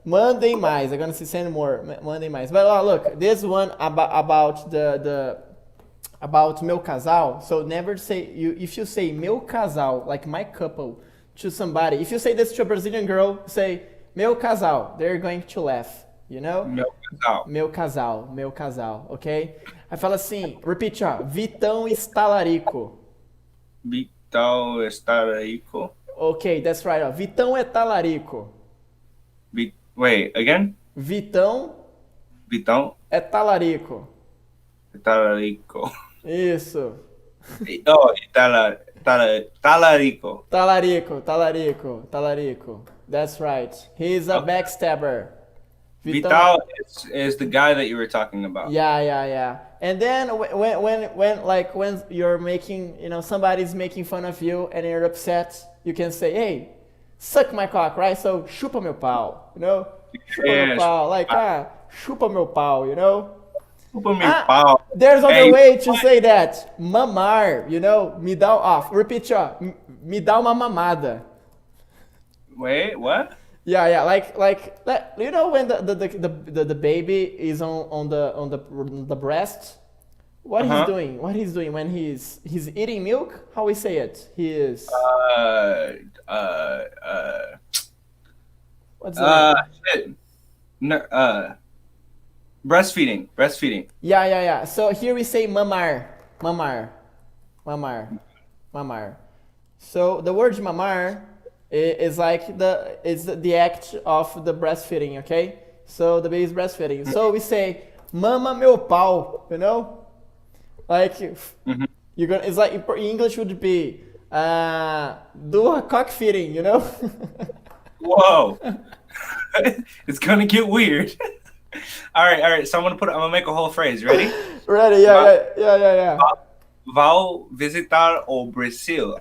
Speaker 1: Mandem mais. I'm gonna send more. Mandem mais. But look, this one about the about meu casal, so never say, if you say meu casal, like my couple, to somebody, if you say this to a Brazilian girl, say meu casal, they're going to laugh, you know? Meu casal, meu casal, ok? Aí fala assim, repeat, ó, Vitão está larico.
Speaker 11: Vitão está larico.
Speaker 1: Ok, that's right, ó, Vitão é talarico.
Speaker 11: Wait, again?
Speaker 1: Vitão é talarico.
Speaker 11: Talarico.
Speaker 1: Isso.
Speaker 11: Oh, talarico.
Speaker 1: Talarico. That's right. He's a backstabber.
Speaker 11: Vital is the guy that you were talking about.
Speaker 1: Yeah. And then when you're making, somebody's making fun of you and you're upset, you can say, hey, suck my cock, right? So chupa meu pau, Chupa meu pau, chupa meu pau,
Speaker 11: Chupa meu pau.
Speaker 1: There's other way to say that. Mamar, me dá off. Repeat, ó. Me dá uma mamada.
Speaker 11: Wait, what?
Speaker 1: Yeah, like when the baby is on the breast, what he's doing when he's eating milk? How we say it? He is what's that?
Speaker 11: Shit. No, breastfeeding.
Speaker 1: Yeah. So here we say mamar. So the word mamar is like the act of the breastfeeding, okay? So the baby's breastfeeding. So we say mama meu pau, Like you're gonna. It's like in English would be do a cock feeding,
Speaker 11: Whoa, it's gonna get weird. All right. So I'm gonna make a whole phrase. Ready?
Speaker 1: Ready? Yeah.
Speaker 11: Vou visitar o Brasil.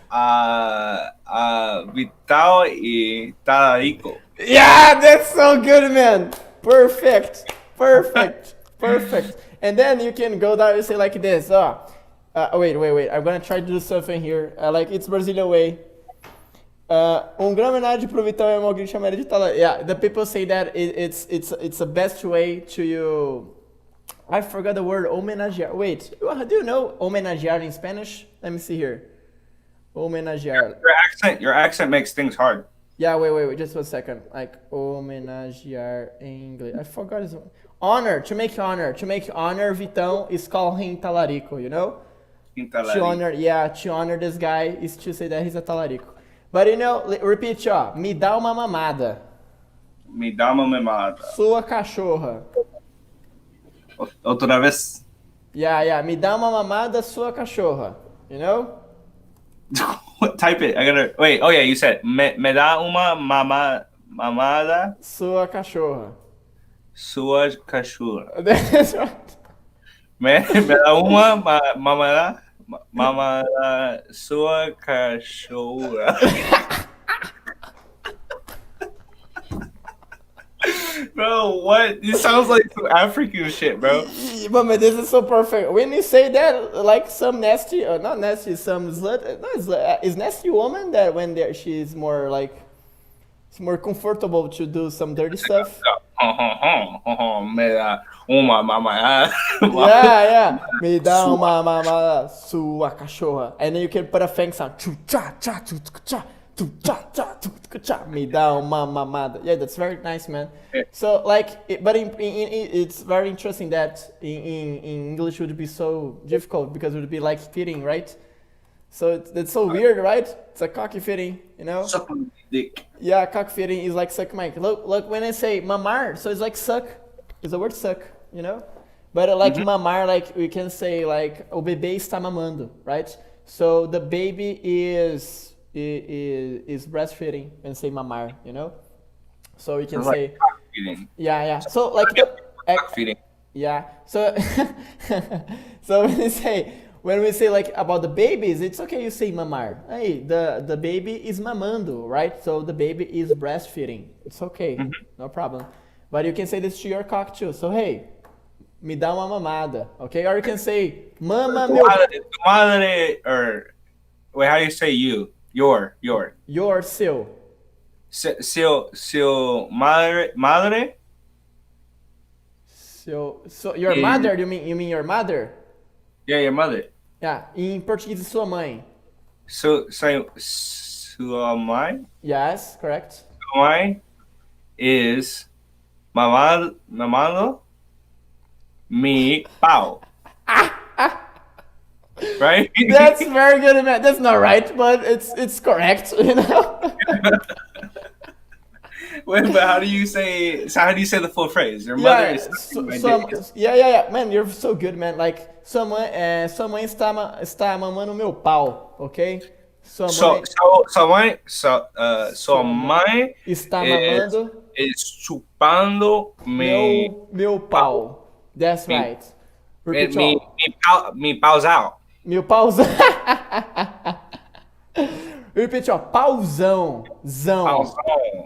Speaker 11: Vital e talarico.
Speaker 1: Yeah, that's so good, man. Perfect. And then you can go down and say like this. Wait. I'm gonna try to do something here. Like it's Brazilian way. Grande homenagem pro Vitão e Omegle chamar ele de talarico. Yeah, the people say that it's the best way to you. I forgot the word homenagear. Wait, do you know homenagear in Spanish? Let me see here. Homenagear.
Speaker 11: Your accent makes things hard.
Speaker 1: Yeah, wait, just 1 second. Like homenagear in English. I forgot his honor. To make honor, Vitão is called him talarico. To honor this guy is to say that he's a talarico. But repeat, ó. Me dá uma mamada.
Speaker 11: Me dá uma mamada.
Speaker 1: Sua cachorra.
Speaker 11: Outra vez.
Speaker 1: Yeah. Me dá uma mamada, sua cachorra.
Speaker 11: Type it. I gotta wait. Oh yeah, you said me dá uma mamada.
Speaker 1: Sua cachorra.
Speaker 11: Sua cachorra.
Speaker 1: That's right.
Speaker 11: Me dá uma mamada, sua cachorra. Bro, what? This sounds like some African shit, bro.
Speaker 1: But this is so perfect. When you say that, like some nasty, or not nasty, some slut, not slut, is nasty woman that when she's more like, it's more comfortable to do some dirty stuff.
Speaker 11: Me dá uma mamada.
Speaker 1: Yeah. Me dá uma mamada, sua cachorra. And then you can put a fang sound. Me dá uma mamada. Yeah, that's very nice, man. So but it's very interesting that in English would be so difficult because it would be like fitting, right? So it's so weird, right? It's a cocky fitting,
Speaker 11: Suck my dick.
Speaker 1: Yeah, cock fitting is like suck my. Look when I say mamar, so it's like suck. It's the word suck, But like mamar, like we can say like o bebê está mamando, right? So the baby is breastfeeding and say mamar, So we can say
Speaker 11: cock feeding.
Speaker 1: Yeah. So like
Speaker 11: cock feeding.
Speaker 1: Yeah. So so when we say like about the babies, it's okay you say mamar. Hey, the baby is mamando, right? So the baby is breastfeeding. It's okay, no problem. But you can say this to your cock too. So hey, me dá uma mamada, okay? Or you can say mama meu.
Speaker 11: Madre, or wait, how do you say you? Your.
Speaker 1: Seu.
Speaker 11: Seu madre.
Speaker 1: So your mother? You mean your mother?
Speaker 11: Yeah, your mother.
Speaker 1: Yeah, em português de sua mãe.
Speaker 11: Sua mãe?
Speaker 1: Yes, correct.
Speaker 11: Sua mãe is mamando me pau. Right?
Speaker 1: That's very good, man. That's not right, but it's correct, you know.
Speaker 11: Wait, but how do you say the full phrase? Your mother is sucking my dick.
Speaker 1: Yeah. Man, you're so good, man. Like, sua mãe está mamando meu pau, okay? Sua mãe está mamando
Speaker 11: is chupando
Speaker 1: meu pau. That's right. Repeat
Speaker 11: me pausão.
Speaker 1: Meu pauzão. Repeat, ó. Pauzão.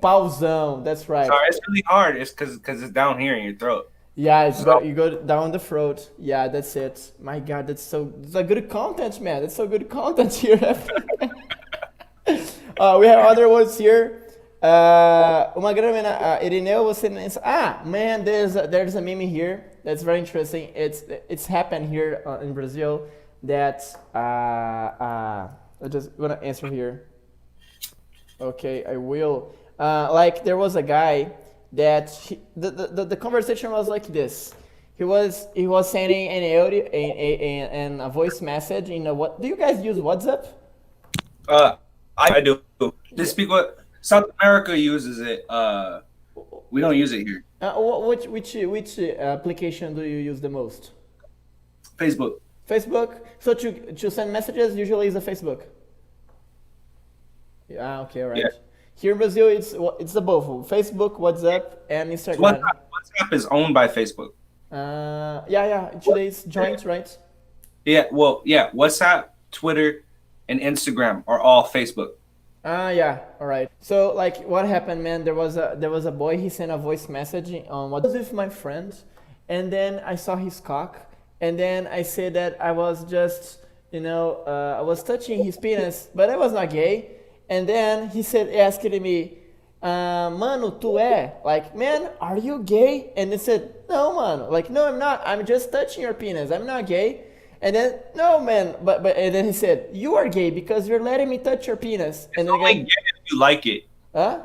Speaker 1: Pauzão. That's right.
Speaker 11: Sorry, it's really hard. It's because it's down here in your throat.
Speaker 1: Yeah, you go down the throat. Yeah, that's it. My God, that's a good content, man. That's so good content here. We have other words here. Uma grande Irineu, você man, there's a meme here that's very interesting. It's happened here in Brazil that I just gonna answer here. Okay, I will. Like there was a guy that the conversation was like this. He was sending an audio and a voice message in what? Do you guys use WhatsApp?
Speaker 11: I do. Just speak what South America uses it. We don't use it here.
Speaker 1: Which application do you use the most?
Speaker 11: Facebook.
Speaker 1: Facebook. So to send messages usually is a Facebook. Yeah. Okay. Right. Yeah. Here in Brazil, it's the both Facebook, WhatsApp, and Instagram.
Speaker 11: WhatsApp is owned by Facebook.
Speaker 1: Yeah. Today it's joint, right?
Speaker 11: Yeah. Well, yeah. WhatsApp, Twitter, and Instagram are all Facebook.
Speaker 1: Yeah. All right. So like, what happened, man? There was a boy. He sent a voice message on WhatsApp with my friend, and then I saw his cock, and then I said that I was just, I was touching his penis, but I was not gay. And then he asked me, mano, tu é? Like, man, are you gay? And he said, no, mano. Like, no, I'm not. I'm just touching your penis. I'm not gay. And then, no, man. But and then he said, you are gay because you're letting me touch your penis. And
Speaker 11: it's only gay if you like it.
Speaker 1: Huh?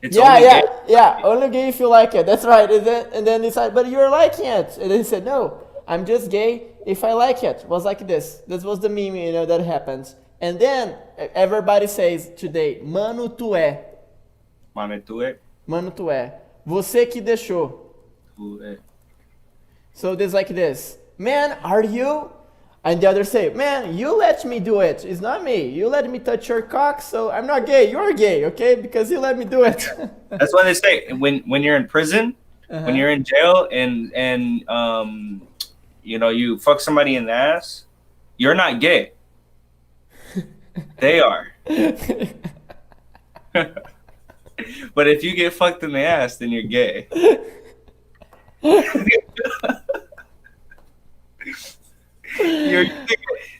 Speaker 11: It's only gay.
Speaker 1: Yeah. Only gay if you like it. That's right. And then he said, but you're liking it. And then he said, no, I'm just gay if I like it. It was like this. This was the meme, that happened. And then everybody says today, mano, tu é.
Speaker 11: Mano, tu é.
Speaker 1: Mano, tu é. Você que deixou.
Speaker 11: Tu é.
Speaker 1: So there's like this. Man, are you? And the other say, man, you let me do it. It's not me. You let me touch your cock, so I'm not gay. You're gay, okay? Because you let me do it.
Speaker 11: That's what they say. When you're in prison, when you're in jail, and you fuck somebody in the ass, you're not gay. They are. But if you get fucked in the ass, then you're gay.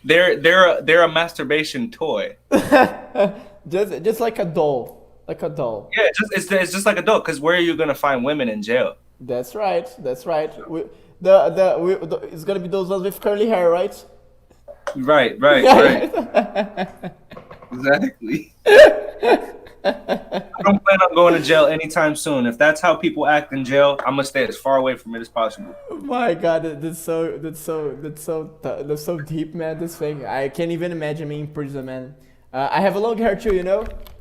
Speaker 11: They're a masturbation toy.
Speaker 1: just like a doll. Like a doll.
Speaker 11: Yeah, it's just like a doll. Because where are you gonna find women in jail?
Speaker 1: That's right. It's gonna be those ones with curly hair, right?
Speaker 11: Right. Exactly. I don't plan on going to jail anytime soon. If that's how people act in jail, I'm gonna stay as far away from it as possible.
Speaker 1: My God, that's so deep, man. This thing, I can't even imagine me in prison, man. I have a long hair too,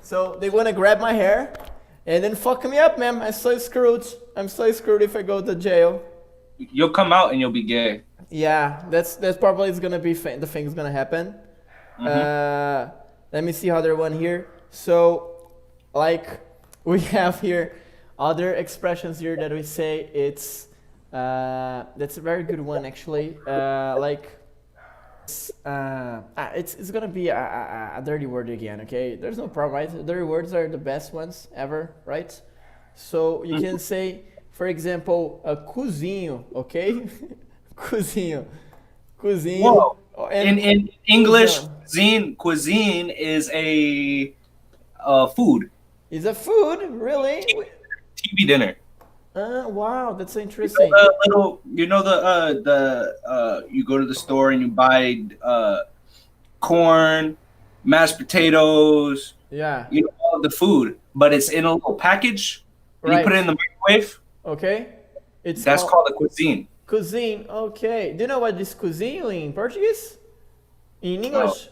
Speaker 1: So they wanna grab my hair and then fuck me up, man. I'm so screwed if I go to jail.
Speaker 11: You'll come out and you'll be gay.
Speaker 1: Yeah, that's probably is gonna be the thing's gonna happen. Mm-hmm. Let me see other one here. So, like, we have here other expressions here that we say. It's that's a very good one actually. It's gonna be a dirty word again. Okay, there's no problem, right? Dirty words are the best ones ever, right? So you can say, for example, cozinho, okay? Cozinho.
Speaker 11: Whoa. In English, cuisine is a food.
Speaker 1: Is a food, really?
Speaker 11: TV dinner.
Speaker 1: Wow, that's so interesting.
Speaker 11: You go to the store and you buy corn, mashed potatoes.
Speaker 1: Yeah.
Speaker 11: You know, all of the food, but it's in a little package. And you put it in the microwave.
Speaker 1: Okay.
Speaker 11: That's called a cuisine.
Speaker 1: Cuisine. Okay. Do you know what is cuisine in Portuguese? In English,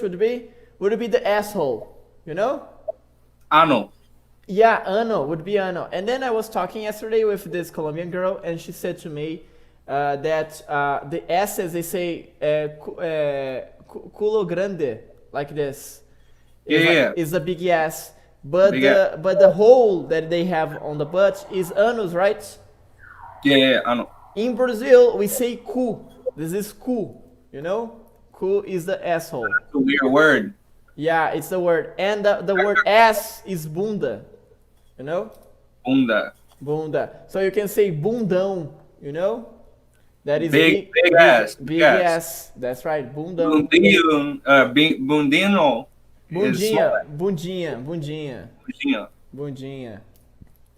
Speaker 1: would it be the asshole? You know?
Speaker 11: Ano.
Speaker 1: Yeah, ano would be ano. And then I was talking yesterday with this Colombian girl, and she said to me that the S's, they say culo grande, like this. It's a big ass. But the hole that they have on the butt is anus, right?
Speaker 11: Yeah, ano.
Speaker 1: In Brazil, we say cu. This is cu, you know? Cu is the asshole.
Speaker 11: That's a weird word.
Speaker 1: Yeah, it's the word. And the word ass is bunda, you know? Bunda. So you can say bundão, you know? That is
Speaker 11: big ass.
Speaker 1: Big ass. That's right, bundão.
Speaker 11: Bundino.
Speaker 1: Bundinha.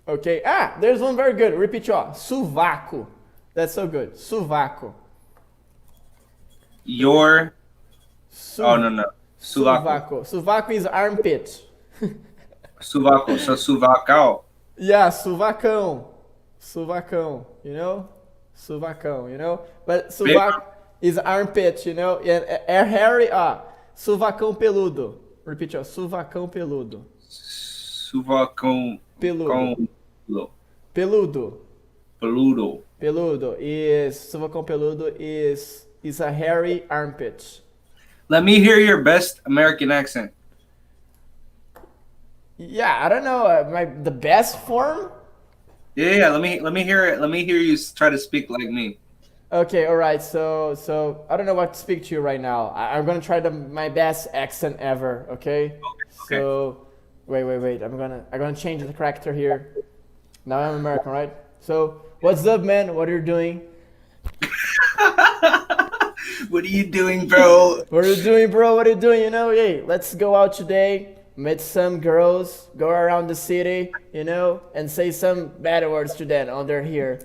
Speaker 1: Okay. There's one very good. Repeat, ó. Sovaco. That's so good. Sovaco.
Speaker 11: No. Sovaco.
Speaker 1: Sovaco is armpit.
Speaker 11: Sovaco. So sovacal.
Speaker 1: Yeah, sovacão. You know? Sovacão, you know? But sovaco is armpit, you know? And hairy, sovacão peludo. Repeat, ó. Sovacão peludo.
Speaker 11: Sovacão
Speaker 1: peludo. Sovacão peludo is a hairy armpit.
Speaker 11: Let me hear your best American accent.
Speaker 1: Yeah, I don't know the best form.
Speaker 11: Yeah. Let me hear it. Let me hear you try to speak like me.
Speaker 1: Okay, all right. So I don't know what to speak to you right now. I'm gonna try my best accent ever. Okay. So wait. I'm gonna change the character here. Now I'm American, right? So what's up, man? What are you doing?
Speaker 11: What are you doing, bro?
Speaker 1: What are you doing? You know, hey, let's go out today, meet some girls, go around the city, you know, and say some bad words to them on their ear.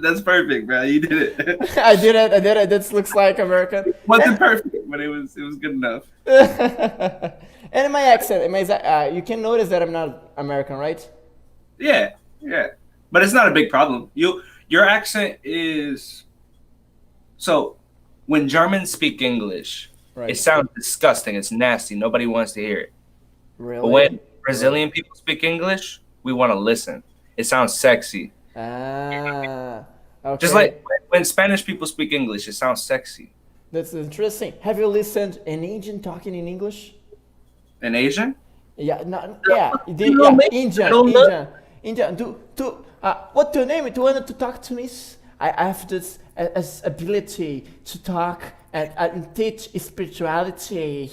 Speaker 11: That's perfect, bro. You did it.
Speaker 1: I did it. This looks like American.
Speaker 11: It wasn't perfect, but it was good enough.
Speaker 1: And my accent, you can notice that I'm not American, right?
Speaker 11: Yeah. But it's not a big problem. Your accent is... So, when Germans speak English, it sounds disgusting. It's nasty. Nobody wants to hear it.
Speaker 1: Really?
Speaker 11: But when Brazilian people speak English, we want to listen. It sounds sexy.
Speaker 1: Okay.
Speaker 11: Just like when Spanish people speak English, it sounds sexy.
Speaker 1: That's interesting. Have you listened an Asian talking in English?
Speaker 11: An Asian?
Speaker 1: Yeah, Indian. What's your name? Do you want to talk to me? I have this ability to talk and teach spirituality.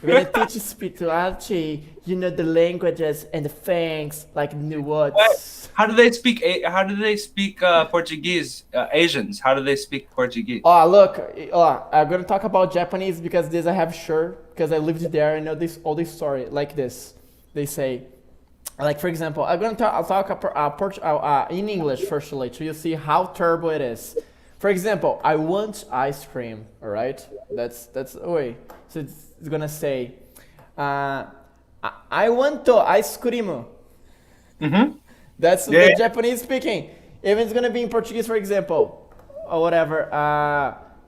Speaker 1: When I teach spirituality, you know the languages and the things like new words.
Speaker 11: What? How do they speak Portuguese? Asians, how do they speak Portuguese?
Speaker 1: Oh, look, I'm gonna talk about Japanese because this I have sure because I lived there. I know all this story like this. They say, like for example, I'll talk in English firstly so you see how terrible it is. For example, I want ice cream. All right, that's way. So it's gonna say, I want ice cream.
Speaker 11: Mm-hmm.
Speaker 1: That's the Japanese speaking. Even it's gonna be in Portuguese, for example, or whatever.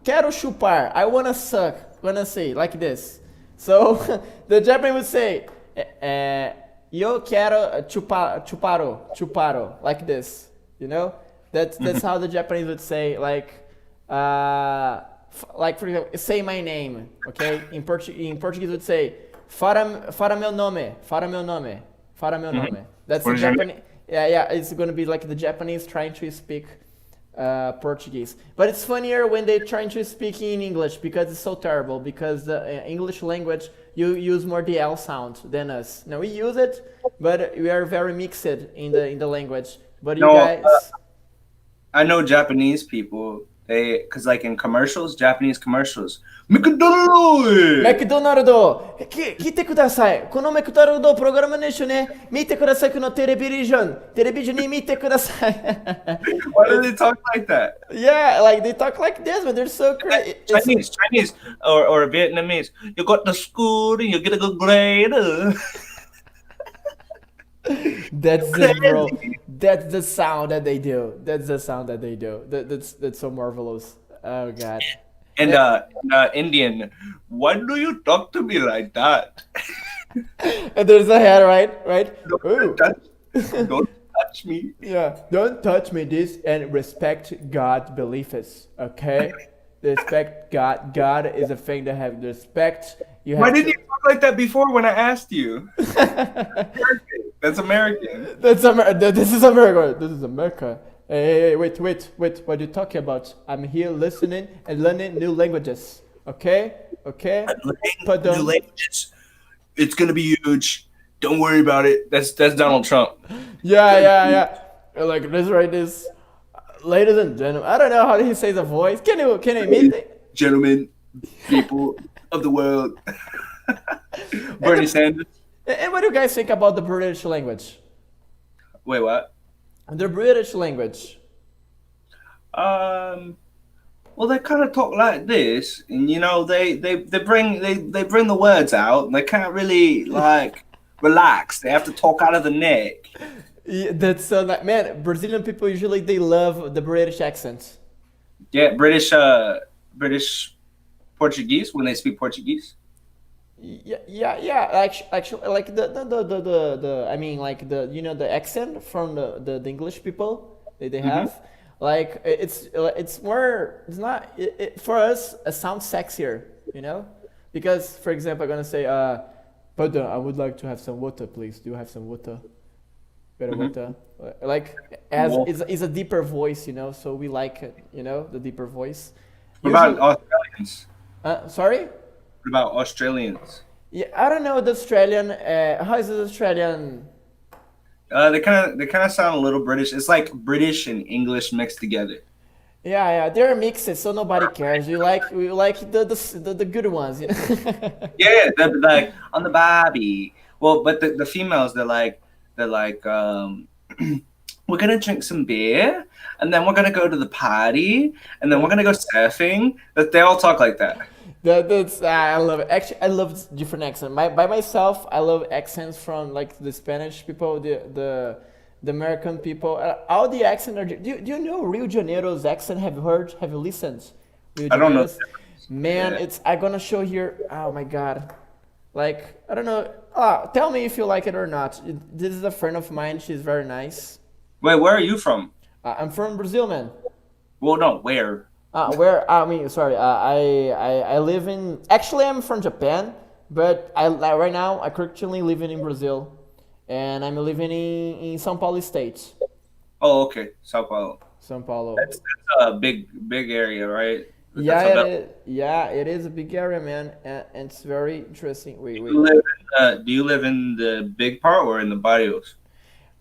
Speaker 1: Quero chupar. I wanna suck. Wanna say like this. So the Japanese would say, yo quero chuparo, like this. You know, that's how the Japanese would say like for example, say my name. Okay, in Portuguese would say fara meu nome. That's the Japanese. Yeah, it's gonna be like the Japanese trying to speak Portuguese. But it's funnier when they're trying to speak in English because it's so terrible. Because the English language, you use more the L sound than us. Now we use it, but we are very mixed in the language. But you guys,
Speaker 11: I know Japanese people because like in commercials, Japanese commercials, McDonald's.
Speaker 1: McDonald's! 来てください。この McDonald's プログラムでしょね。見てください。このテレビジョン。テレビジョンに見てください。
Speaker 11: Why do they talk like that?
Speaker 1: Yeah, like they talk like this, but they're so crazy.
Speaker 11: Chinese or Vietnamese. You got the school and you get a good grade.
Speaker 1: That's it, bro. That's the sound that they do. That's the sound that they do. That's so marvelous. Oh god.
Speaker 11: And Indian, why do you talk to me like that?
Speaker 1: And there's a head, right?
Speaker 11: Don't touch me.
Speaker 1: Yeah, don't touch me. This and respect God's beliefs. Okay, respect God. God is a thing that have respect.
Speaker 11: Why didn't you talk like that before when I asked you? That's American.
Speaker 1: This is America. This is America. Hey, wait. What are you talking about? I'm here listening and learning new languages. Okay.
Speaker 11: New languages. It's gonna be huge. Don't worry about it. That's Donald Trump.
Speaker 1: Yeah. Like let's write this. Ladies and gentlemen, I don't know how he says the voice. Can you meet it?
Speaker 11: Gentlemen, people of the world. Bernie Sanders.
Speaker 1: And what do you guys think about the British language?
Speaker 11: Wait, what?
Speaker 1: The British language.
Speaker 11: Well, they kind of talk like this, and you know, they bring the words out, and they can't really like relax. They have to talk out of the neck.
Speaker 1: Yeah, that's so like, man. Brazilian people usually they love the British accent.
Speaker 11: Yeah, British Portuguese when they speak Portuguese.
Speaker 1: Yeah. Actually, like the I mean, like the accent from the English people they have. Like it's more. It's not for us. It sounds sexier, because for example, I'm gonna say, but I would like to have some water, please. Do you have some water? Better water. Like as is a deeper voice, so we like it, the deeper voice.
Speaker 11: What about Australians?
Speaker 1: Sorry?
Speaker 11: What about Australians?
Speaker 1: Yeah, I don't know the Australian. How is the Australian?
Speaker 11: They kind of sound a little British. It's like British and English mixed together.
Speaker 1: Yeah, they're mixed, so nobody cares. We like the good ones.
Speaker 11: Yeah, they're like on the Barbie. Well, but the females, they're like we're gonna drink some beer, and then we're gonna go to the party, and then we're gonna go surfing. That they all talk like that.
Speaker 1: That's I love it. Actually, I love different accents. By myself, I love accents from like the Spanish people, the American people. All the accents are. Do you know Rio de Janeiro's accent? Have you heard? Have you listened?
Speaker 11: I don't know.
Speaker 1: Man, it's I'm gonna show here. Oh my god, like I don't know. Tell me if you like it or not. This is a friend of mine. She's very nice.
Speaker 11: Wait, where are you from?
Speaker 1: I'm from Brazil, man.
Speaker 11: Well, no, where?
Speaker 1: Where? I mean, sorry. I live in. Actually, I'm from Japan, but right now I currently living in Brazil, and I'm living in São Paulo state.
Speaker 11: Oh, okay, São Paulo.
Speaker 1: São Paulo.
Speaker 11: That's a big area, right?
Speaker 1: Yeah, it is a big area, man, and it's very interesting. Wait.
Speaker 11: Do you live in the big part or in the barrios?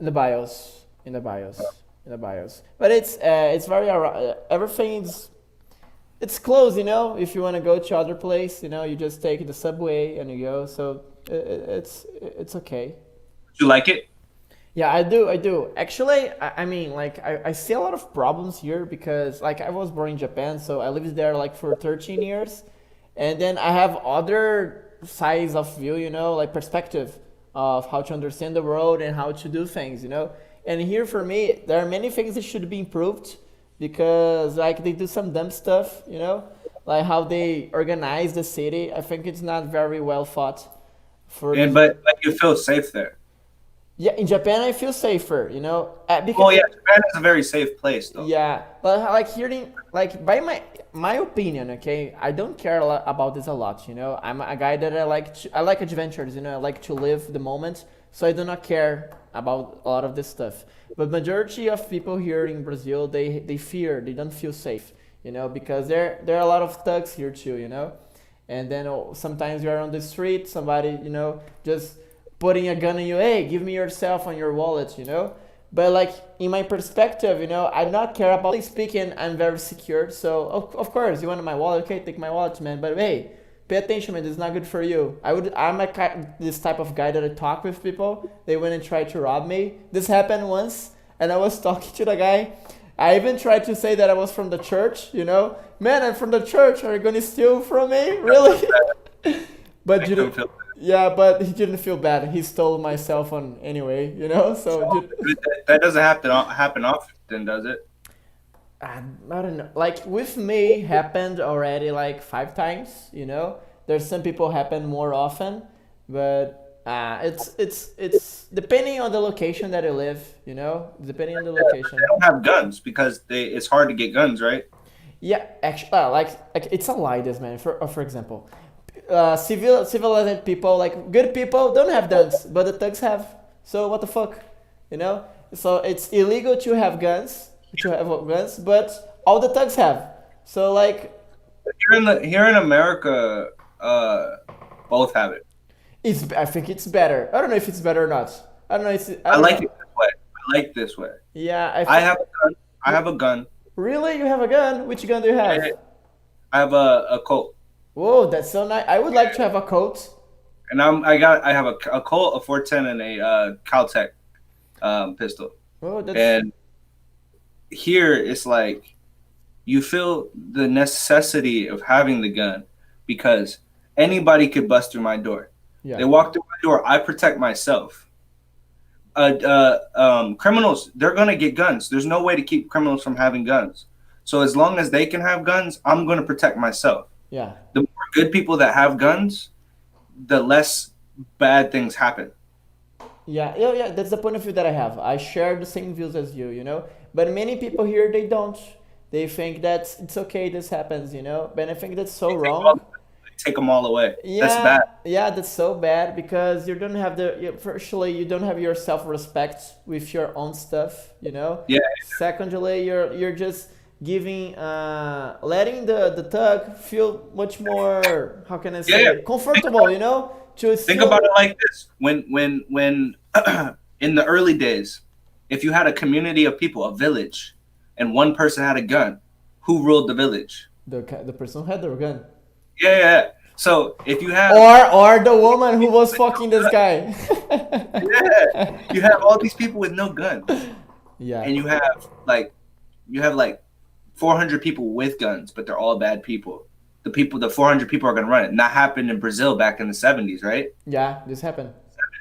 Speaker 1: In the bios. But it's very everything's. It's close, If you want to go to other place, you just take the subway and you go. So it's okay.
Speaker 11: Do you like it?
Speaker 1: Yeah, I do. Actually, I mean, like, I see a lot of problems here because, like, I was born in Japan, so I lived there, like, for 13 years. And then I have other sides of view, like, perspective of how to understand the world and how to do things, And here, for me, there are many things that should be improved because, like, they do some dumb stuff, Like how they organize the city. I think it's not very well thought.
Speaker 11: But you feel safe there.
Speaker 1: Yeah, in Japan I feel safer, Because,
Speaker 11: Japan is a very safe place, though.
Speaker 1: Yeah, but like hearing, like by my opinion, okay, I don't care about this a lot, I'm a guy that I like adventures, I like to live the moment, so I do not care about a lot of this stuff. But majority of people here in Brazil, they don't feel safe, because there are a lot of thugs here too, And then sometimes you're on the street, somebody, just putting a gun in you, hey, give me your cell phone, your wallet, But like in my perspective, you know, I not care about speaking. I'm very secure. So of course, you want my wallet? Okay, take my wallet, man. But hey, pay attention, man. This is not good for you. I'm this type of guy that I talk with people. They went and tried to rob me. This happened once, and I was talking to the guy. I even tried to say that I was from the church. You know, man, I'm from the church. Are you gonna steal from me? Really? But you don't. Yeah, but he didn't feel bad. He stole my cell phone anyway, you know. So
Speaker 11: that doesn't have to happen often, does it?
Speaker 1: I don't know. Like with me, happened already like 5 times. You know, there's some people happen more often, but it's depending on the location that you live. You know, depending on the location.
Speaker 11: They don't have guns because it's hard to get guns, right?
Speaker 1: Yeah, actually, like it's a lie, this man. For example. Civilized people, like good people, don't have guns, but the thugs have. So what the fuck, you know? So it's illegal to have guns, but all the thugs have. So like,
Speaker 11: here in America, both have it.
Speaker 1: I think it's better. I don't know if it's better or not. I don't know.
Speaker 11: I like it this way. I like this way.
Speaker 1: Yeah,
Speaker 11: I have a gun. I have a gun.
Speaker 1: Really, you have a gun? Which gun do you have?
Speaker 11: I have a Colt.
Speaker 1: Whoa, that's so nice. I would like to have a Colt.
Speaker 11: And I have a Colt, a 410, and a Caltech pistol.
Speaker 1: Oh,
Speaker 11: and here it's like you feel the necessity of having the gun because anybody could bust through my door. Yeah. They walk through my door. I protect myself. Criminals, they're gonna get guns. There's no way to keep criminals from having guns. So as long as they can have guns, I'm gonna protect myself.
Speaker 1: Yeah.
Speaker 11: The more good people that have guns, the less bad things happen.
Speaker 1: Yeah. That's the point of view that I have. I share the same views as you, you know. But many people here, they don't. They think that it's okay, this happens, you know. But I think that's so wrong.
Speaker 11: Take them all away.
Speaker 1: Yeah,
Speaker 11: that's bad.
Speaker 1: Yeah, that's so bad because you don't have firstly, you don't have your self-respect with your own stuff, you know.
Speaker 11: Yeah.
Speaker 1: Secondly, you're just giving letting the thug feel much more, how can I say, comfortable, you know, to
Speaker 11: think about it like this. When in the early days, if you had a community of people, a village, and one person had a gun, who ruled the village?
Speaker 1: The person who had the gun.
Speaker 11: Yeah. So if you have
Speaker 1: or the woman who was fucking this guy.
Speaker 11: Yeah. You have all these people with no guns.
Speaker 1: Yeah.
Speaker 11: And you have like 400 people with guns, but they're all bad people. The 400 people are going to run it. And that happened in Brazil back in the 70s, right?
Speaker 1: Yeah, this happened.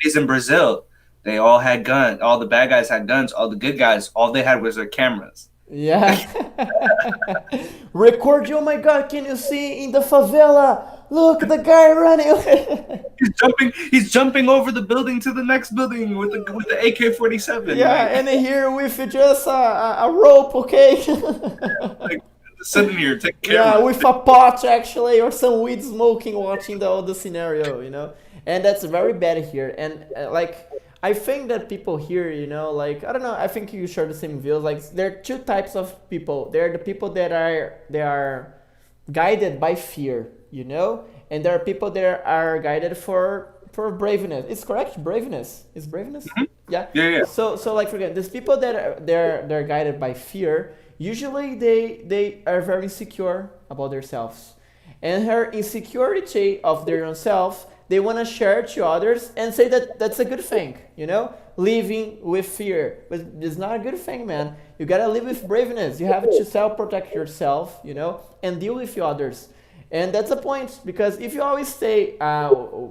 Speaker 11: 70s in Brazil. They all had guns. All the bad guys had guns. All the good guys, all they had was their cameras.
Speaker 1: Yeah. Record you, oh my God, can you see in the favela? Look, the guy running.
Speaker 11: He's jumping over the building to the next building with the AK-47.
Speaker 1: Yeah, like, and here with just a rope, okay?
Speaker 11: Like sitting here, take care.
Speaker 1: Yeah, with a pot actually, or some weed smoking, watching the scenario, you know. And that's very bad here. And like, I think that people here, you know, like, I don't know, I think you share the same views. Like, there are 2 types of people. There are the people that are guided by fear, you know, and there are people that are guided for braveness. It's correct, braveness. Is braveness?
Speaker 11: Mm-hmm.
Speaker 1: Yeah.
Speaker 11: Yeah.
Speaker 1: So like, forget these people that they're guided by fear. Usually they are very insecure about themselves, and her insecurity of their own self, they want to share to others and say that that's a good thing, you know, living with fear. But it's not a good thing, man. You gotta live with braveness. You have to self-protect yourself, you know, and deal with others. And that's the point, because if you always stay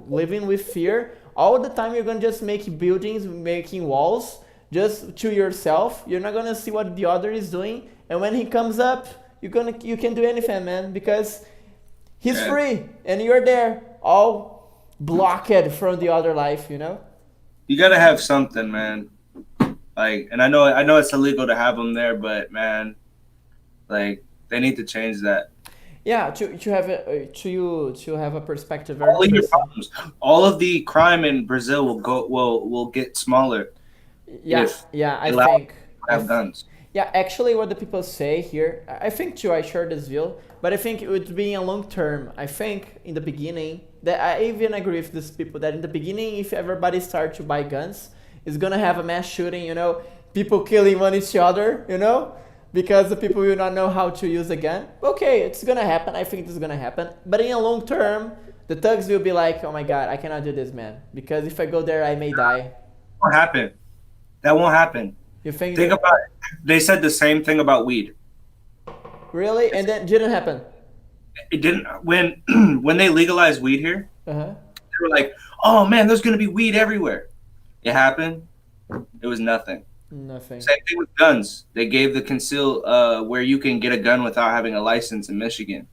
Speaker 1: living with fear, all the time you're gonna just make buildings, making walls just to yourself. You're not gonna see what the other is doing. And when he comes up, you can do anything, man, because he's free and you're there, all blocked from the other life, you know.
Speaker 11: You gotta have something, man. Like, and I know it's illegal to have them there, but man, like, they need to change that.
Speaker 1: Yeah, to have a perspective.
Speaker 11: All of your problems, all of the crime in Brazil will get smaller.
Speaker 1: Yeah, I think
Speaker 11: have guns.
Speaker 1: Yeah, actually, what the people say here, I think too, I share this view, but I think it would be a long term. I think in the beginning, that I even agree with these people that in the beginning, if everybody starts to buy guns, it's gonna have a mass shooting, you know, people killing one each other, you know, because the people will not know how to use a gun. Okay, it's gonna happen. I think it's gonna happen. But in a long term, the thugs will be like, oh my god, I cannot do this, man, because if I go there, I may die.
Speaker 11: Won't happen. That won't happen.
Speaker 1: You think
Speaker 11: about it. They said the same thing about weed.
Speaker 1: Really? And that didn't happen?
Speaker 11: It didn't. When they legalized weed here, they were like, oh man, there's going to be weed everywhere. It happened. It was nothing.
Speaker 1: Nothing.
Speaker 11: Same thing with guns. They gave the conceal where you can get a gun without having a license in Michigan.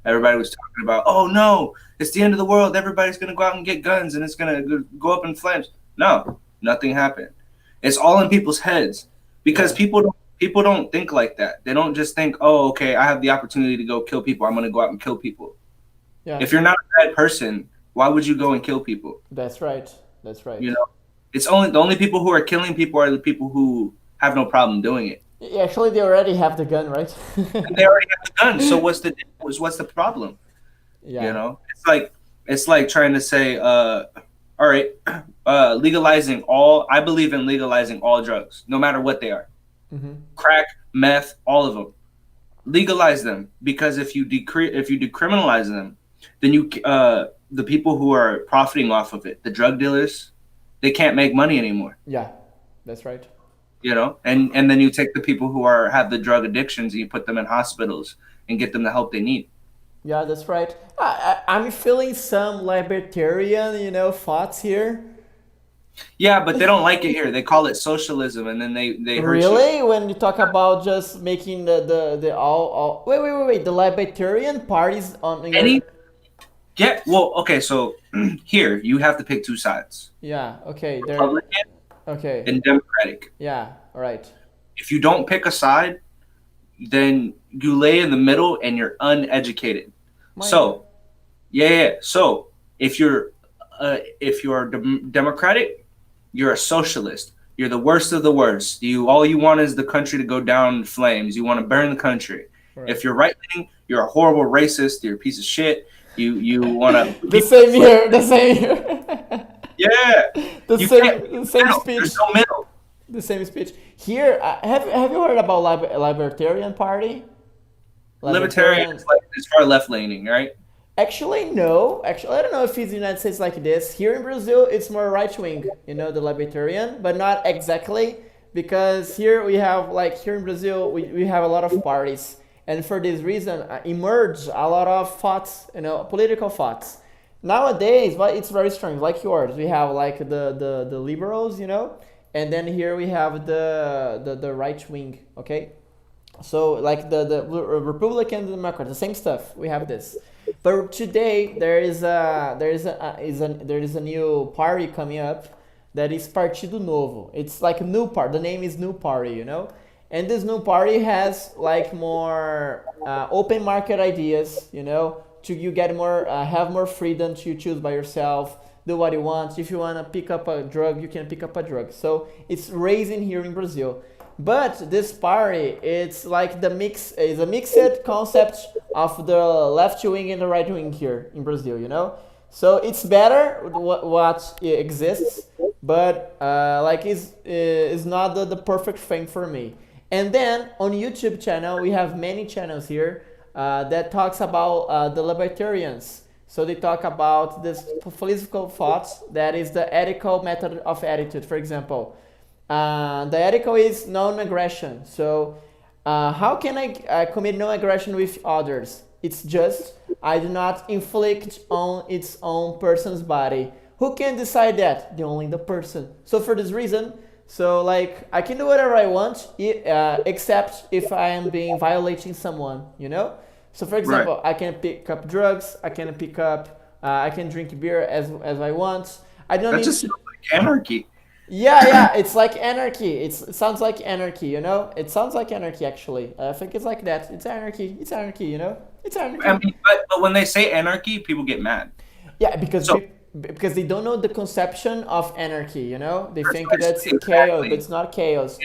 Speaker 11: Everybody was talking about, oh no, it's the end of the world. Everybody's going to go out and get guns and it's going to go up in flames. No, nothing happened. It's all in people's heads because people don't think like that. They don't just think, oh, okay, I have the opportunity to go kill people. I'm going to go out and kill people.
Speaker 1: Yeah.
Speaker 11: If you're not a bad person, why would you go and kill people?
Speaker 1: That's right. That's right.
Speaker 11: You know, it's the only people who are killing people are the people who have no problem doing it.
Speaker 1: Actually, they already have the gun, right?
Speaker 11: They already have the gun. So what's the problem?
Speaker 1: Yeah.
Speaker 11: You know, it's like trying to say, all right, legalizing all. I believe in legalizing all drugs, no matter what they are. Crack, meth, all of them. Legalize them, because if you decriminalize them, then the people who are profiting off of it, the drug dealers, they can't make money anymore.
Speaker 1: Yeah, that's right.
Speaker 11: You know, and then you take the people who have the drug addictions and you put them in hospitals and get them the help they need.
Speaker 1: Yeah, that's right. I'm feeling some libertarian, you know, thoughts here.
Speaker 11: Yeah, but they don't like it here. They call it socialism, and then they hurt
Speaker 1: really
Speaker 11: you.
Speaker 1: When you talk about just making the all wait the libertarian parties on
Speaker 11: okay, so here you have to pick two sides.
Speaker 1: Yeah, okay.
Speaker 11: Republican
Speaker 1: okay.
Speaker 11: And Democratic.
Speaker 1: Yeah, all right.
Speaker 11: If you don't pick a side, then you lay in the middle and you're uneducated. So if you're Democratic, you're a socialist. You're the worst of the worst. All you want is the country to go down in flames. You want to burn the country. Right. If you're right wing, you're a horrible racist. You're a piece of shit. You want to
Speaker 1: the same here.
Speaker 11: Yeah.
Speaker 1: The same speech.
Speaker 11: There's no middle.
Speaker 1: The same speech. Here, have you heard about Libertarian Party?
Speaker 11: Libertarian is far left leaning, right?
Speaker 1: Actually, no. Actually, I don't know if it's the United States like this. Here in Brazil, it's more right wing, you know, the Libertarian, but not exactly, because here we have, here in Brazil, we have a lot of parties. And for this reason, emerge a lot of thoughts, you know, political thoughts. Nowadays, it's very strong, like yours. We have the liberals, you know, and then here we have the right wing, okay? So like the Republican and the Democrat, the same stuff. We have this. But today there is a new party coming up that is Partido Novo. It's like a new party. The name is New Party, you know? And this new party has more open market ideas, you know, you get more, have more freedom to choose by yourself, do what you want. If you want to pick up a drug, you can pick up a drug. So it's raising here in Brazil. But this party, it's like a mixed concept of the left wing and the right wing here in Brazil, you know? So it's better what exists, but it's not the perfect thing for me. And then on YouTube channel, we have many channels here that talks about the libertarians. So they talk about this political thoughts, that is the ethical method of attitude, for example. The ethical is non-aggression. So how can I commit non-aggression with others? It's just I do not inflict on its own person's body. Who can decide that? Only the person. So for this reason, I can do whatever I want, except if I am violating someone, you know? So for example, right. I can pick up drugs, I can drink beer as I want. That
Speaker 11: just sounds like anarchy.
Speaker 1: Yeah, it's like anarchy. It sounds like anarchy, you know? It sounds like anarchy, actually. I think it's like that. It's anarchy, you know? It's anarchy.
Speaker 11: I mean, but when they say anarchy, people get mad.
Speaker 1: Yeah, because they don't know the conception of anarchy, you know? They think that's chaos, but it's not chaos.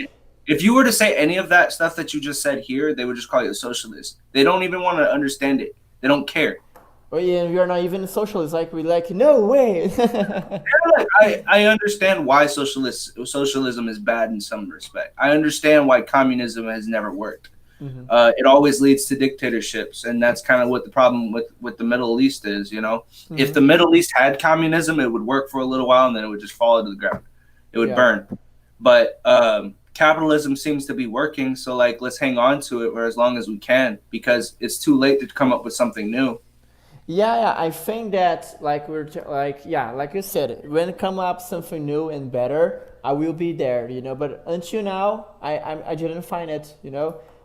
Speaker 11: If you were to say any of that stuff that you just said here, they would just call you a socialist. They don't even want to understand it. They don't care.
Speaker 1: Oh yeah, we are not even socialists. Like we like no way.
Speaker 11: I understand why socialism is bad in some respect. I understand why communism has never worked.
Speaker 1: Mhm.
Speaker 11: It always leads to dictatorships, and that's kind of what the problem with the Middle East is. If the Middle East had communism, it would work for a little while, and then it would just fall to the ground. It would burn. But capitalism seems to be working, so like let's hang on to it for as long as we can, because it's too late to come up with something new.
Speaker 1: Yeah, I think that like like you said, when it come up something new and better, I will be there, But until now, I didn't find it,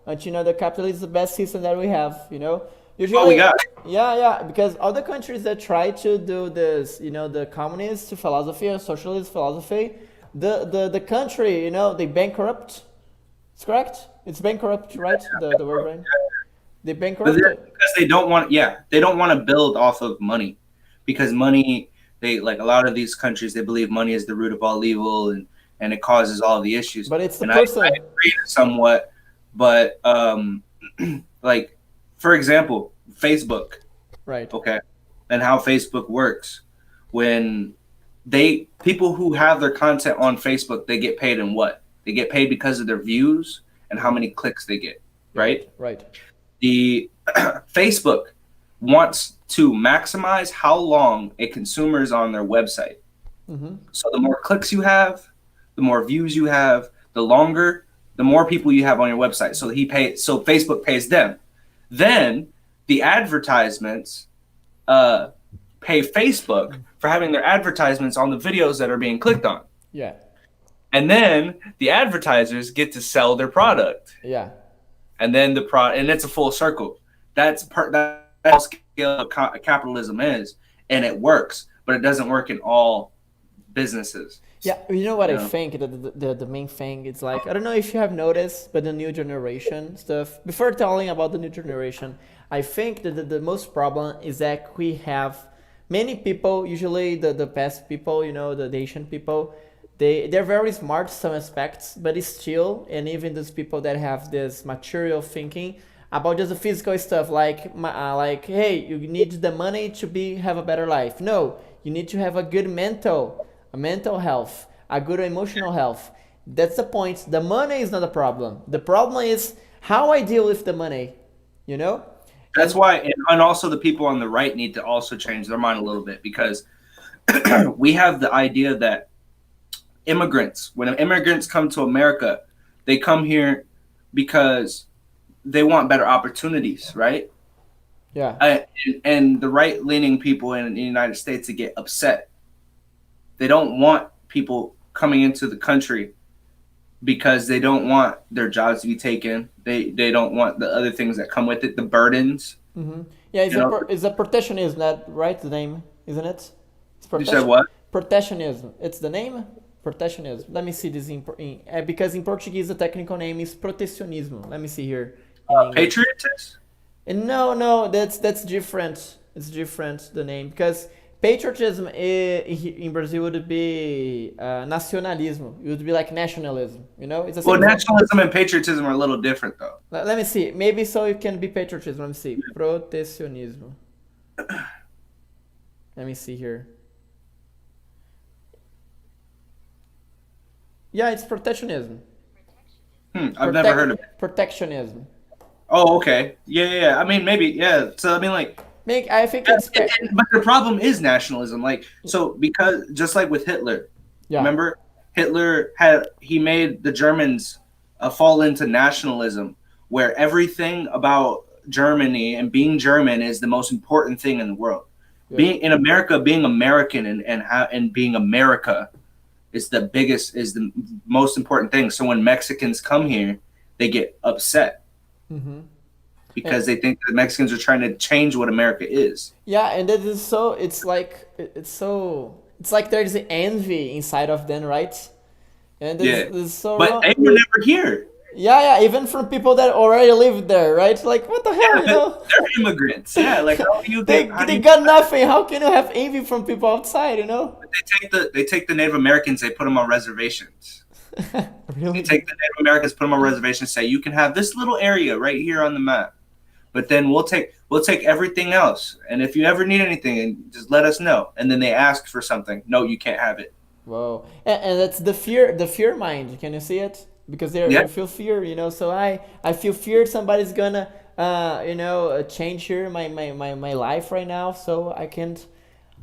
Speaker 1: Until now, the capitalism is the best system that we have, Usually,
Speaker 11: we got.
Speaker 1: Yeah, because other countries that try to do this, the communist philosophy or socialist philosophy, the country, they bankrupt. It's correct. It's bankrupt, right? The word right. They bankrupt
Speaker 11: because they don't want to build off of money, because money, they like a lot of these countries, they believe money is the root of all evil, and it causes all the issues.
Speaker 1: But it's the
Speaker 11: and
Speaker 1: person.
Speaker 11: I agree somewhat, but like for example, Facebook,
Speaker 1: right?
Speaker 11: Okay, and how Facebook works. When people who have their content on Facebook, they get paid in what? They get paid because of their views and how many clicks they get, right?
Speaker 1: Right.
Speaker 11: The Facebook wants to maximize how long a consumer is on their website. So the more clicks you have, the more views you have, the more people you have on your website. So Facebook pays them. Then the advertisements pay Facebook for having their advertisements on the videos that are being clicked on.
Speaker 1: Yeah.
Speaker 11: And then the advertisers get to sell their product.
Speaker 1: Yeah.
Speaker 11: And then and it's a full circle. That's how scale capitalism is, and it works, but it doesn't work in all businesses.
Speaker 1: Yeah, you know what I think the main thing is like, I don't know if you have noticed, but the new generation stuff. Before telling about the new generation, I think that the most problem is that we have many people, usually the past people, the Asian people. They're very smart in some aspects, but it's still, and even those people that have this material thinking about just the physical stuff, like hey, you need the money to have a better life. No, you need to have a good mental health, a good emotional health. That's the point. The money is not the problem. The problem is how I deal with the money,
Speaker 11: That's why, and also the people on the right need to also change their mind a little bit, because we have the idea that when immigrants come to America, they come here because they want better opportunities, right?
Speaker 1: Yeah.
Speaker 11: And the right-leaning people in the United States, they get upset. They don't want people coming into the country because they don't want their jobs to be taken. They don't want the other things that come with it, the burdens.
Speaker 1: Yeah, it's a protectionism, that right? The name, isn't it?
Speaker 11: You said what?
Speaker 1: Protectionism. It's the name? Protectionism. Let me see this because in Portuguese the technical name is protecionismo. Let me see here.
Speaker 11: Patriotism?
Speaker 1: No, that's different. It's different, the name, because patriotism in Brazil would be nacionalismo. It would be like nationalism. It's
Speaker 11: well, nationalism and patriotism are a little different, though.
Speaker 1: Let me see. Maybe so it can be patriotism. Let me see. Protecionismo. Let me see here. Yeah, it's protectionism.
Speaker 11: I've never heard of it.
Speaker 1: Protectionism.
Speaker 11: Oh, okay. Yeah. I mean, maybe, yeah. So, I mean, like...
Speaker 1: I think it's...
Speaker 11: But the problem is nationalism. Because just like with Hitler, remember? Hitler made the Germans fall into nationalism, where everything about Germany and being German is the most important thing in the world. Yeah. Being in America, being American and being America is the most important thing. So when Mexicans come here, they get upset because they think the Mexicans are trying to change what America is.
Speaker 1: Yeah, and that is so. It's like there's envy inside of them, right? And it's so.
Speaker 11: But they were never here.
Speaker 1: Yeah, even from people that already live there, right? Like, what the hell,
Speaker 11: They're immigrants. Yeah, like how do you
Speaker 1: they got nothing. How can you have envy from people outside?
Speaker 11: They take the Native Americans. They put them on reservations.
Speaker 1: Really?
Speaker 11: They take the Native Americans, put them on reservations. Say you can have this little area right here on the map, but then we'll take We'll take everything else. And if you ever need anything, just let us know. And then they ask for something. No, you can't have it.
Speaker 1: Whoa. And that's the fear mind. Can you see it? Because they feel fear, you know. So I feel feared somebody's gonna change here my life right now. So I can't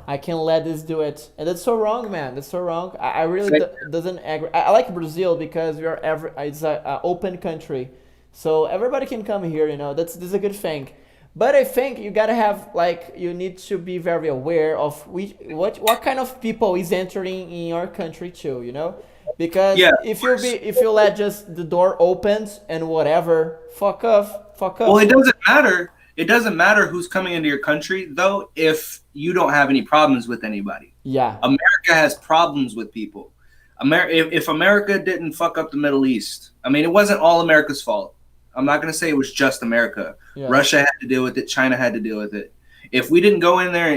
Speaker 1: let this do it. And that's so wrong, man. That's so wrong. I really doesn't agree. I like Brazil because it's a open country. So everybody can come here, you know. That's a good thing. But I think you gotta have you need to be very aware of what kind of people is entering in your country too, you know, because if you let just the door opens and whatever, fuck off.
Speaker 11: Well, it doesn't matter. It doesn't matter who's coming into your country though if you don't have any problems with anybody.
Speaker 1: Yeah.
Speaker 11: America has problems with people. If America didn't fuck up the Middle East, I mean, it wasn't all America's fault. I'm not going to say it was just America. Yeah. Russia had to deal with it. China had to deal with it. If we didn't go in there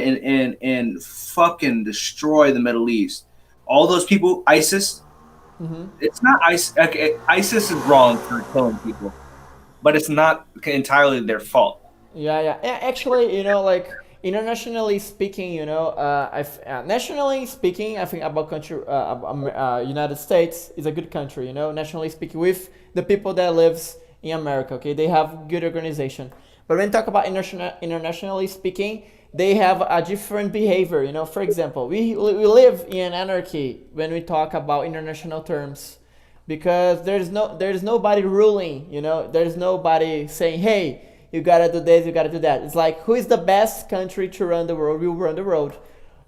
Speaker 11: and fucking destroy the Middle East, all those people, ISIS, it's not ISIS. Okay, ISIS is wrong for killing people, but it's not entirely their fault.
Speaker 1: Yeah. Actually, you know, internationally speaking, you know, nationally speaking, I think about country, United States is a good country, you know, nationally speaking, with the people that lives in America, okay, they have good organization. But when we talk about internationally speaking, they have a different behavior. You know, for example, we live in anarchy when we talk about international terms, because there's nobody ruling. You know, there's nobody saying, hey, you gotta do this, you gotta do that. It's like, who is the best country to run the world? We'll run the world.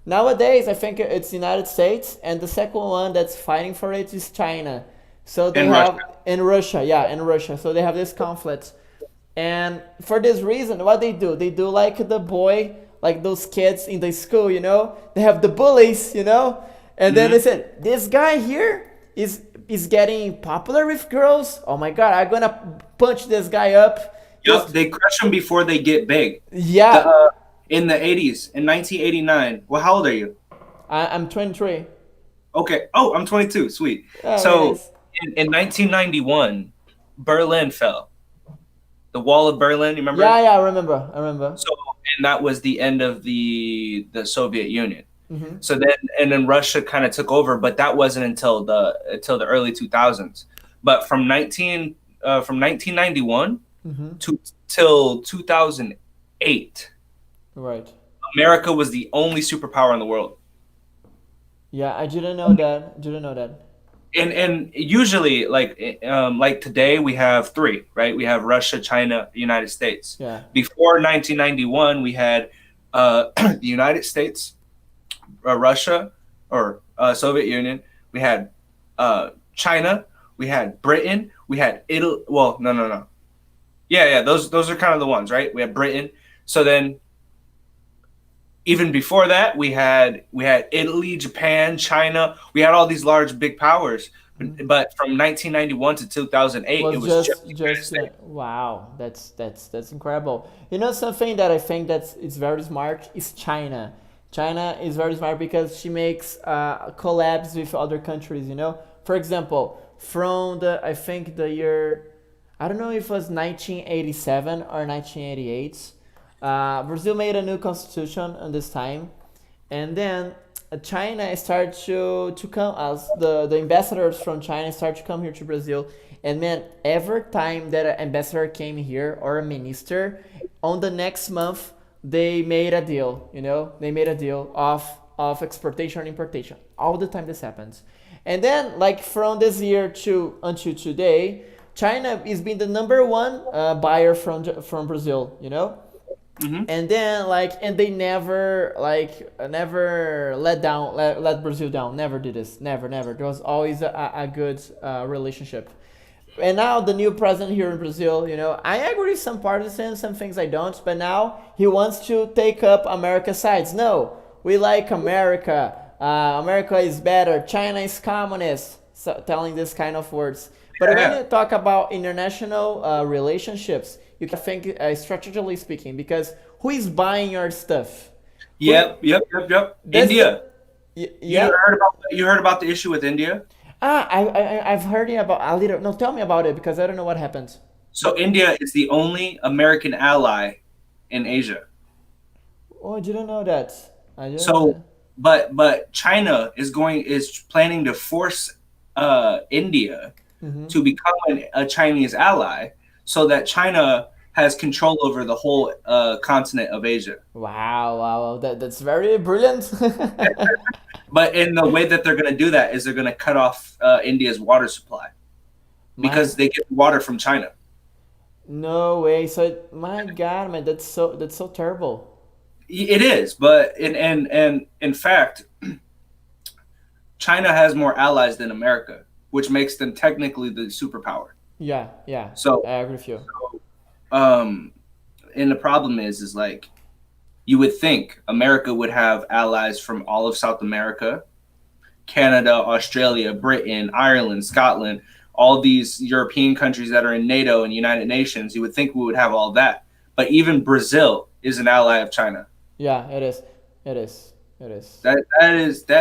Speaker 1: Nowadays, I think it's the United States, and the second one that's fighting for it is China. So they have Russia. So they have this conflict, and for this reason, what they do like the boy, like those kids in the school, you know, they have the bullies, you know, and then they said, this guy here is getting popular with girls. Oh my God, I'm gonna punch this guy up.
Speaker 11: Yep, they crush them before they get big.
Speaker 1: Yeah.
Speaker 11: In the 80s, in 1989. Well, how old are you?
Speaker 1: I'm 23.
Speaker 11: Okay. Oh, I'm 22. Sweet. So. Nice. In 1991, Berlin fell. The Wall of Berlin, you remember?
Speaker 1: Yeah, I remember.
Speaker 11: So, and that was the end of the Soviet Union. So then Russia kind of took over, but that wasn't until the early 2000s. But from 1991 till 2008,
Speaker 1: right?
Speaker 11: America was the only superpower in the world.
Speaker 1: Yeah, I didn't know that.
Speaker 11: And usually, like today, we have three, right? We have Russia, China, United States.
Speaker 1: Yeah.
Speaker 11: Before 1991, we had the United States, Russia, or Soviet Union. We had China. We had Britain. We had Italy. Well, no. Yeah. Those are kind of the ones, right? We had Britain. So then, even before that, we had Italy, Japan, China. We had all these large, big powers. But from 1991 to 2008, it was just
Speaker 1: wow. That's incredible. You know, something that I think it's very smart is China. China is very smart because she makes collabs with other countries. You know, for example, from I think the year, I don't know if it was 1987 or 1988. Brazil made a new constitution on this time, and then China started to come, as the ambassadors from China started to come here to Brazil. And man, every time that an ambassador came here or a minister, on the next month they made a deal. You know, they made a deal of exportation and importation. All the time this happens. And then, like, from this year until today, China is being the number one buyer from Brazil. You know. And then and they never let Brazil down. Never did this. Never. There was always a good relationship. And now the new president here in Brazil, you know, I agree with some parts and some things I don't, but now he wants to take up America's sides. No, we like America. America is better. China is communist. So telling this kind of words. But when you talk about international relationships, you can think strategically speaking, because who is buying your stuff?
Speaker 11: Yep. India. You heard about the issue with India?
Speaker 1: I've heard about a little. No, tell me about it, because I don't know what happened.
Speaker 11: So India is the only American ally in Asia.
Speaker 1: Oh, I didn't know that. I didn't know
Speaker 11: So,
Speaker 1: that.
Speaker 11: but China is planning to force India to become a Chinese ally, so that China has control over the whole continent of Asia.
Speaker 1: Wow, that's very brilliant.
Speaker 11: But in the way that they're going to do that is they're going to cut off India's water supply because they get water from China.
Speaker 1: No way. So my God, man, that's so terrible.
Speaker 11: It is, but in fact, China has more allies than America, which makes them technically the superpower.
Speaker 1: Yeah.
Speaker 11: So
Speaker 1: I agree with you.
Speaker 11: And the problem is like, you would think America would have allies from all of South America, Canada, Australia, Britain, Ireland, Scotland, all these European countries that are in NATO and United Nations. You would think we would have all that, but even Brazil is an ally of China.
Speaker 1: Yeah, it is.
Speaker 11: That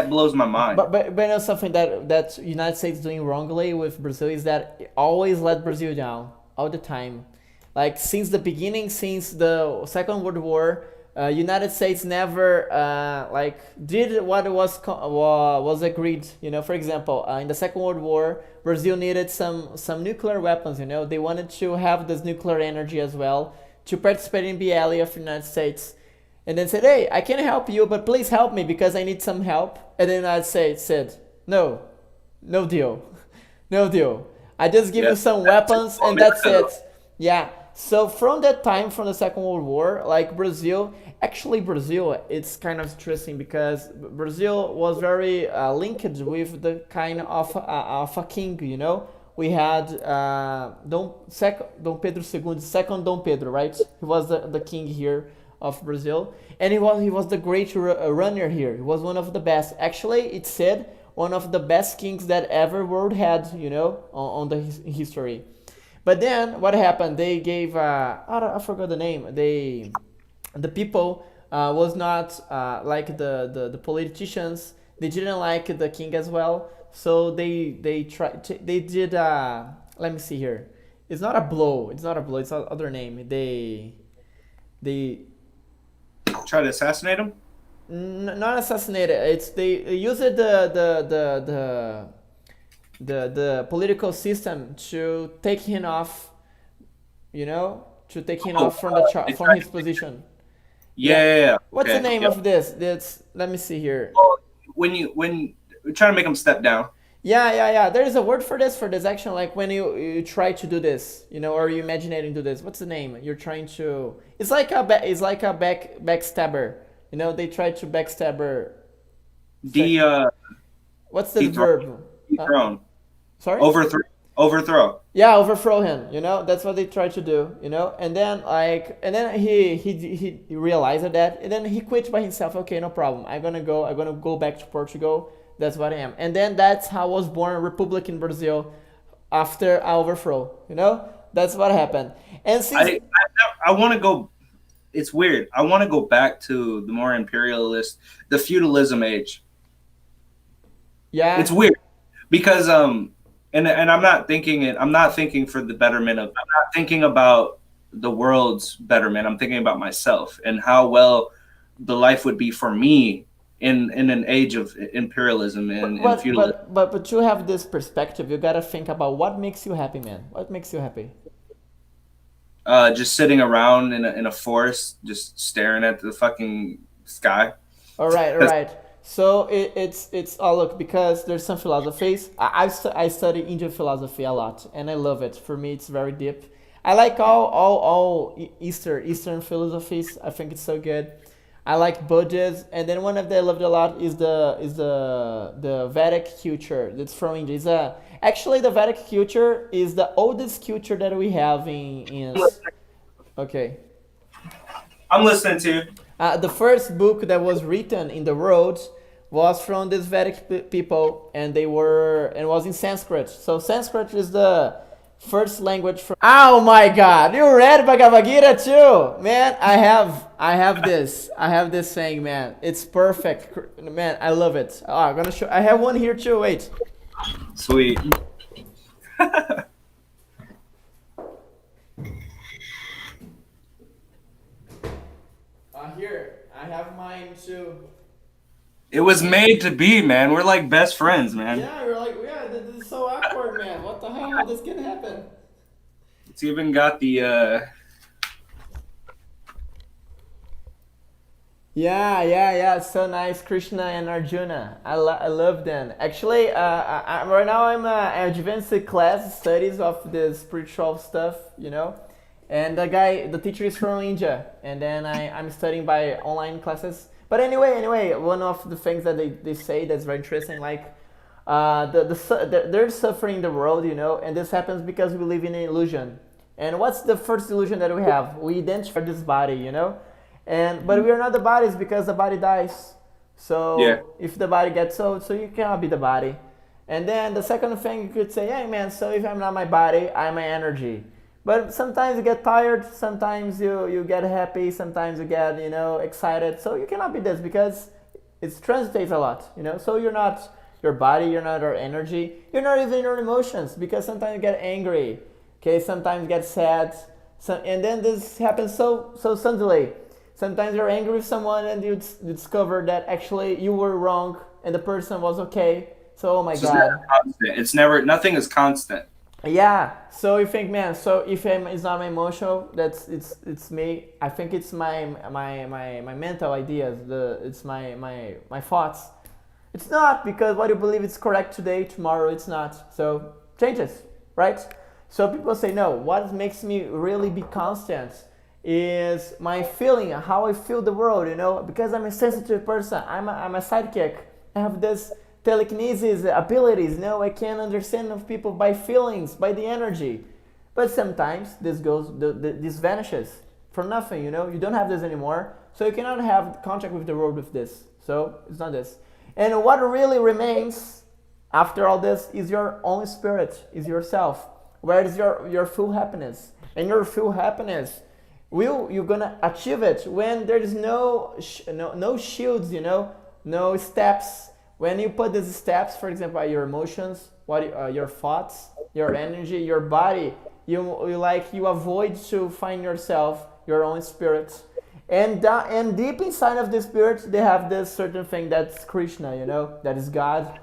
Speaker 11: blows my mind.
Speaker 1: But you know something that United States doing wrongly with Brazil is that it always let Brazil down all the time. Like since the beginning, since the Second World War, United States never like did what was agreed. You know, for example, in the Second World War, Brazil needed some nuclear weapons. You know, they wanted to have this nuclear energy as well to participate in the ally of the United States. And then said, hey, I can help you, but please help me because I need some help. And the United States said, no deal. No deal. I just give you some weapons and that's it. Yeah. So from that time, from the Second World War, like Brazil, it's kind of interesting because Brazil was very linked with the kind of a king, you know. We had Dom Pedro II, second Dom Pedro, right? He was the king here of Brazil, and he was the great runner here. He was one of the best. Actually, it said one of the best kings that ever world had, you know, on the history. But then what happened? They gave I forgot the name. The people was not like the politicians. They didn't like the king as well. So they did let me see here. It's not a blow. It's another name. They
Speaker 11: try to assassinate him?
Speaker 1: Not assassinate. It's they used the political system to take him off. You know, to take him off from from his position.
Speaker 11: Yeah.
Speaker 1: What's the name of this? Let me see here.
Speaker 11: When you try to make him step down.
Speaker 1: Yeah. There is a word for this action, like when you try to do this, you know, or you imagining do this. What's the name? You're trying to. It's like a backstabber. You know, they try to backstabber. What's the verb?
Speaker 11: Dethrown.
Speaker 1: Sorry.
Speaker 11: Overthrow.
Speaker 1: Yeah, overthrow him. You know, that's what they try to do. You know, and then he realized that, and then he quit by himself. Okay, no problem. I'm gonna go back to Portugal. That's what I am. And then that's how was born a republic in Brazil after overthrow. You know, that's what happened. And since
Speaker 11: I want to go. It's weird. I want to go back to the more imperialist, the feudalism age.
Speaker 1: Yeah,
Speaker 11: it's weird because and I'm not thinking it. I'm not thinking for the betterment of. I'm not thinking about the world's betterment. I'm thinking about myself and how well the life would be for me in an age of imperialism and feudalism.
Speaker 1: But you have this perspective. You gotta think about what makes you happy, man. What makes you happy?
Speaker 11: Just sitting around in a forest, just staring at the fucking sky.
Speaker 1: All right. So it's look, because there's some philosophies. I study Indian philosophy a lot, and I love it. For me, it's very deep. I like all Eastern philosophies. I think it's so good. I like Buddhism, and then one of them I loved a lot is the Vedic culture. That's from India. Actually, the Vedic culture is the oldest culture that we have in. Okay.
Speaker 11: I'm listening to you.
Speaker 1: The first book that was written in the world was from these Vedic people, and was in Sanskrit. So Sanskrit is the first language from. Oh my God! You read Bhagavad Gita too, man. I have this thing, man. It's perfect, man. I love it. Oh, I'm gonna show. I have one here too. Wait.
Speaker 11: Sweet.
Speaker 1: too.
Speaker 11: It was made to be, man. We're like best friends, man.
Speaker 1: Yeah, we're like, yeah, this is so awkward, man. What the hell? How this can happen?
Speaker 11: It's even got the
Speaker 1: Yeah. So nice, Krishna and Arjuna. I love them. Actually, right now I'm advanced class studies of the spiritual stuff, you know. And the teacher is from India, and then I'm studying by online classes. But anyway, one of the things that they say that's very interesting, like they're suffering the world, you know, and this happens because we live in an illusion. And what's the first illusion that we have? We identify this body, you know, but we are not the bodies because the body dies. So if the body gets old, so you cannot be the body. And then the second thing you could say, hey man, so if I'm not my body, I'm my energy. But sometimes you get tired, sometimes you get happy, sometimes you get, you know, excited. So you cannot be this because it transitates a lot, you know. So you're not your body, you're not your energy, you're not even your emotions because sometimes you get angry, okay, sometimes you get sad, and then this happens so suddenly. Sometimes you're angry with someone and you discover that actually you were wrong and the person was okay. So, oh my God.
Speaker 11: It's never, nothing is constant.
Speaker 1: Yeah, so you think, man, so if it's not my emotional, it's me. I think it's my mental ideas, it's my thoughts. It's not, because what you believe is correct today, tomorrow it's not. So changes, right? So people say, no, what makes me really be constant is my feeling, how I feel the world, you know, because I'm a sensitive person. I'm a sidekick. I have this telekinesis abilities, you know, I can understand of people by feelings, by the energy. But sometimes this vanishes for nothing, you know, you don't have this anymore, so you cannot have contact with the world with this. So it's not this. And what really remains after all this is your own spirit, is yourself. Where is your full happiness? And your full happiness, you're gonna achieve it when there is no shields, you know, no steps. When you put these steps, for example, your emotions, your thoughts, your energy, your body, you avoid to find yourself, your own spirit, and deep inside of the spirit, they have this certain thing that's Krishna, you know, that is God,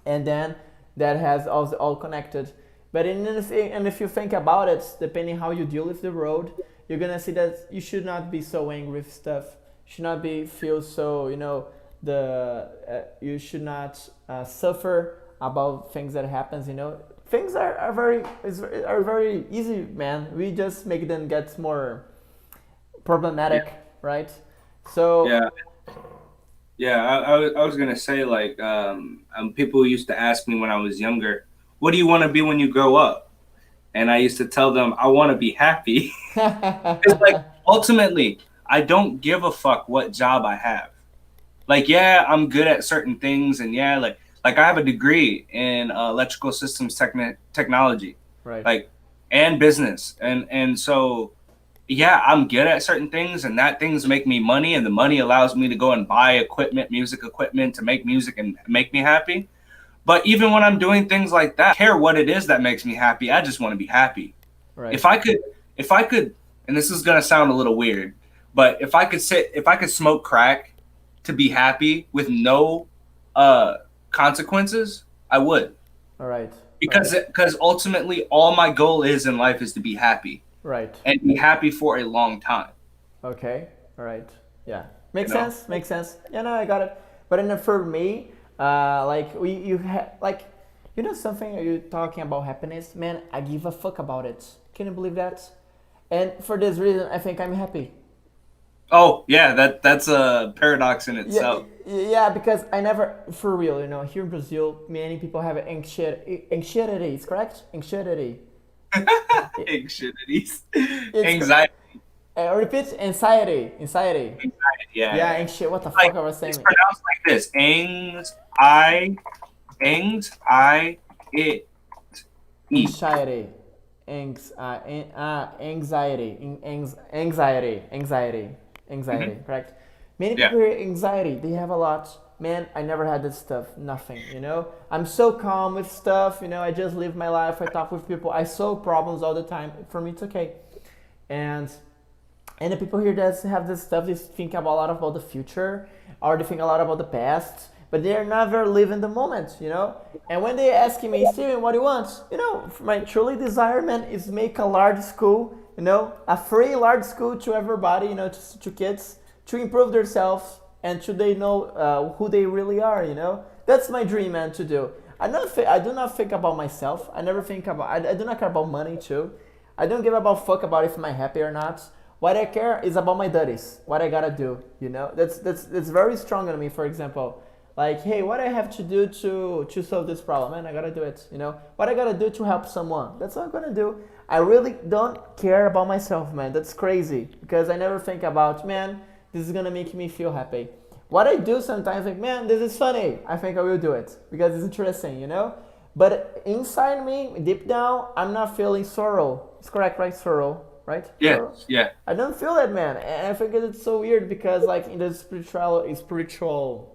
Speaker 1: and then that has all connected. But if you think about it, depending how you deal with the world, you're gonna see that you should not be so angry with stuff. You should not feel so, you know. You should not suffer about things that happens, you know. Things are very easy, man. We just make them get more problematic, right? So
Speaker 11: I was gonna say, like, people used to ask me when I was younger, what do you want to be when you grow up? And I used to tell them I want to be happy. It's like, ultimately, I don't give a fuck what job I have. Like, yeah, I'm good at certain things, and yeah, like I have a degree in electrical systems technology,
Speaker 1: right?
Speaker 11: Like, and business, and so, yeah, I'm good at certain things, and that things make me money, and the money allows me to go and buy equipment, music equipment, to make music and make me happy. But even when I'm doing things like that, I don't care what it is that makes me happy. I just want to be happy.
Speaker 1: Right.
Speaker 11: If I could, and this is gonna sound a little weird, but if I could smoke crack to be happy with no consequences, I would.
Speaker 1: All right.
Speaker 11: Because ultimately all my goal is in life is to be happy.
Speaker 1: Right.
Speaker 11: And be happy for a long time.
Speaker 1: Okay. All right. Yeah. Makes sense. Yeah, no, I got it. But then for me, like you know something, you're talking about happiness, man, I give a fuck about it. Can you believe that? And for this reason, I think I'm happy.
Speaker 11: Oh, yeah, that's a paradox in itself.
Speaker 1: Yeah, because I never, for real, you know, here in Brazil, many people have anxiety, correct? Anxiety.
Speaker 11: Anxieties. Anxiety.
Speaker 1: Repeat, anxiety.
Speaker 11: Yeah.
Speaker 1: Yeah, anxiety. What the fuck I was saying?
Speaker 11: It's pronounced like this. Anxiety.
Speaker 1: Anxiety, correct? Many people hear anxiety, they have a lot. Man, I never had this stuff, nothing, you know? I'm so calm with stuff, you know, I just live my life, I talk with people, I solve problems all the time. For me, it's okay. And And the people here that have this stuff, they think a lot about the future, or they think a lot about the past, but they're never living the moment, you know? And when they ask me, Steven, what do you want? You know, my truly desire, man, is make a large school, you know, a free large school to everybody, you know, to kids, to improve themselves and to they know who they really are, you know? That's my dream, man, to do. I do not think about myself. I never think about, I do not care about money too. I don't give a fuck about if I'm happy or not. What I care is about my duties, what I gotta do, you know? That's very strong on me, for example. Like, hey, what I have to do to solve this problem? Man, I gotta do it, you know? What I gotta do to help someone? That's what I'm gonna do. I really don't care about myself, man. That's crazy. Because I never think about, man, this is gonna make me feel happy. What I do sometimes, like, man, this is funny. I think I will do it. Because it's interesting, you know? But inside me, deep down, I'm not feeling sorrow. It's correct, right? Sorrow, right?
Speaker 11: Yeah,
Speaker 1: Sorrow.
Speaker 11: yeah.
Speaker 1: I don't feel that, man. And I think it's so weird because, like, in the spiritual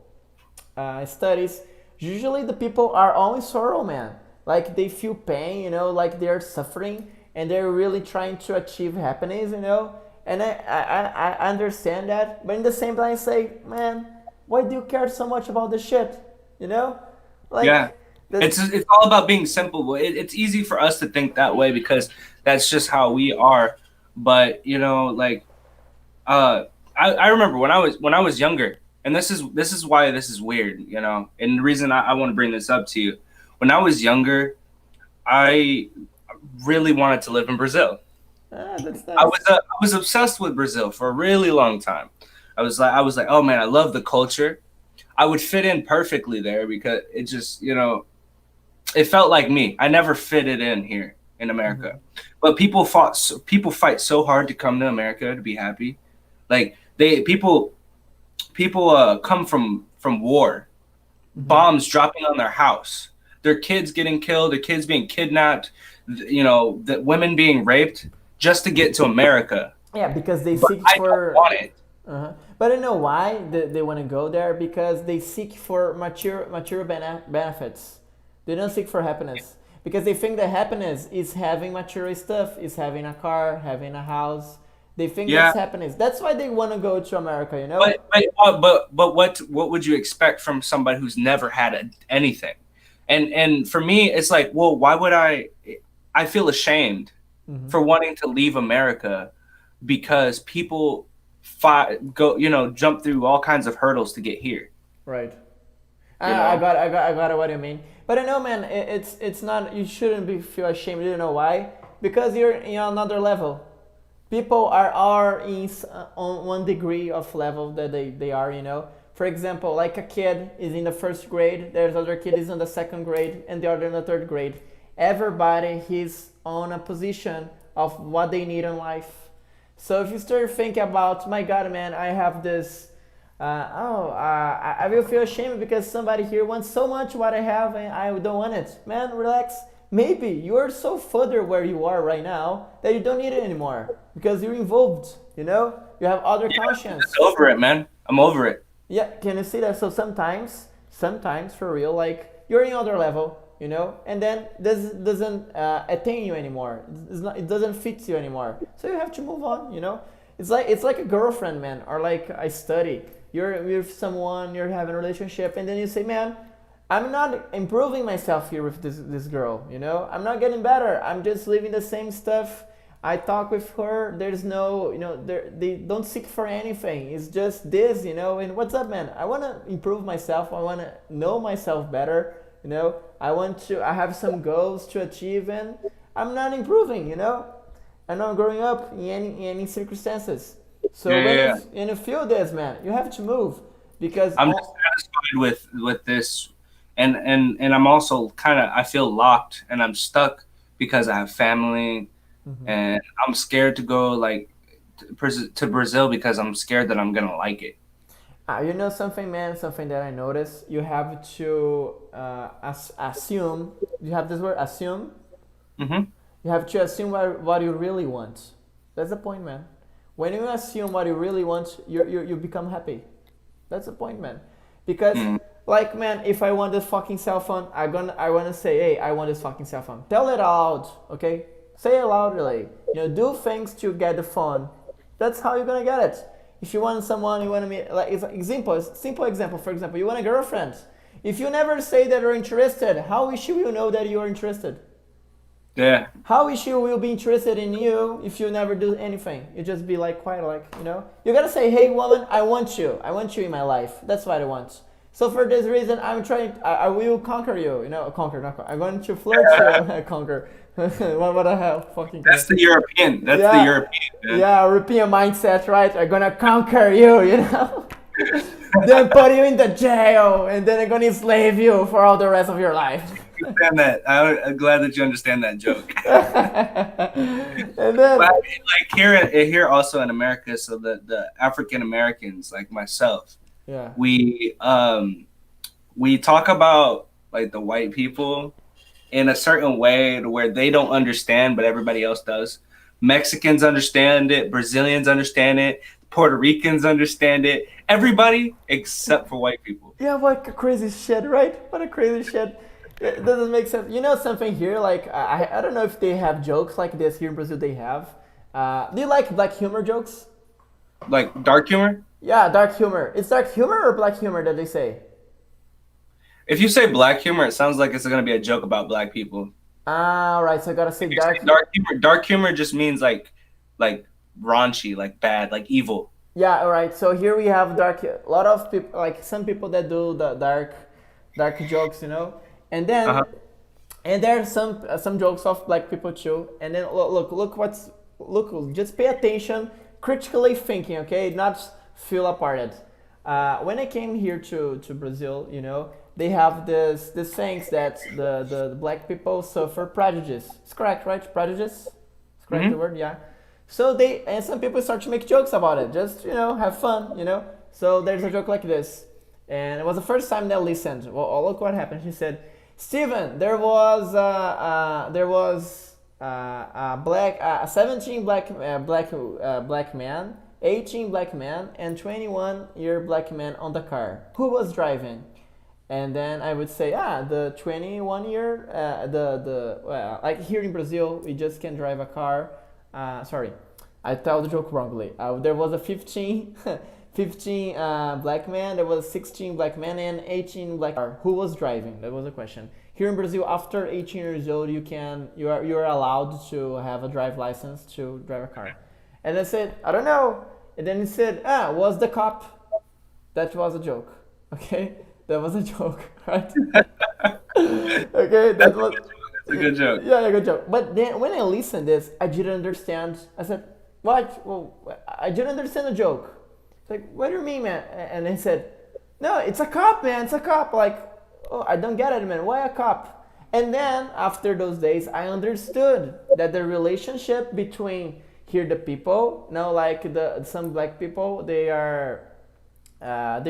Speaker 1: studies, usually the people are only sorrow, man. Like they feel pain, you know, like they're suffering and they're really trying to achieve happiness, you know. And I understand that, but in the same time I say, man, why do you care so much about this shit, you know? Like,
Speaker 11: yeah, it's all about being simple. It's easy for us to think that way because that's just how we are. But you know, like, I remember when I was younger. And this is why this is weird, you know. And the reason I want to bring this up to you, when I was younger, I really wanted to live in Brazil.
Speaker 1: That's nice.
Speaker 11: I was obsessed with Brazil for a really long time. I was like, oh man, I love the culture. I would fit in perfectly there because it just, you know, it felt like me. I never fitted in here in America. Mm-hmm. But people fight so hard to come to America to be happy. Like people come from war, mm-hmm. bombs dropping on their house, their kids getting killed, their kids being kidnapped, you know, the women being raped just to get to America.
Speaker 1: Yeah, because they
Speaker 11: but
Speaker 1: seek
Speaker 11: I
Speaker 1: for.
Speaker 11: Don't want it.
Speaker 1: Uh-huh. But I know why they want to go there, because they seek for material benefits. They don't seek for happiness because they think that happiness is having material stuff, is having a car, having a house. They think that's happiness. That's why they want to go to America, you know.
Speaker 11: But what would you expect from somebody who's never had anything? And for me, it's like, well, why would I feel ashamed mm-hmm. for wanting to leave America because people jump through all kinds of hurdles to get here.
Speaker 1: Right. I got what you mean. But I know, man, it's not. You shouldn't feel ashamed. You know why? Because you're in another level. People are on one degree of level that they are, you know. For example, like a kid is in the first grade, there's other kid is in the second grade, and the other in the third grade. Everybody is on a position of what they need in life. So if you start thinking about, my God, man, I have this, I will feel ashamed because somebody here wants so much what I have and I don't want it. Man, relax. Maybe you are so further where you are right now that you don't need it anymore because you're involved, you know? You have other conscience.
Speaker 11: I'm over it, man. I'm over it.
Speaker 1: Yeah, can you see that? So sometimes for real, like you're in other level, you know, and then this doesn't attain you anymore. It doesn't fit you anymore. So you have to move on, you know. It's like a girlfriend, man, or like I study. You're with someone, you're having a relationship, and then you say, man, I'm not improving myself here with this girl, you know. I'm not getting better. I'm just living the same stuff. I talk with her. There's no, you know, they don't seek for anything. It's just this, you know. And what's up, man? I want to improve myself. I want to know myself better, you know. I have some goals to achieve, and I'm not improving, you know. I'm not growing up in any circumstances. So when you feel this, man, you have to move because
Speaker 11: I'm just satisfied with this, and I'm also I feel locked and I'm stuck because I have family. Mm-hmm. And I'm scared to go to Brazil because I'm scared that I'm gonna like it.
Speaker 1: You know something, man? Something that I noticed. You have to assume. You have this word, assume.
Speaker 11: Mm-hmm.
Speaker 1: You have to assume what you really want. That's the point, man. When you assume what you really want, you become happy. That's the point, man. Because like, man, if I want this fucking cell phone, I wanna say, hey, I want this fucking cell phone. Tell it out, okay? Say it loudly. You know, do things to get the phone. That's how you're gonna get it. If you want someone, you want to meet, like, simple example. For example, you want a girlfriend. If you never say that you're interested, how is she will know that you're interested?
Speaker 11: Yeah.
Speaker 1: How is she will be interested in you if you never do anything? You just be like quiet, like, you know? You gotta say, hey woman, I want you in my life. That's what I want. So for this reason, I will conquer you, you know, I'm going to flirt you, conquer. what the hell, fucking.
Speaker 11: That's the European. That's the European. Man.
Speaker 1: Yeah, European mindset, right? I'm gonna conquer you, you know. Then put you in the jail, and then I'm gonna enslave you for all the rest of your life.
Speaker 11: I understand that. I'm glad that you understand that joke.
Speaker 1: And then,
Speaker 11: but, like here also in America, so the African Americans like myself,
Speaker 1: yeah,
Speaker 11: we talk about like the white people in a certain way to where they don't understand, but everybody else does. Mexicans understand it, Brazilians understand it, Puerto Ricans understand it, everybody except for white people.
Speaker 1: Yeah, what a crazy shit, right? What a crazy shit. It doesn't make sense. You know something here, like, I don't know if they have jokes like this here in Brazil. They have. Do you like black humor jokes?
Speaker 11: Like dark humor?
Speaker 1: Yeah, dark humor. It's dark humor or black humor that they say?
Speaker 11: If you say black humor, it sounds like it's going to be a joke about black people.
Speaker 1: Ah, right. So I gotta say dark
Speaker 11: humor. Dark humor just means like raunchy, like bad, like evil.
Speaker 1: Yeah, all right. So here we have dark. A lot of people, like some people that do the dark jokes, you know. And then, and there are some jokes of black people too. And then look. Just pay attention, critically thinking, okay? Not feel aparted. When I came here to Brazil, you know, they have this things that the black people suffer prejudice. It's correct, right? Prejudice. It's correct the word, yeah. So and some people start to make jokes about it. Just, you know, have fun, you know. So there's a joke like this, and it was the first time that I listened. Well, look what happened. He said, Steven, there was a 17 black man, 18 black man, and 21-year black man on the car. Who was driving? And then I would say, the 21-year, like here in Brazil, we just can drive a car. Sorry, I tell the joke wrongly. There was a 15 black man, there was 16 black men and 18 black car. Who was driving? That was the question. Here in Brazil, after 18 years old, you are allowed to have a drive license to drive a car. And I said, I don't know. And then he said, was the cop. That was a joke. Okay, that was a joke, right? Okay, that was
Speaker 11: a good joke.
Speaker 1: Yeah, a good joke. But then when I listened this, I didn't understand. I said, what? Well, I didn't understand the joke. It's like, what do you mean, man? And he said, no, it's a cop, man. It's a cop. Like, oh, I don't get it, man. Why a cop? And then after those days, I understood that the relationship between here the people, like some black people, they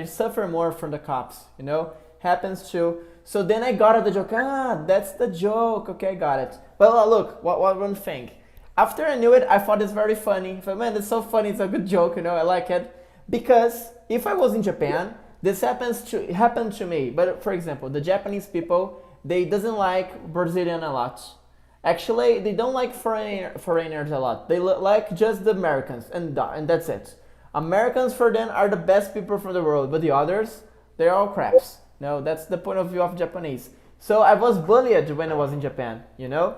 Speaker 1: suffer more from the cops, you know, happens too. So then I got the joke. That's the joke. Okay, I got it. But look, what one thing. After I knew it, I thought it's very funny. I thought, man, it's so funny. It's a good joke, you know. I like it because if I was in Japan, this happened to me. But for example, the Japanese people, they doesn't like Brazilian a lot. Actually, they don't like foreigners a lot. They like just the Americans, and that's it. Americans for them are the best people from the world, but the others, they're all craps. No, that's the point of view of Japanese. So I was bullied when I was in Japan, you know?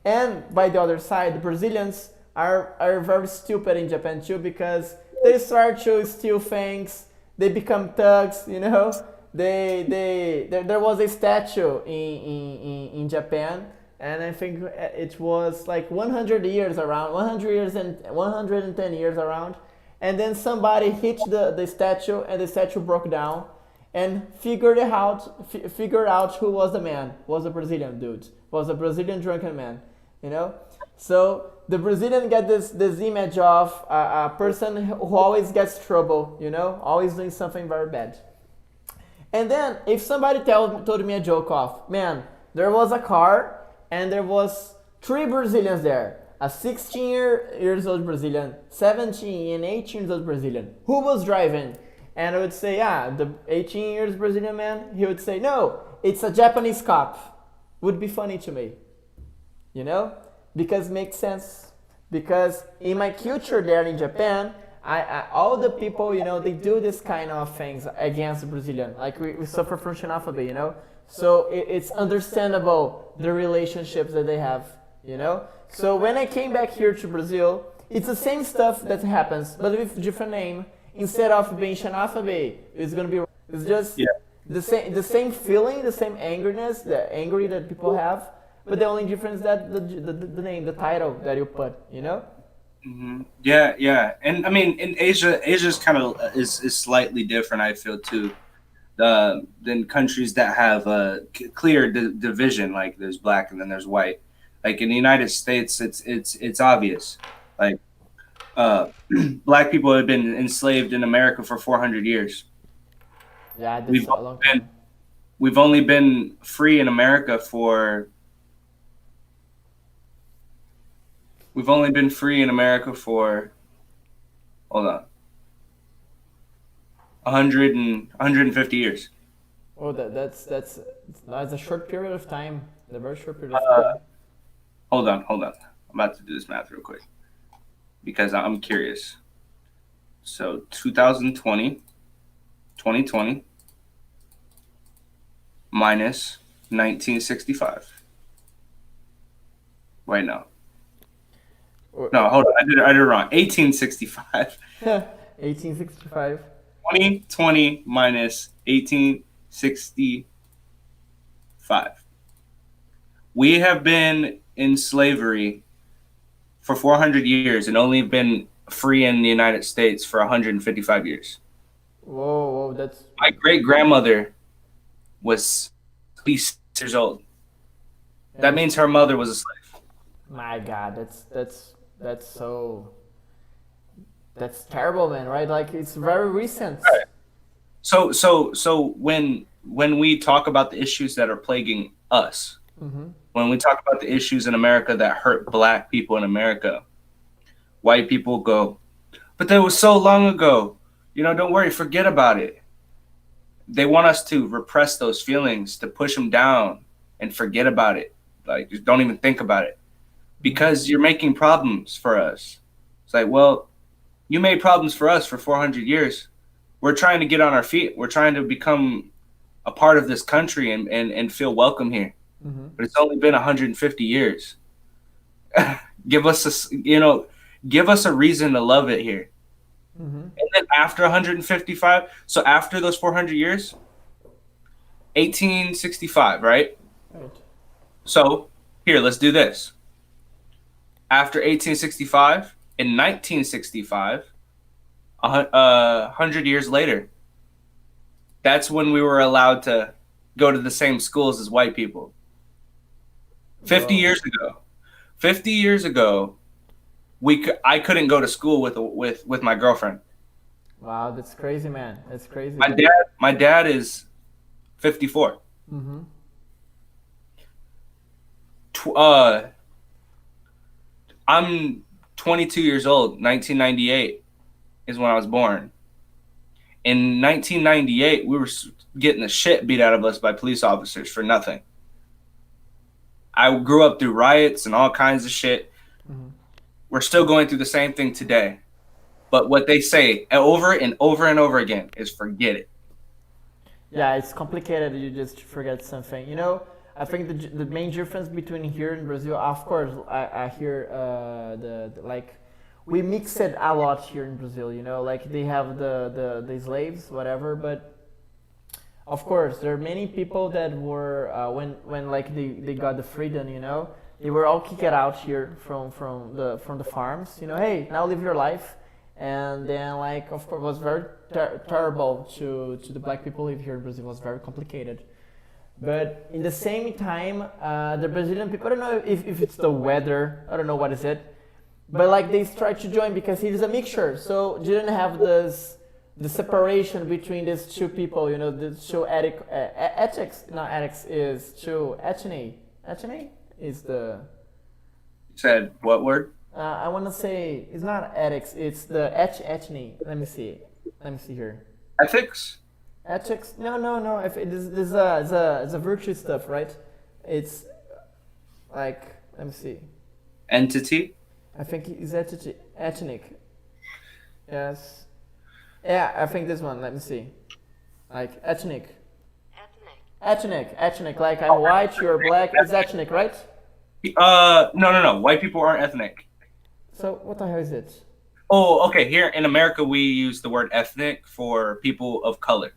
Speaker 1: And by the other side, the Brazilians are very stupid in Japan too, because they start to steal things, they become thugs, you know? There was a statue in Japan, and I think it was like 100 years around, 110 years around, and then somebody hit the statue, and the statue broke down, and figured out who was the man. Was a Brazilian dude. Was a Brazilian drunken man, you know? So the Brazilian get this image of a person who always gets trouble, you know? Always doing something very bad. And then if somebody told me a joke of, man, there was a car and there was 3 Brazilians there. A 16 years old Brazilian, 17 and 18 years old Brazilian. Who was driving? And I would say, the 18 years Brazilian man. He would say, no, it's a Japanese cop. Would be funny to me, you know, because it makes sense. because in my culture there in Japan, all the people, they do this kind of things against the Brazilian. Like we suffer from xenophobia, So it's understandable the relationships that they have, So when I came back here to Brazil, it's the same stuff that happens, but with different name. Instead of being xenophobia, it's gonna be. It's just the same feeling, the same angriness, the angry that people have, but the only difference that the name, the title that you put,
Speaker 11: Mm-hmm. Yeah, and I mean, in Asia's kind of is slightly different. I feel too, than countries that have a clear division. Like there's black and then there's white. Like in the United States, it's obvious. Like black people have been enslaved in America for 400 years.
Speaker 1: Yeah, that's a long time.
Speaker 11: We've only been free in America for. We've only been free in America for, hold on, 150 years.
Speaker 1: Oh, that's a short period of time. A very short period of time.
Speaker 11: Hold on. I'm about to do this math real quick because I'm curious. So 2020 minus 1965. Wait, no. No, hold on. I did it wrong. 1865.
Speaker 1: 1865.
Speaker 11: 2020 minus 1865. We have been in slavery for 400 years and only been free in the United States for 155 years.
Speaker 1: Whoa, that's...
Speaker 11: My great-grandmother was 6 years old. That means her mother was a slave.
Speaker 1: My God, that's terrible, man, right? Like it's very recent.
Speaker 11: Right. So when we talk about the issues that are plaguing us, when we talk about the issues in America that hurt black people in America, white people go, but that was so long ago. Don't worry, forget about it. They want us to repress those feelings, to push them down and forget about it. Like, just don't even think about it. Because you're making problems for us. It's like, well, you made problems for us for 400 years. We're trying to get on our feet. We're trying to become a part of this country and feel welcome here. But it's only been 150 years. Give us a reason to love it here. And then after 155, so after those 400 years, 1865, right? So here, let's do this. After 1865, in 1965, 100 years later, that's when we were allowed to go to the same schools as white people. 50 years ago, I couldn't go to school with my girlfriend.
Speaker 1: Wow, that's crazy, man. That's crazy.
Speaker 11: My dad is 54. I'm 22 years old. 1998 is when I was born. In 1998, we were getting the shit beat out of us by police officers for nothing. I grew up through riots and all kinds of shit. We're still going through the same thing today. But what they say over and over and over again is forget it.
Speaker 1: Yeah, it's complicated. You just forget something. I think the main difference between here and Brazil, of course, I hear we mix it a lot here in Brazil. Like they have the slaves, whatever. But of course, there are many people that were when like they got the freedom. They were all kicked out here from the farms. Hey, now live your life. And then, like, of course, it was very terrible to the black people who live here in Brazil. It was very complicated. But in the same time, the Brazilian people, I don't know if it's the weather, I don't know what is it, but like they tried to join because it is a mixture. So didn't have the separation between these two people, the two ethics, not ethics, is two ethne. Ethne is the...
Speaker 11: You said what word?
Speaker 1: I want to say, it's not ethics, it's the ethne. Let me see here.
Speaker 11: Ethics?
Speaker 1: Ethics? No. If it is it's a virtue stuff, right? It's like, let me see.
Speaker 11: Entity?
Speaker 1: I think it's ethnic. Yes. Yeah, I think this one. Let me see. Like ethnic. Ethnic. Like I'm white, you're black. It's ethnic, right?
Speaker 11: No. White people aren't ethnic.
Speaker 1: So what the hell is it?
Speaker 11: Oh, okay. Here in America, we use the word ethnic for people of color.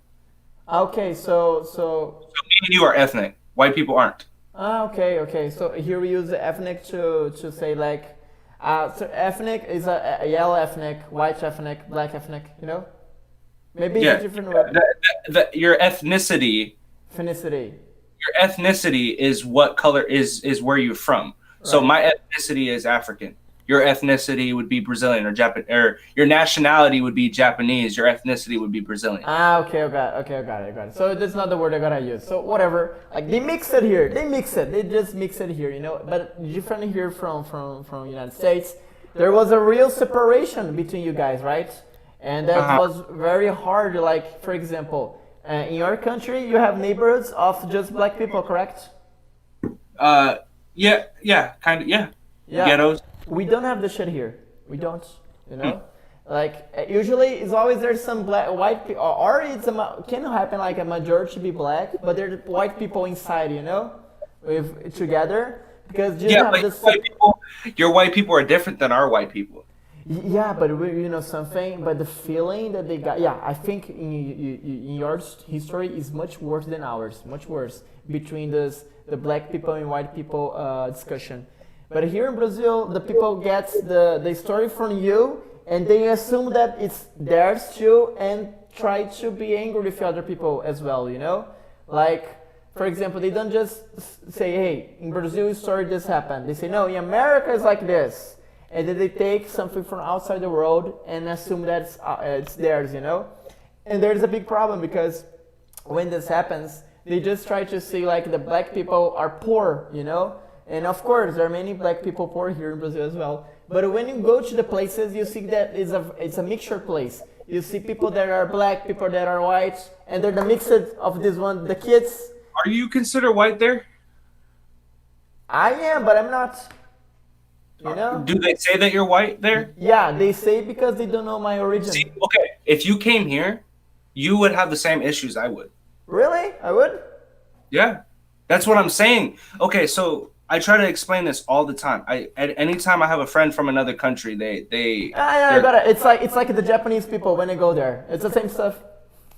Speaker 1: Okay, so
Speaker 11: me and you are ethnic. White people aren't.
Speaker 1: Okay. So here we use the ethnic to say like, so ethnic is a yellow ethnic, white ethnic, black ethnic. You know, maybe it's a different word.
Speaker 11: Your ethnicity.
Speaker 1: Ethnicity.
Speaker 11: Your ethnicity is what color is where you're from. So
Speaker 1: Right.
Speaker 11: my ethnicity is African. Your ethnicity would be Brazilian or Japan, or your nationality would be Japanese. Your ethnicity would be Brazilian.
Speaker 1: Okay, I got it. So that's not the word I gotta use. So whatever. Like they mix it here. They just mix it here, you know. But different here from United States. There was a real separation between you guys, right? And that was very hard. Like for example, in your country, you have neighborhoods of just black people, correct?
Speaker 11: Yeah, kind of, yeah. Ghettos.
Speaker 1: We don't have this shit here. We don't, you know? Like, usually it's always there's some white people, or can happen like a majority be black, but there's white people inside, you know? Together. Because you have this...
Speaker 11: Your white people are different than our white people.
Speaker 1: Yeah, but you know something, but the feeling that they got, I think in your history is much worse than ours, much worse, between the black people and white people discussion. But here in Brazil, the people get the story from you, and they assume that it's theirs too, and try to be angry with other people as well, you know? Like, for example, they don't just say, hey, in Brazil story this happened. They say, no, in America it's like this. And then they take something from outside the world and assume that it's theirs, you know? And there's a big problem because when this happens, they just try to see like the black people are poor, you know? And of course, there are many black people poor here in Brazil as well. But when you go to the places, you see that it's a mixture place. You see people that are black, people that are white, and they're the mix of this one, the kids.
Speaker 11: Are you considered white there?
Speaker 1: I am, but I'm not. You know?
Speaker 11: Do they say that you're white there?
Speaker 1: Yeah, they say because they don't know my origin.
Speaker 11: See, okay, if you came here, you would have the same issues I would.
Speaker 1: Really? I would?
Speaker 11: Yeah, that's what I'm saying. Okay, so I try to explain this all the time. At any time I have a friend from another country, I
Speaker 1: got it. It's like the Japanese people when they go there. It's the same stuff.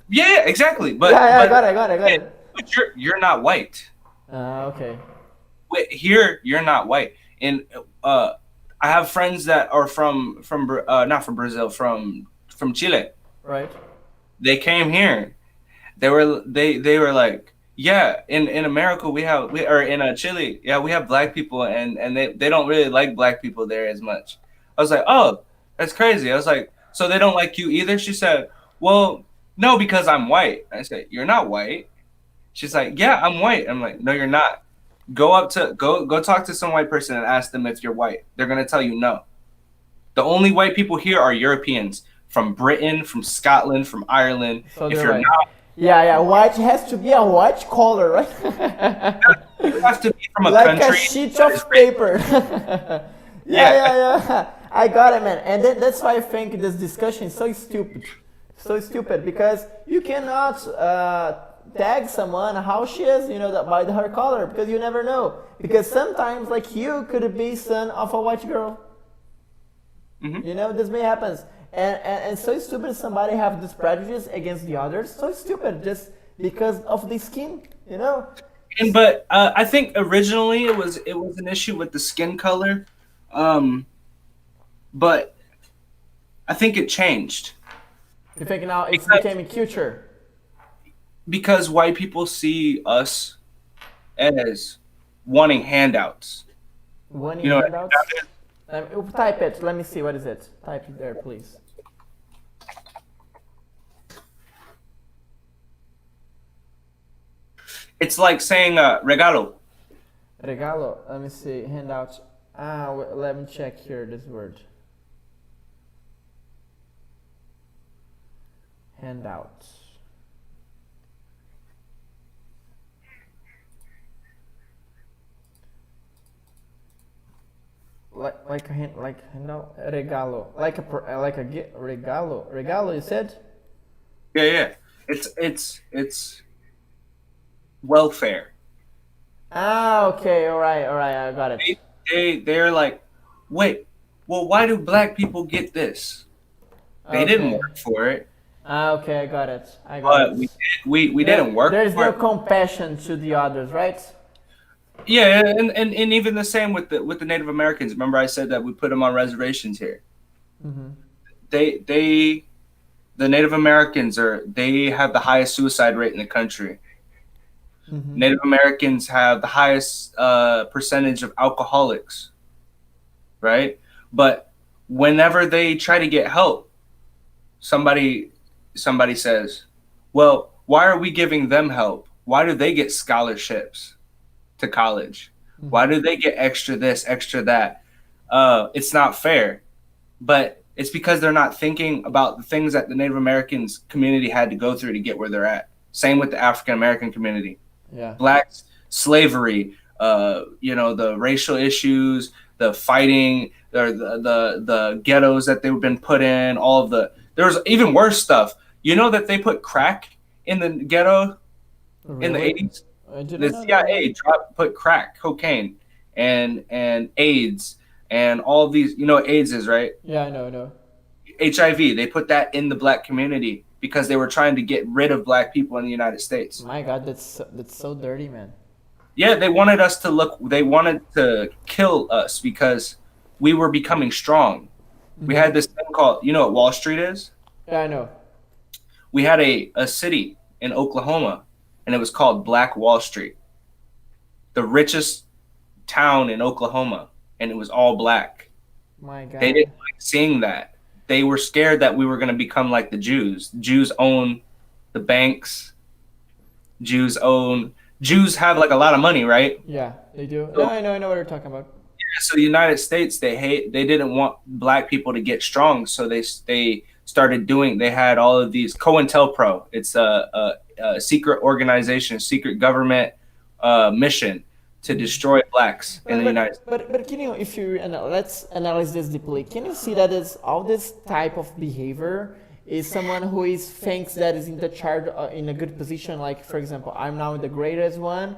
Speaker 11: Yeah, exactly. But
Speaker 1: I got it.
Speaker 11: But you're not white.
Speaker 1: Okay.
Speaker 11: Wait, here you're not white. And I have friends that are from not from Brazil, from Chile.
Speaker 1: Right.
Speaker 11: They came here. They were like, yeah, in America or in Chile, yeah, we have black people and they don't really like black people there as much. I was like, oh, that's crazy. I was like, so they don't like you either? She said, well, no, because I'm white. I said, you're not white. She's like, yeah, I'm white. I'm like, no, you're not. Go talk to some white person and ask them if you're white. They're gonna tell you no. The only white people here are Europeans from Britain, from Scotland, from Ireland.
Speaker 1: So
Speaker 11: if you're
Speaker 1: right.
Speaker 11: not,
Speaker 1: yeah, white has to be a white color, right?
Speaker 11: you have to be from a
Speaker 1: like
Speaker 11: country.
Speaker 1: Like a sheet of paper. yeah. I got it, man. And that's why I think this discussion is so stupid. So stupid because you cannot tag someone how she is, you know, by her color, because you never know. Because sometimes, like you could be son of a white girl.
Speaker 11: Mm-hmm.
Speaker 1: You know, this may happen. And so stupid somebody have this prejudice against the others. So stupid just because of the skin, you know.
Speaker 11: But I think originally it was an issue with the skin color, but I think it changed.
Speaker 1: You think now it's becoming culture?
Speaker 11: Because white people see us as wanting handouts.
Speaker 1: Wanting handouts? Type it. Let me see. What is it? Type it there, please.
Speaker 11: It's like saying regalo.
Speaker 1: Regalo. Let me see. Handout. Let me check here this word. Handout. like a hand, like regalo, regalo. You said?
Speaker 11: Yeah. It's welfare.
Speaker 1: Okay, all right, I got it.
Speaker 11: They're like, wait, well, why do black people get this? They didn't work for it.
Speaker 1: Okay, I got it.
Speaker 11: But we didn't work.
Speaker 1: There's
Speaker 11: for
Speaker 1: no
Speaker 11: it.
Speaker 1: compassion to the others, right?
Speaker 11: Yeah, and even the same with the Native Americans. Remember, I said that we put them on reservations here.
Speaker 1: Mm-hmm.
Speaker 11: The Native Americans they have the highest suicide rate in the country.
Speaker 1: Mm-hmm.
Speaker 11: Native Americans have the highest percentage of alcoholics, right? But whenever they try to get help, somebody says, well, why are we giving them help? Why do they get scholarships to college?
Speaker 1: Mm-hmm.
Speaker 11: Why do they get extra this, extra that? It's not fair. But it's because they're not thinking about the things that the Native Americans community had to go through to get where they're at. Same with the African American community.
Speaker 1: Yeah.
Speaker 11: Blacks, slavery, the racial issues, the fighting, the ghettos that they've been put in, there's even worse stuff. You know that they put crack in the ghetto in the 80s? The CIA put crack, cocaine, and AIDS, and all of these. You know what AIDS is, right?
Speaker 1: Yeah, I know.
Speaker 11: HIV. They put that in the black community because they were trying to get rid of black people in the United States.
Speaker 1: My God, that's so dirty, man.
Speaker 11: Yeah, they wanted us to look. They wanted to kill us because we were becoming strong. Mm-hmm. We had this thing called, you know what Wall Street is?
Speaker 1: Yeah, I know.
Speaker 11: We had a city in Oklahoma, and it was called Black Wall Street. The richest town in Oklahoma, and it was all black.
Speaker 1: My God.
Speaker 11: They didn't like seeing that. They were scared that we were going to become like the Jews. Jews own the banks. Jews have like a lot of money, right?
Speaker 1: Yeah, they do. So, I know what you're talking about.
Speaker 11: Yeah, so the United States, they didn't want black people to get strong, so they started they had all of these COINTELPRO. It's a secret organization, secret government mission to destroy blacks in the United States.
Speaker 1: But can you, let's analyze this deeply. Can you see that is all this type of behavior is someone who thinks that is in the charge in a good position? Like, for example, I'm now the greatest one.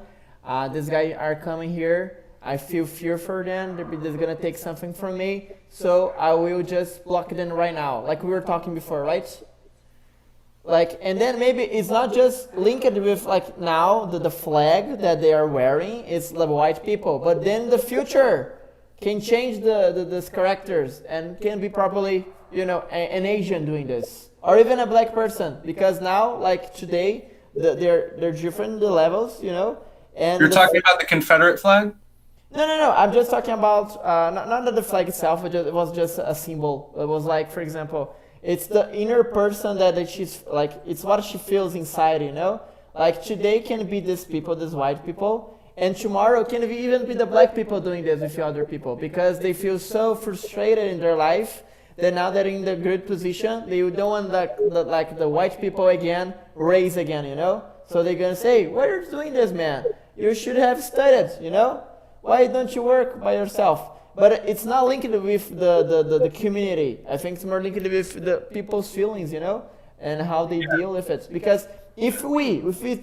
Speaker 1: This guy are coming here. I feel fear for them. They're gonna take something from me. So I will just block them right now. Like we were talking before, right? Like, and then maybe it's not just linked with like now the flag that they are wearing is the white people, but then the future can change these characters and can be probably, an Asian doing this or even a black person, because now like today they're different, the levels, and
Speaker 11: you're talking about the Confederate flag?
Speaker 1: No. I'm just talking about not the flag itself. It was just a symbol. It was like, for example, it's the inner person that she's like. It's what she feels inside, Like today can be these people, these white people, and tomorrow can even be the black people doing this with other people because they feel so frustrated in their life that now they're in the good position, they don't want the white people again raise again, So they're gonna say, "Why are you doing this, man? You should have studied, Why don't you work by yourself?" But it's not linked with the community. I think it's more linked with the people's feelings, and how they deal with it. Because if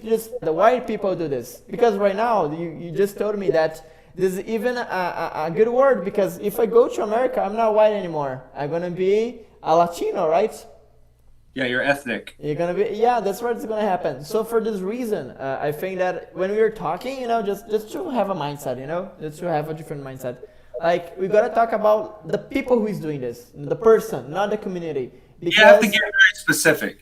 Speaker 1: just the white people do this, because right now you just told me that this is even a good word, because if I go to America, I'm not white anymore. I'm gonna be a Latino, right?
Speaker 11: Yeah, you're ethnic.
Speaker 1: You're gonna be, that's what's gonna happen. So for this reason, I think that when we are talking, just to have a mindset, just to have a different mindset. Like we gotta talk about the people who is doing this, the person, not the community.
Speaker 11: Because, you have to get very specific.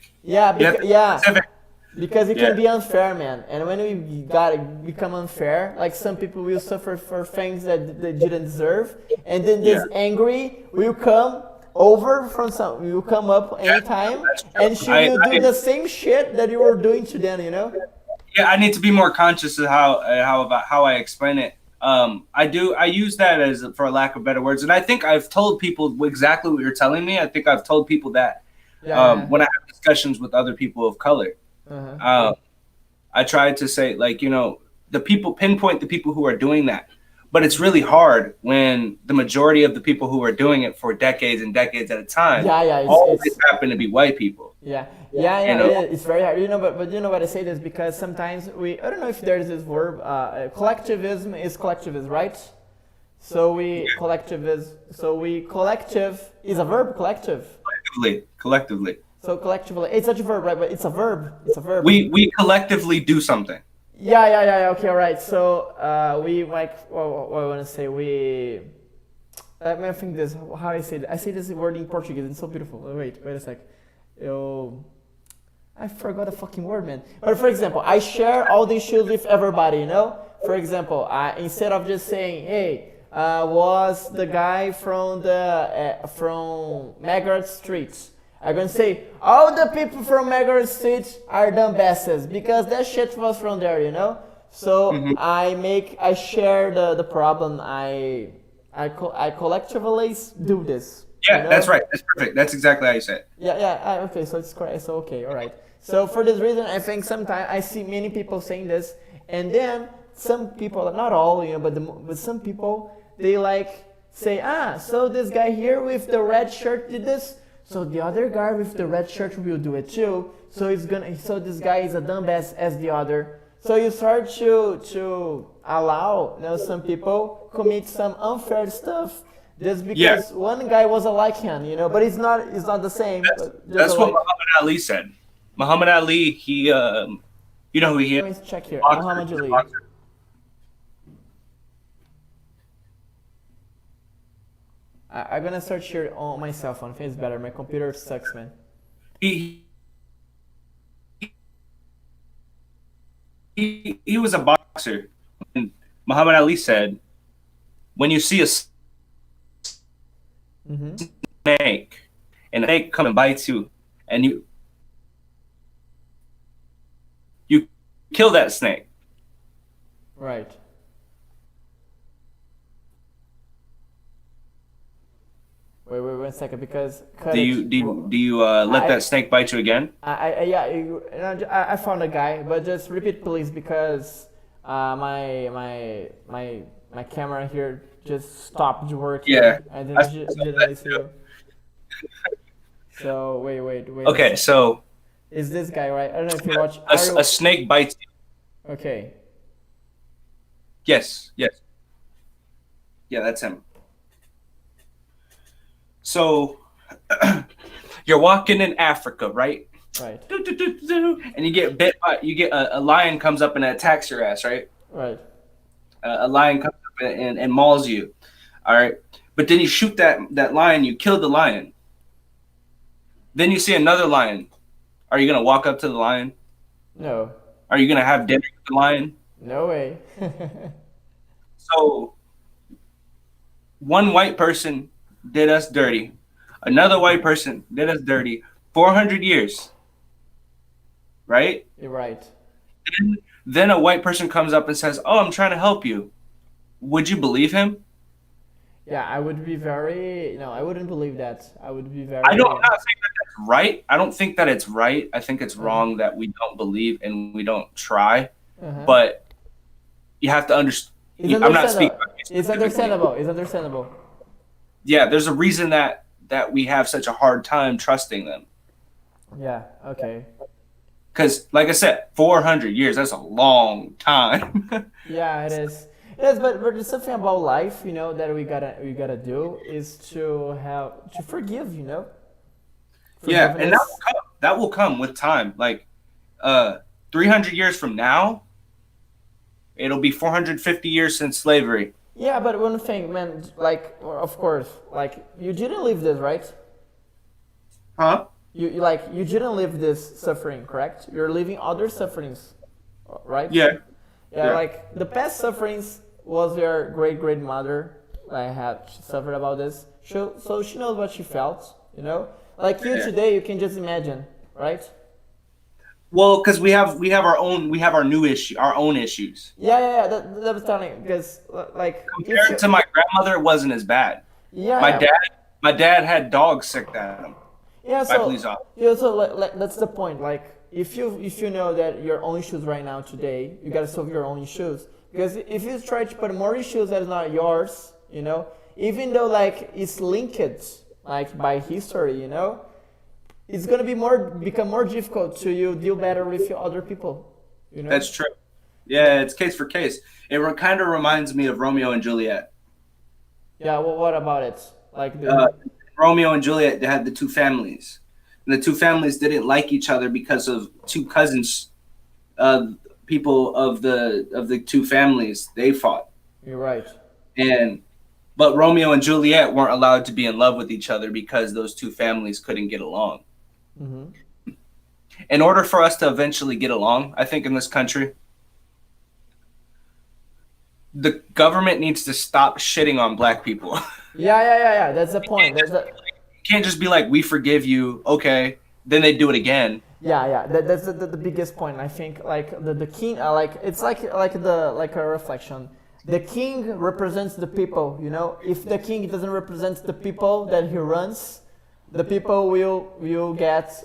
Speaker 1: Because it can be unfair, man. And when we gotta become unfair, like some people will suffer for things that they didn't deserve, and then this angry will come will come up anytime, and she will do the same shit that you were doing to them,
Speaker 11: Yeah, I need to be more conscious of how I explain it. I use that as, for lack of better words, and I think I've told people exactly what you're telling me. I think I've told people that when I have discussions with other people of color. I try to say, like, the people, pinpoint the people who are doing that. But it's really hard when the majority of the people who are doing it for decades and decades at a time always happen to be white people.
Speaker 1: Yeah, it's very hard. But you know what I say this because sometimes I don't know if there's this verb, collectivism is collectivism, right? So collective is a verb, collective.
Speaker 11: Collectively.
Speaker 1: So collectively, it's such a verb, right? But it's a verb.
Speaker 11: We collectively do something.
Speaker 1: Yeah. Okay, all right. So we like. What I want to say, I think this. How I say it? I say this word in Portuguese. It's so beautiful. Wait a sec. I forgot a fucking word, man. But for example, I share all these shoes with everybody. You know. For example, instead of just saying, "Hey, was the guy from from Margaret Street," I'm gonna say all the people from Margaret Street are dumbasses because that shit was from there, you know. So I share the problem. I collectively do this.
Speaker 11: Yeah,
Speaker 1: you know?
Speaker 11: That's right. That's perfect. That's exactly how you say it.
Speaker 1: Yeah. Okay, so it's correct. So okay, all right. So for this reason, I think sometimes I see many people saying this, and then some people, not all, you know, but some people they like say, so this guy here with the red shirt did this. So the other guy with the red shirt will do it too. So this guy is a dumbass as the other. So you start to allow some people commit some unfair stuff just because one guy was like him, you know. But it's not the same.
Speaker 11: That's what Muhammad Ali said. Muhammad Ali, he, you know who he is?
Speaker 1: Let me check here. Muhammad Ali. I'm gonna search here on my cell phone. I think it's better. My computer sucks, man.
Speaker 11: He was a boxer. And Muhammad Ali said, when you see a snake and a snake come and bites you, and you kill that snake.
Speaker 1: Right. Wait 1 second, because
Speaker 11: do you let that snake bite you again?
Speaker 1: I found a guy, but just repeat please, because my camera here just stopped working.
Speaker 11: Yeah,
Speaker 1: I didn't see you. So wait.
Speaker 11: Okay, so
Speaker 1: is this guy right? I don't know if you watch.
Speaker 11: A snake bites you.
Speaker 1: Okay.
Speaker 11: Yes. Yeah, that's him. So you're walking in Africa, right?
Speaker 1: Right.
Speaker 11: And you get bit by, a lion comes up and attacks your ass, right?
Speaker 1: Right.
Speaker 11: A lion comes up and mauls you. All right. But then you shoot that lion, you kill the lion. Then you see another lion. Are you going to walk up to the lion?
Speaker 1: No.
Speaker 11: Are you going to have dinner with the lion?
Speaker 1: No way.
Speaker 11: So one white person did us dirty. Another white person did us dirty. 400 years. Right?
Speaker 1: You're right.
Speaker 11: Then a white person comes up and says, "Oh, I'm trying to help you." Would you believe him?
Speaker 1: Yeah, I would be very... No, I wouldn't believe that. I would be very...
Speaker 11: I'm not saying that that's right. I don't think that it's right. I think it's wrong that we don't believe and we don't try. But you have to understand. I'm not speaking.
Speaker 1: It's understandable.
Speaker 11: Yeah, there's a reason that we have such a hard time trusting them.
Speaker 1: Yeah, okay.
Speaker 11: Because, like I said, 400 years, that's a long time.
Speaker 1: Yeah, it is. Yes, but there's something about life, you know, that we gotta do is to forgive, you know.
Speaker 11: Yeah, and that will come with time. Like 300 years from now, it'll be 450 years since slavery.
Speaker 1: Yeah, but one thing, man, like, of course, like, you didn't live this, right?
Speaker 11: Huh?
Speaker 1: You didn't live this suffering, correct? You're living other sufferings, right?
Speaker 11: Yeah.
Speaker 1: Yeah, like, the past sufferings was your great-grandmother she suffered about this. So she knows what she felt, you know? Like, you today, you can just imagine, right?
Speaker 11: Well, because we have our own issues.
Speaker 1: Yeah. That was telling, because like
Speaker 11: compared to my grandmother, it wasn't as bad.
Speaker 1: Yeah.
Speaker 11: My dad had dogs sick at him.
Speaker 1: Yeah. So that's the point. Like if you know that your own issues right now today, you gotta solve your own issues. Because if you try to put more issues that is not yours, you know, even though like it's linked like by history, you know, it's gonna become more difficult to you deal better with other people. You know?
Speaker 11: That's true. Yeah, it's case for case. It kind of reminds me of Romeo and Juliet.
Speaker 1: Yeah, well, what about it? Like
Speaker 11: Romeo and Juliet, they had the two families. And the two families didn't like each other because of two cousins, people of the two families. They fought.
Speaker 1: You're right.
Speaker 11: But Romeo and Juliet weren't allowed to be in love with each other because those two families couldn't get along. Mm-hmm. In order for us to eventually get along, I think in this country, the government needs to stop shitting on black people.
Speaker 1: Yeah. That's the point.
Speaker 11: You can't just be like, we forgive you, okay, then they do it again.
Speaker 1: Yeah. That's the biggest point. I think like the king, like it's like a reflection. The king represents the people, you know. If the king doesn't represent the people that he runs, the people will get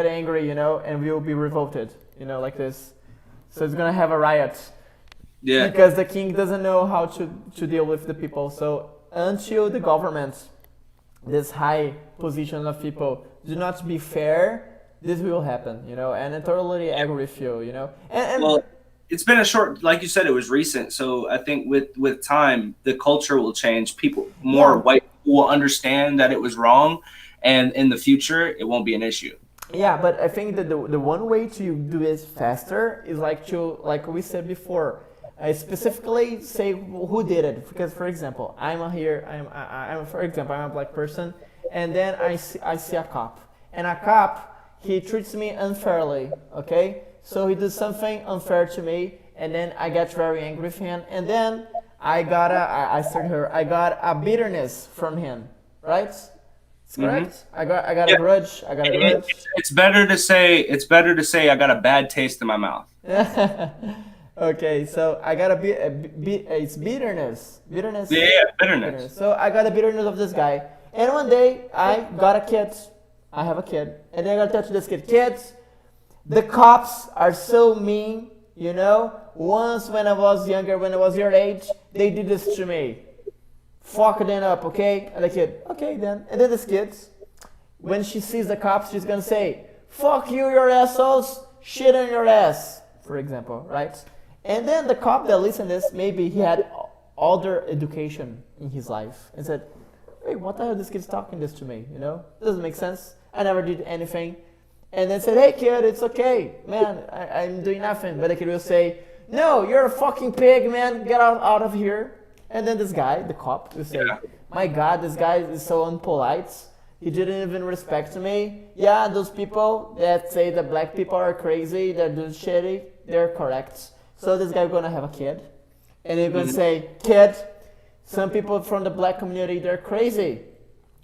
Speaker 1: angry, you know, and will be revolted, you know, like this. So it's gonna have a riot.
Speaker 11: Yeah.
Speaker 1: Because the king doesn't know how to deal with the people. So until the government, this high position of people, do not be fair, this will happen, you know. And I totally agree with you, you know.
Speaker 11: Well, it's been a short, like you said, it was recent. So I think with time, the culture will change. White people will understand that it was wrong, and in the future, it won't be an issue.
Speaker 1: Yeah, but I think that the one way to do it faster is like we said before, specifically say who did it. Because for example, I'm a black person, and then I see a cop, and a cop, he treats me unfairly, okay? So he does something unfair to me, and then I get very angry with him, and then I got a bitterness from him, right? It's correct. I got a grudge.
Speaker 11: It's better to say I got a bad taste in my mouth.
Speaker 1: Okay, so I got it's bitterness. Bitterness.
Speaker 11: Yeah, bitterness.
Speaker 1: So I got a bitterness of this guy, and one day I got a kid. I have a kid, and then I got to touch this kid. Kids, the cops are so mean, you know. Once when I was younger, when I was your age, they did this to me. Fuck them up, okay? And the kid, okay then. And then this kid, when she sees the cops, she's gonna say, fuck you, your assholes, shit on your ass, for example, right? And then the cop that listened to this, maybe he had other education in his life, and said, hey, what the hell this kid's talking this to me, you know? Doesn't make sense. I never did anything. And then said, hey kid, it's okay, man, I'm doing nothing. But the kid will say, no, you're a fucking pig, man, get out of here. And then this guy, the cop, will say, my God, this guy is so unpolite. He didn't even respect me. Yeah, those people that say that black people are crazy, they're doing shitty, they're correct. So this guy is gonna have a kid. And he's gonna say, kid, some people from the black community, they're crazy.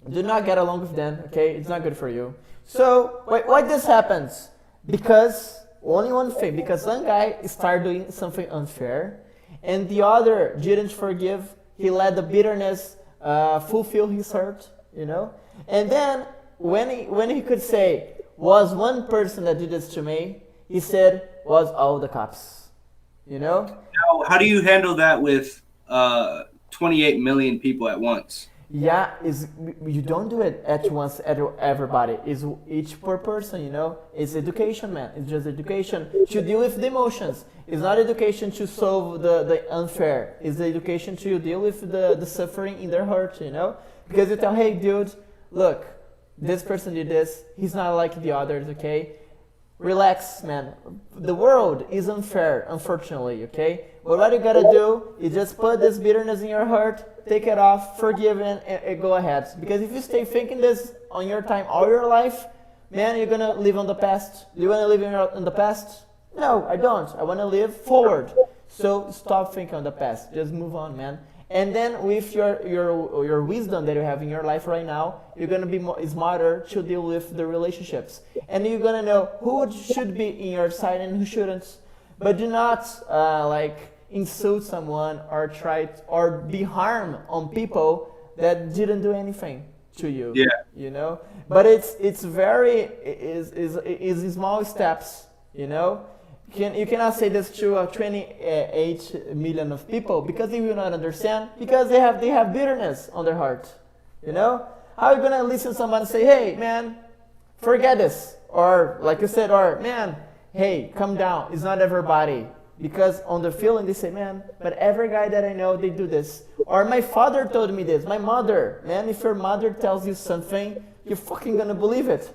Speaker 1: Do not get along with them, okay? It's not good for you. So, why this happens? Because, only one thing, because one guy started doing something unfair, and the other didn't forgive. He let the bitterness fulfill his hurt, you know? And then, when he could say, was one person that did this to me, he said, was all the cops, you know?
Speaker 11: Now, how do you handle that with 28 million people at once?
Speaker 1: Yeah, you don't do it at once at everybody. It's each per person, you know. It's education, man. It's just education to deal with the emotions. It's not education to solve the unfair. It's the education to deal with the suffering in their heart, you know. Because you tell, hey, dude, look, this person did this. He's not like the others, okay? Relax, man. The world is unfair, unfortunately, okay? But what you gotta do is just put this bitterness in your heart, take it off, forgive it, and go ahead. Because if you stay thinking this on your time all your life, man, you're gonna live on the past. Do you wanna live in the past? No, I don't. I wanna live forward. So stop thinking on the past. Just move on, man. And then with your wisdom that you have in your life right now, you're gonna be more smarter to deal with the relationships, and you're gonna know who should be in your side and who shouldn't. But do not like insult someone or be harm on people that didn't do anything to you.
Speaker 11: Yeah.
Speaker 1: You know. But it's very is small steps. You know. You cannot say this to 28 million of people because they will not understand because they have bitterness on their heart. You know, how are you gonna listen to someone say, "Hey, man, forget this," or like you said, or "Man, hey, calm down. It's not everybody." Because on the feeling they say, "Man, but every guy that I know they do this," or "My father told me this." My mother, man, if your mother tells you something, you're fucking gonna believe it.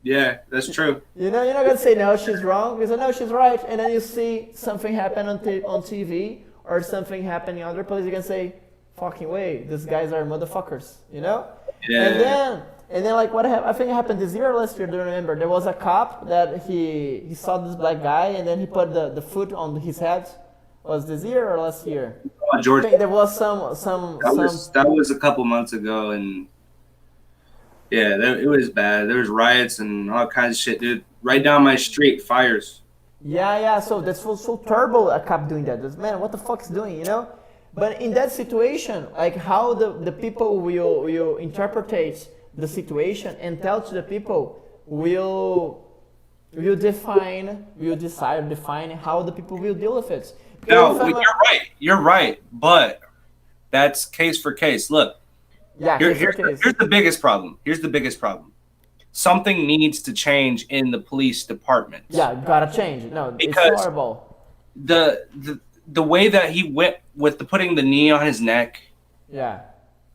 Speaker 11: Yeah, that's true.
Speaker 1: You know, you're not gonna say no, she's wrong. You say no, she's right, and then you see something happen on TV or something happen in other places. You can say, "Fucking way, these guys are motherfuckers," you know.
Speaker 11: Yeah.
Speaker 1: And then like what happened? I think it happened this year or last year. Do you remember? There was a cop that he saw this black guy and then he put the foot on his head. Was this year or last year?
Speaker 11: Oh, George.
Speaker 1: I think there was some.
Speaker 11: That was a couple months ago, and yeah, it was bad. There was riots and all kinds of shit, dude. Right down my street, fires.
Speaker 1: Yeah. So that's so terrible. A cop doing that. Man, what the fuck is doing? You know. But in that situation, like how the people will interpret the situation and tell to the people will define how the people will deal with it.
Speaker 11: No, you're right, but that's case for case. Look, here's the biggest problem. Something needs to change in the police department.
Speaker 1: Yeah, gotta change. No,
Speaker 11: because
Speaker 1: it's horrible.
Speaker 11: The way that he went with putting the knee on his neck. Yeah.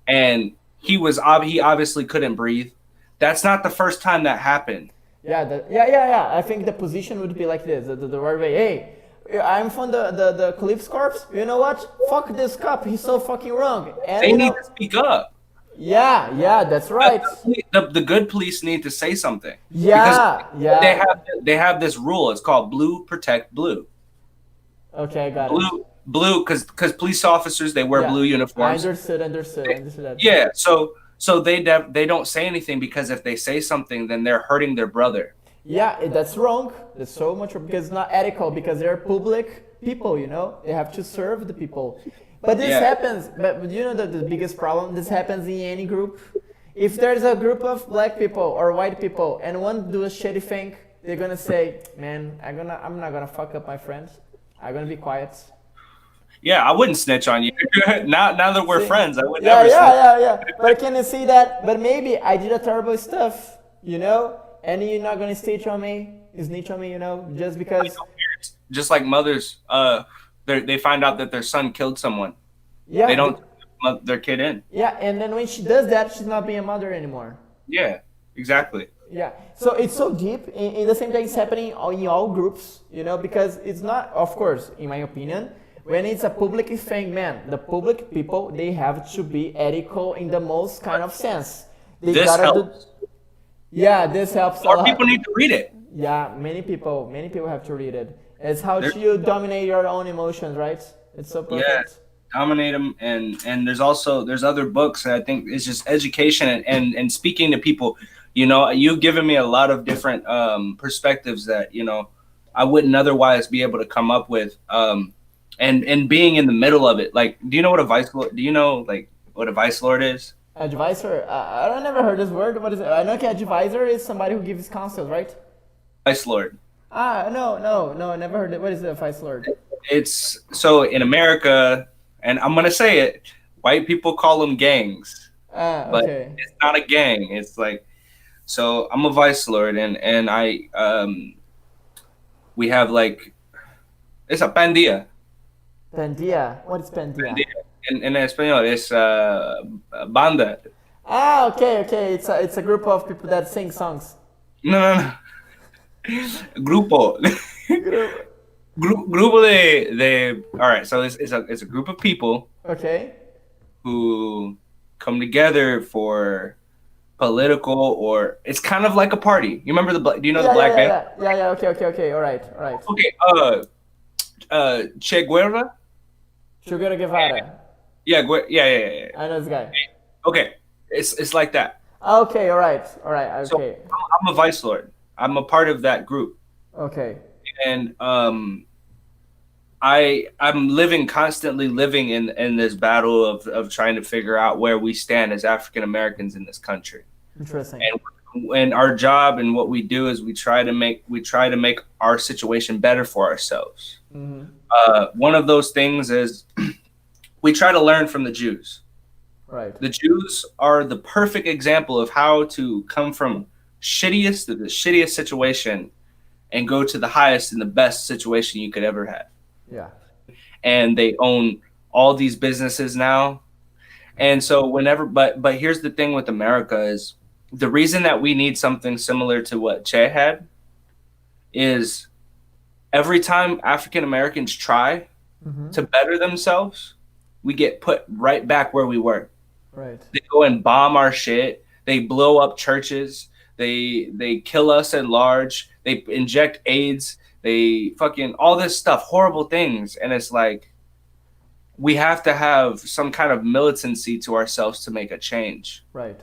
Speaker 11: And he obviously couldn't breathe. That's not the first time that happened.
Speaker 1: Yeah. I think the position would be like this. The right way. Hey, I'm from the Cliffs Corps. You know what? Fuck this cop. He's so fucking wrong. And
Speaker 11: they need to speak up.
Speaker 1: Yeah, that's right.
Speaker 11: The good police need to say something.
Speaker 1: Yeah.
Speaker 11: They have this rule. It's called blue protect blue.
Speaker 1: Okay, I got it.
Speaker 11: Blue, because police officers, they wear blue uniforms.
Speaker 1: I understood.
Speaker 11: Yeah, so they don't say anything because if they say something, then they're hurting their brother.
Speaker 1: Yeah, that's wrong. That's so much because it's not ethical because they're public people, you know? They have to serve the people. But this happens, but you know the biggest problem? This happens in any group. If there's a group of black people or white people and one do a shitty thing, they're gonna say, "Man, I'm not gonna fuck up my friends. I'm gonna be quiet."
Speaker 11: Yeah, I wouldn't snitch on you. now that we're friends, I would never snitch.
Speaker 1: Yeah. But can you see that? But maybe I did a terrible stuff, you know? And you're not gonna snitch on me, you know? Just because...
Speaker 11: Just like mothers, they find out that their son killed someone.
Speaker 1: Yeah.
Speaker 11: They don't let their kid in.
Speaker 1: Yeah, and then when she does that, she's not being a mother anymore.
Speaker 11: Yeah, exactly.
Speaker 1: Yeah, so it's so deep. In the same time, it's happening in all groups, you know, because it's not, of course, in my opinion, when it's a public thing, man, the public people, they have to be ethical in the most kind of sense.
Speaker 11: This helps.
Speaker 1: This helps.
Speaker 11: More people need to read it.
Speaker 1: Yeah, many people have to read it. It's how you dominate your own emotions, right? It's so perfect.
Speaker 11: Yeah, dominate them, and there's other books. I think it's just education and speaking to people. You know, you've given me a lot of different perspectives that, you know, I wouldn't otherwise be able to come up with. And being in the middle of it, like, do you know what a vice lord? Do you know what a vice lord is?
Speaker 1: Advisor? I never heard this word. What is it? I know advisor is somebody who gives counsels, right?
Speaker 11: Vice lord.
Speaker 1: No, I never heard it. What is a vice lord?
Speaker 11: It's so in America, and I'm gonna say it. White people call them gangs, but it's not a gang. It's like, so I'm a vice lord, and I we have like, it's a pandilla.
Speaker 1: Pandilla. What is pandilla?
Speaker 11: En español es banda.
Speaker 1: Okay. It's a group of people that sing songs.
Speaker 11: No. Grupo. Grupo de. All right, so it's a group of people.
Speaker 1: Okay.
Speaker 11: Who come together for political, or it's kind of like a party. You remember do you know the black band?
Speaker 1: Yeah. Okay. All right.
Speaker 11: Okay. Che Guevara.
Speaker 1: Che Guevara.
Speaker 11: Yeah.
Speaker 1: I know this guy.
Speaker 11: Okay, it's like that.
Speaker 1: Okay, all right. Okay.
Speaker 11: So I'm a vice lord. I'm a part of that group.
Speaker 1: Okay.
Speaker 11: And I'm constantly living in this battle of trying to figure out where we stand as African Americans in this country.
Speaker 1: Interesting.
Speaker 11: And and our job and what we do is we try to make our situation better for ourselves. One of those things is we try to learn from the Jews.
Speaker 1: Right.
Speaker 11: The Jews are the perfect example of how to come from shittiest to the shittiest situation and go to the highest and the best situation you could ever have.
Speaker 1: Yeah.
Speaker 11: And they own all these businesses now. And so but here's the thing with America is the reason that we need something similar to what Che had is every time African Americans try to better themselves, we get put right back where we were.
Speaker 1: Right.
Speaker 11: They go and bomb our shit. They blow up churches. They kill us at large. They inject AIDS. They fucking all this stuff, horrible things. And it's like we have to have some kind of militancy to ourselves to make a change.
Speaker 1: Right.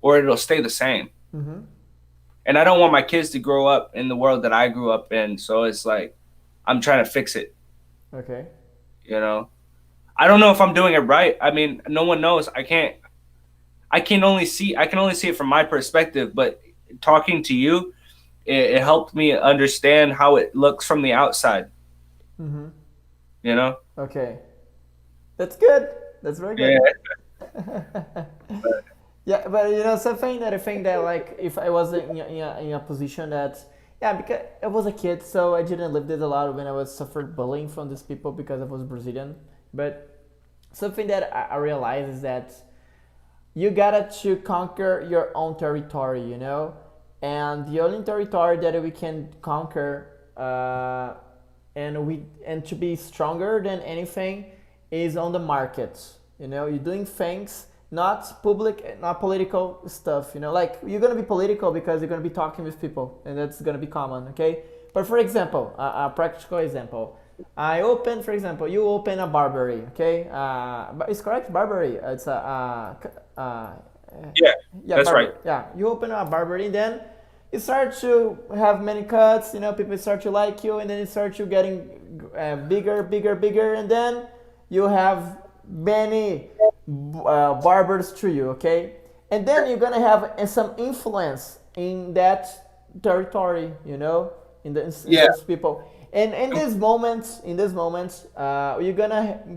Speaker 11: Or it'll stay the same. And I don't want my kids to grow up in the world that I grew up in. So it's like I'm trying to fix it.
Speaker 1: Okay.
Speaker 11: You know? I don't know if I'm doing it right. I mean, no one knows. I can only see it from my perspective, but talking to you, it helped me understand how it looks from the outside. You know?
Speaker 1: Okay. That's good. That's very good. Yeah, but you know, something that I think that like if I was in a position that, yeah, because I was a kid, so I didn't live this a lot when I was suffered bullying from these people because I was Brazilian. But something that I realized is that you gotta to conquer your own territory, you know? And the only territory that we can conquer and to be stronger than anything is on the markets. You know, you're doing things, not public, not political stuff, you know? Like, you're gonna be political because you're gonna be talking with people, and that's gonna be common, okay? But for example, a practical example. For example, you open a barbery, okay? But it's correct, barbery. It's
Speaker 11: that's
Speaker 1: barbery.
Speaker 11: right.
Speaker 1: Yeah, you open a barbery, and then you start to have many cuts. You know, people start to like you, and then you start to getting bigger, and then you have many barbers through you, okay? And then you're gonna have some influence in that territory, you know, in those people. And in these moments, you're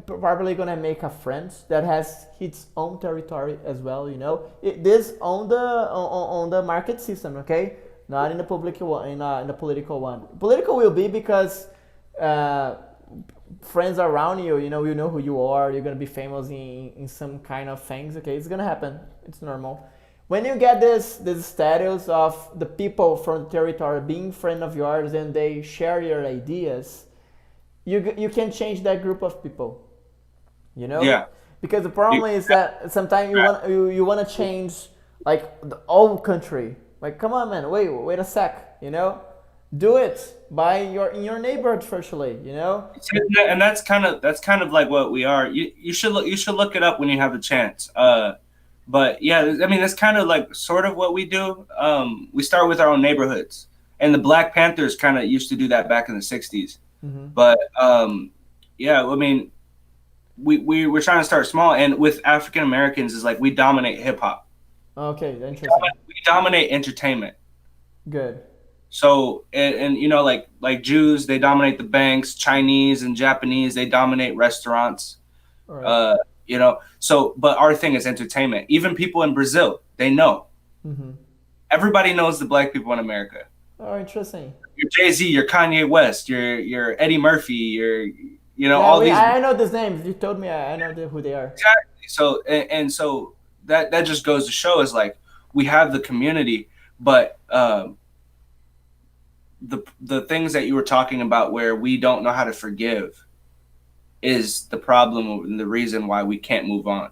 Speaker 1: probably gonna make a friend that has its own territory as well. You know, this on the market system, okay? Not in the public one, in the political one. Political will be because friends around you, you know who you are. You're gonna be famous in some kind of things. Okay, it's gonna happen. It's normal. When you get this status of the people from the territory being friend of yours and they share your ideas, you can change that group of people, you know?
Speaker 11: Yeah.
Speaker 1: Because the problem is that sometimes you want to change like the whole country. Like, come on, man, wait a sec, you know? Do it in your neighborhood firstly, you know?
Speaker 11: And that's kind of like what we are. You should look it up when you have the chance. But yeah, I mean, that's kind of like sort of what we do. We start with our own neighborhoods, and the Black Panthers kind of used to do that back in the 60s. But yeah, I mean, we're trying to start small, and with African Americans is like we dominate hip hop.
Speaker 1: Okay, interesting.
Speaker 11: We dominate entertainment.
Speaker 1: Good.
Speaker 11: So and you know, like Jews, they dominate the banks. Chinese and Japanese, they dominate restaurants.
Speaker 1: All right.
Speaker 11: You know, so, but our thing is entertainment. Even people in Brazil, they know. Everybody knows the Black people in America.
Speaker 1: Oh, interesting.
Speaker 11: You're Jay-Z, you're Kanye West, you're Eddie Murphy, all these.
Speaker 1: I know these names. You told me I know who they are.
Speaker 11: Exactly. So, and so that just goes to show is like, we have the community, but the things that you were talking about where we don't know how to forgive is the problem and the reason why we can't move on.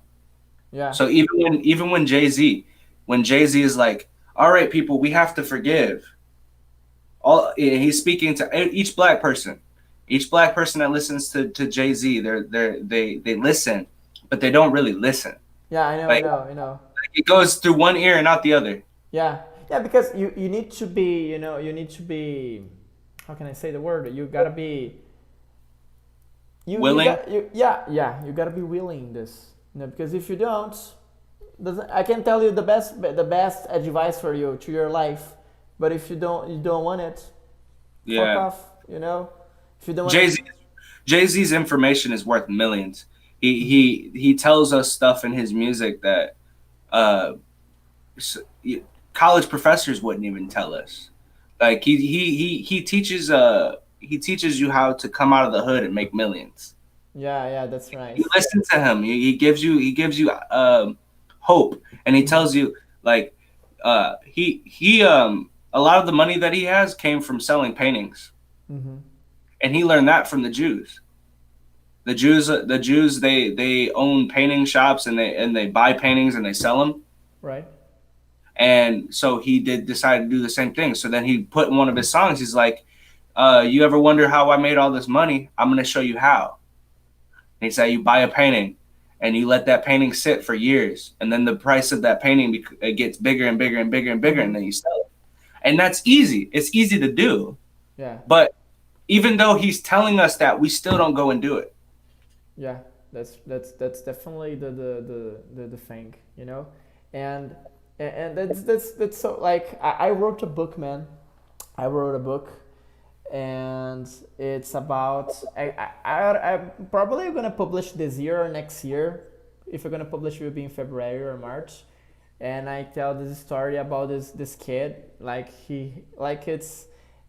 Speaker 1: Yeah.
Speaker 11: So even when Jay-Z is like, all right, people, we have to forgive. He's speaking to each black person that listens to Jay-Z. They listen, but they don't really listen.
Speaker 1: Yeah, I know,
Speaker 11: like,
Speaker 1: I know.
Speaker 11: Like it goes through one ear and not the other.
Speaker 1: Yeah, because you need to be, how can I say the word? You gotta be
Speaker 11: willing.
Speaker 1: You gotta be willing this, because if you don't, I can tell you the best advice for you to your life, but if you don't want it, fuck off. You know, if you don't want it,
Speaker 11: Jay-Z's information is worth millions. He tells us stuff in his music that college professors wouldn't even tell us. Like he teaches you how to come out of the hood and make millions.
Speaker 1: yeah, that's nice.
Speaker 11: You listen to him. He gives you hope, and he tells you like he a lot of the money that he has came from selling paintings, and he learned that from the Jews. The Jews they own painting shops, and they buy paintings and they sell them.
Speaker 1: Right.
Speaker 11: And so he decide to do the same thing. So then he put in one of his songs, he's like, you ever wonder how I made all this money? I'm going to show you how. And he said, you buy a painting and you let that painting sit for years. And then the price of that painting it gets bigger and bigger and bigger and bigger. And then you sell it. And that's easy. It's easy to do.
Speaker 1: Yeah.
Speaker 11: But even though he's telling us that, we still don't go and do it.
Speaker 1: Yeah, that's definitely the thing, you know? And that's so, like, I wrote a book, man. I wrote a book, and it's about I'm probably gonna publish this year or next year. If I'm gonna publish, it will be in February or March. And I tell this story about this kid, like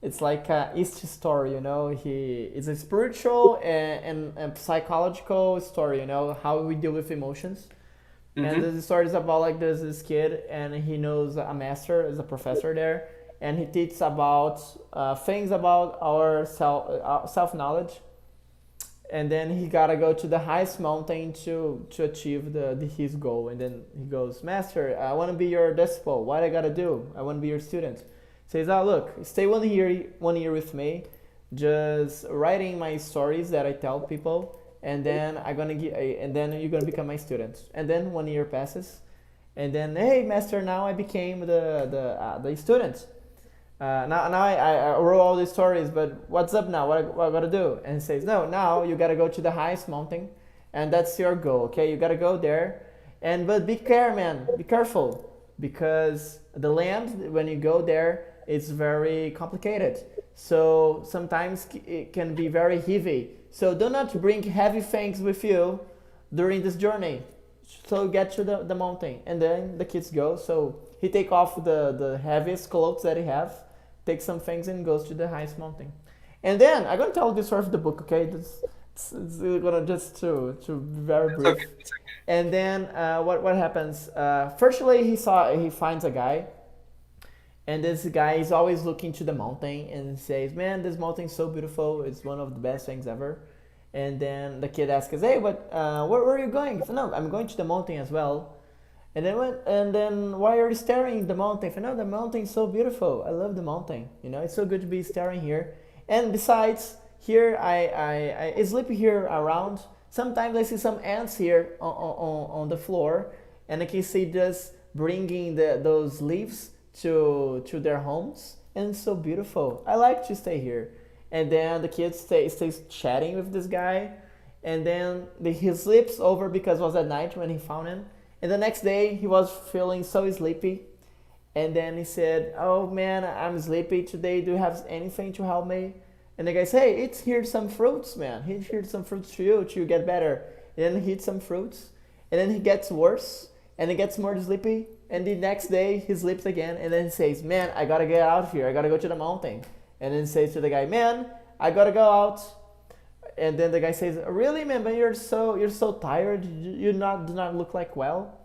Speaker 1: it's like a East story, you know. It's a spiritual and psychological story, you know, how we deal with emotions. And the story is about, like, there's this kid, and he knows a master, is a professor there, and he teaches about things about our self-knowledge. And then he gotta go to the highest mountain to achieve his goal. And then he goes, Master, I want to be your disciple. What I gotta do? I want to be your student. Says, look, stay 1 year with me, just writing my stories that I tell people. And then and then you're gonna become my student. And then 1 year passes, and then, hey, master, now I became the student. Now I wrote all these stories, but what's up now? What I gotta do? And he says, no, now you gotta go to the highest mountain, and that's your goal. Okay, you gotta go there, but be careful, because the land, when you go there, it's very complicated. So sometimes it can be very heavy. So do not bring heavy things with you during this journey. So get to the mountain. And then the kids go. So he take off the heaviest clothes that he have, takes some things, and goes to the highest mountain. And then I'm gonna tell this story of the book, okay? It's gonna just to very brief. Okay. And then what happens? Firstly, he finds a guy. And this guy is always looking to the mountain and says, man, this mountain is so beautiful. It's one of the best things ever. And then the kid asks, hey, but where are you going? He said, no, I'm going to the mountain as well. And then why are you staring at the mountain? I said, no, the mountain is so beautiful. I love the mountain. You know, it's so good to be staring here. And besides, here I sleep here around. Sometimes I see some ants here on the floor. And I can see just bringing those leaves to their homes, and it's so beautiful. I like to stay here. And then the kid stays chatting with this guy, and then he sleeps over because it was at night when he found him. And the next day he was feeling so sleepy, and then he said, oh man, I'm sleepy today, do you have anything to help me? And the guy said, hey, here's some fruits, man. Here's some fruits to you get better. And then he eats some fruits, and then he gets worse, and he gets more sleepy. And the next day he sleeps again, and then he says, man, I gotta get out of here. I gotta go to the mountain. And then he says to the guy, man, I gotta go out. And then the guy says, really, man, but you're so tired. You do not look like well.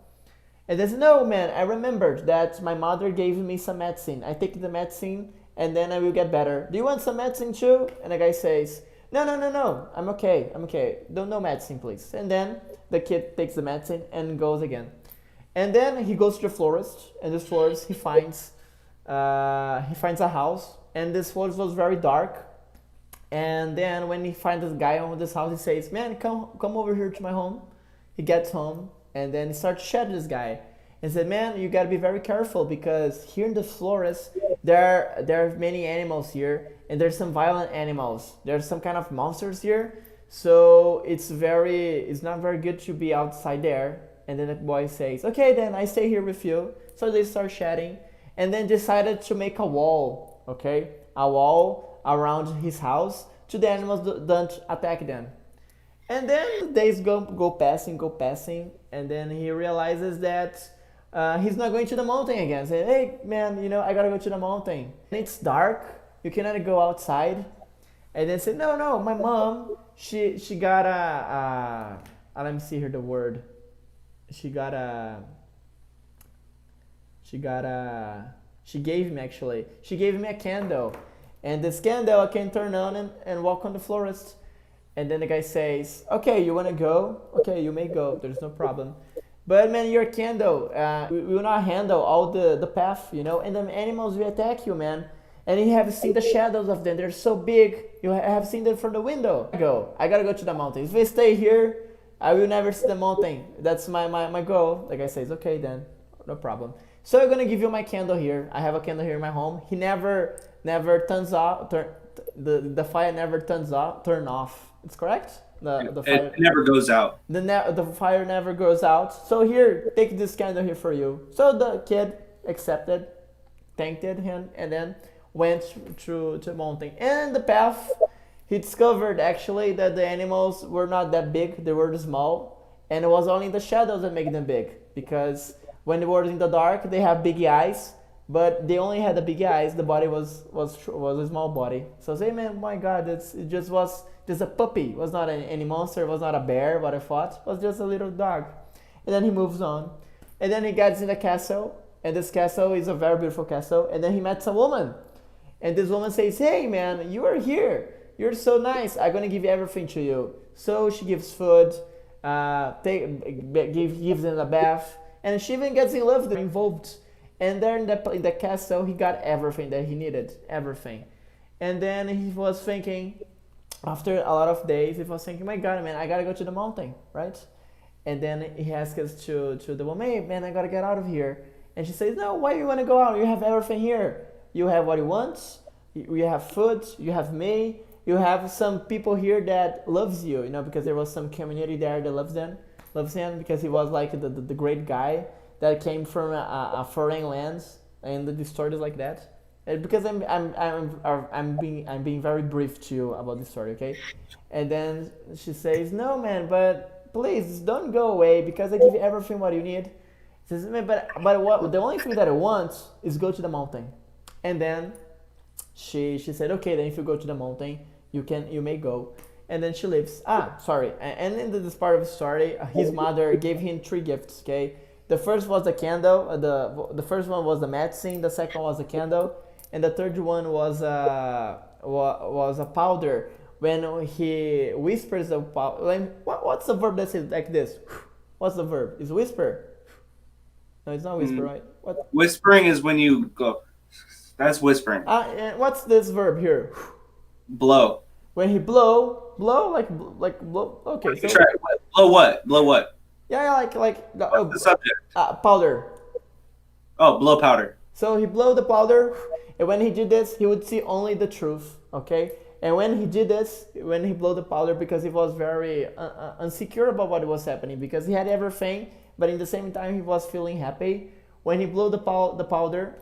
Speaker 1: And he says, no, man, I remembered that my mother gave me some medicine. I take the medicine, and then I will get better. Do you want some medicine too? And the guy says, no, I'm okay. No medicine, please. And then the kid takes the medicine and goes again. And then he goes to the florist, and this florist he finds a house, and this florist was very dark. And then when he finds this guy on this house, he says, man, come over here to my home. He gets home, and then he starts chatting this guy and said, man, you gotta be very careful, because here in the forest there are many animals here, and there's some violent animals. There's some kind of monsters here, so it's not very good to be outside there. And then the boy says, okay, then I stay here with you. So they start chatting, and then decided to make a wall, okay? A wall around his house to the animals don't attack them. And then the days go passing, and then he realizes that he's not going to the mountain again. Say, hey man, you know, I gotta go to the mountain. And it's dark, you cannot go outside. And then say, no, my mom, she got let me see here the word. She gave me a candle. And this candle I can turn on and walk on the forest. And then the guy says, okay, you want to go? Okay, you may go. There's no problem. But man, your candle, we will not handle all the path, you know, and the animals will attack you, man. And you have seen the shadows of them. They're so big. You have seen them from the window. I gotta go to the mountain. If I stay here, I will never see the mountain. That's my goal. The guy says, okay then, no problem. So I'm gonna give you my candle here. I have a candle here in my home. He never turns off. The fire never turn off. It's correct? The fire,
Speaker 11: it never goes out.
Speaker 1: The fire never goes out. So here, take this candle here for you. So the kid accepted, thanked him, and then went through the mountain. And the path, he discovered actually that the animals were not that big. They were small, and it was only the shadows that made them big. Because when they were in the dark, they have big eyes. But they only had the big eyes. The body was a small body. So I say, man, my God, it just was just a puppy. It was not any monster. It was not a bear. What I thought, it was just a little dog. And then he moves on, and then he gets in the castle. And this castle is a very beautiful castle. And then he met some woman, and this woman says, hey, man, you are here. You're so nice. I'm gonna give everything to you. So she gives food, gives him a bath, and she even gets in love, involved. And there in the castle, he got everything that he needed, everything. And then he was thinking, after a lot of days, he was thinking, my God, man, I gotta go to the mountain, right? And then he asks to the woman, hey, man, I gotta get out of here. And she says, no, why you wanna go out? You have everything here. You have what you want. You have food. You have me. You have some people here that loves you, you know, because there was some community there that loves him because he was like the great guy that came from a foreign lands, and the story is like that. And because I'm being very brief to you about this story, okay? And then she says, no, man, but please don't go away because I give you everything what you need. She says, man, but what? The only thing that I want is go to the mountain. And then she said, okay, then if you go to the mountain, you may go. And then she leaves. And in this part of the story, his mother gave him 3 gifts, okay? The first was the candle. The first one was the medicine. The second was the candle, and the third one was a powder. When he whispers the powder, like, what's the verb that says like this? What's the verb? Is whisper? No, it's not whisper, right? What?
Speaker 11: Whispering is when you go. That's whispering.
Speaker 1: And what's this verb here?
Speaker 11: Blow.
Speaker 1: When he blow like blow. Okay. So,
Speaker 11: blow what? Blow what?
Speaker 1: Yeah, like
Speaker 11: the subject?
Speaker 1: Powder.
Speaker 11: Oh, blow powder.
Speaker 1: So he blew the powder, and when he did this, he would see only the truth, okay? And when he did this, when he blew the powder, because he was very insecure about what was happening, because he had everything, but in the same time he was feeling happy. When he blew the powder,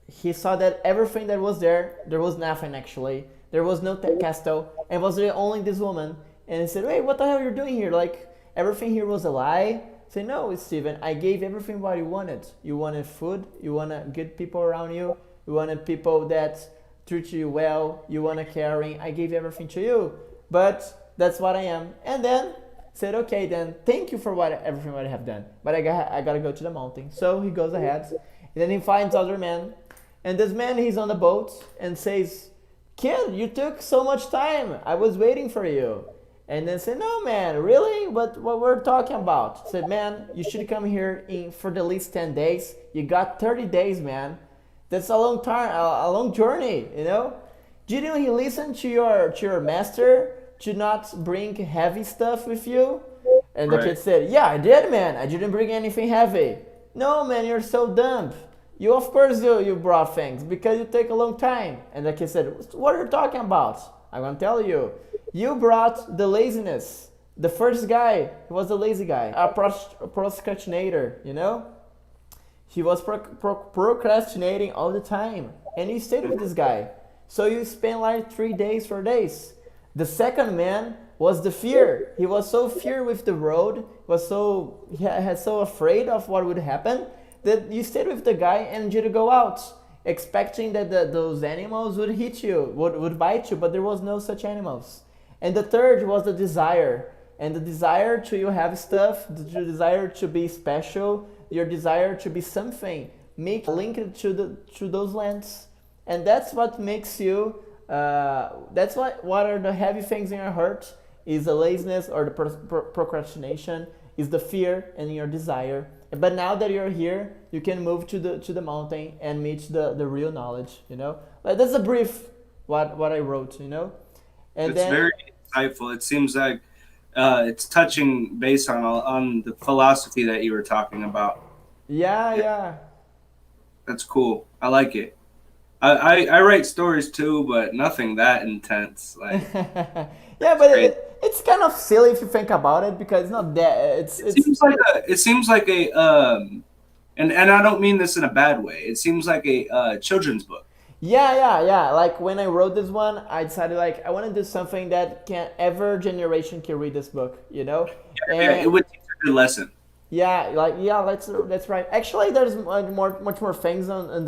Speaker 1: he saw that everything that was there was nothing actually. There was no castle, and it was only this woman. And he said, hey, what the hell are you doing here? Like, everything here was a lie. Say, no, Steven, I gave everything what you wanted. You wanted food, you wanted good people around you, you wanted people that treat you well, you wanted caring. I gave everything to you, but that's what I am. And then said, okay, then thank you for everything what I have done, but I gotta go to the mountain. So he goes ahead, and then he finds other man, and this man, he's on the boat and says, kid, you took so much time. I was waiting for you. And then say, no, man, really? What we're talking about? Said, man, you should come here for the least 10 days. You got 30 days, man. That's a long time, a long journey, you know? Didn't he listen to your master to not bring heavy stuff with you? And the kid said, yeah, I did, man. I didn't bring anything heavy. No, man, you're so dumb. You, of course, you brought things because you take a long time. And the kid said, what are you talking about? I'm going to tell you. You brought the laziness. The first guy, he was a lazy guy, a procrastinator, you know? He was procrastinating all the time. And you stayed with this guy. So you spent like 3 days, 4 days. The second man was the fear. He was so fear with the road, he had so afraid of what would happen that you stayed with the guy and didn't go out, expecting that those animals would hit you, would bite you, but there was no such animals. And the third was the desire. And the desire to you have stuff, the desire to be special, your desire to be something, make linked to those lands. And that's what makes you, that's what are the heavy things in your heart, is the laziness or the procrastination, is the fear and your desire. But now that you're here, you can move to the mountain and meet the real knowledge, you know? Like, that's a brief what I wrote, you know? And
Speaker 11: it's very insightful. It seems like it's touching base on the philosophy that you were talking about.
Speaker 1: Yeah.
Speaker 11: That's cool. I like it. I write stories too, but nothing that intense. Like,
Speaker 1: yeah, but it's kind of silly if you think about it, because it's not that.
Speaker 11: It seems like a and I don't mean this in a bad way. It seems like a children's book.
Speaker 1: Yeah. Like when I wrote this one, I decided like I want to do something that every generation can read this book, you know?
Speaker 11: Yeah, it would teach a good lesson.
Speaker 1: Yeah, that's right. Actually, there's much more things on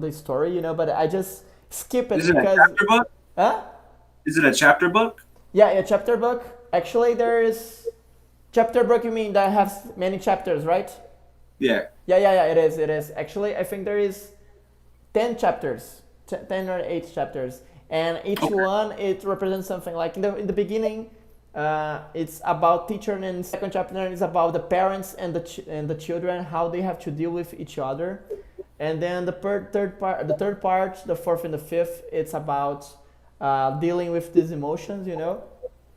Speaker 1: the story, you know, but I just skip it.
Speaker 11: Is it a chapter book?
Speaker 1: Huh?
Speaker 11: Is it a chapter book?
Speaker 1: Yeah, a chapter book. Actually, there is chapter book. You mean that has many chapters, right?
Speaker 11: Yeah.
Speaker 1: Yeah. It is. Actually, I think there is 10 chapters, 10 or 8 chapters, and each one it represents something. Like in the beginning. It's about teacher, and in the second chapter is about the parents and the children, how they have to deal with each other. And then the third part, the fourth and the fifth, it's about dealing with these emotions, you know.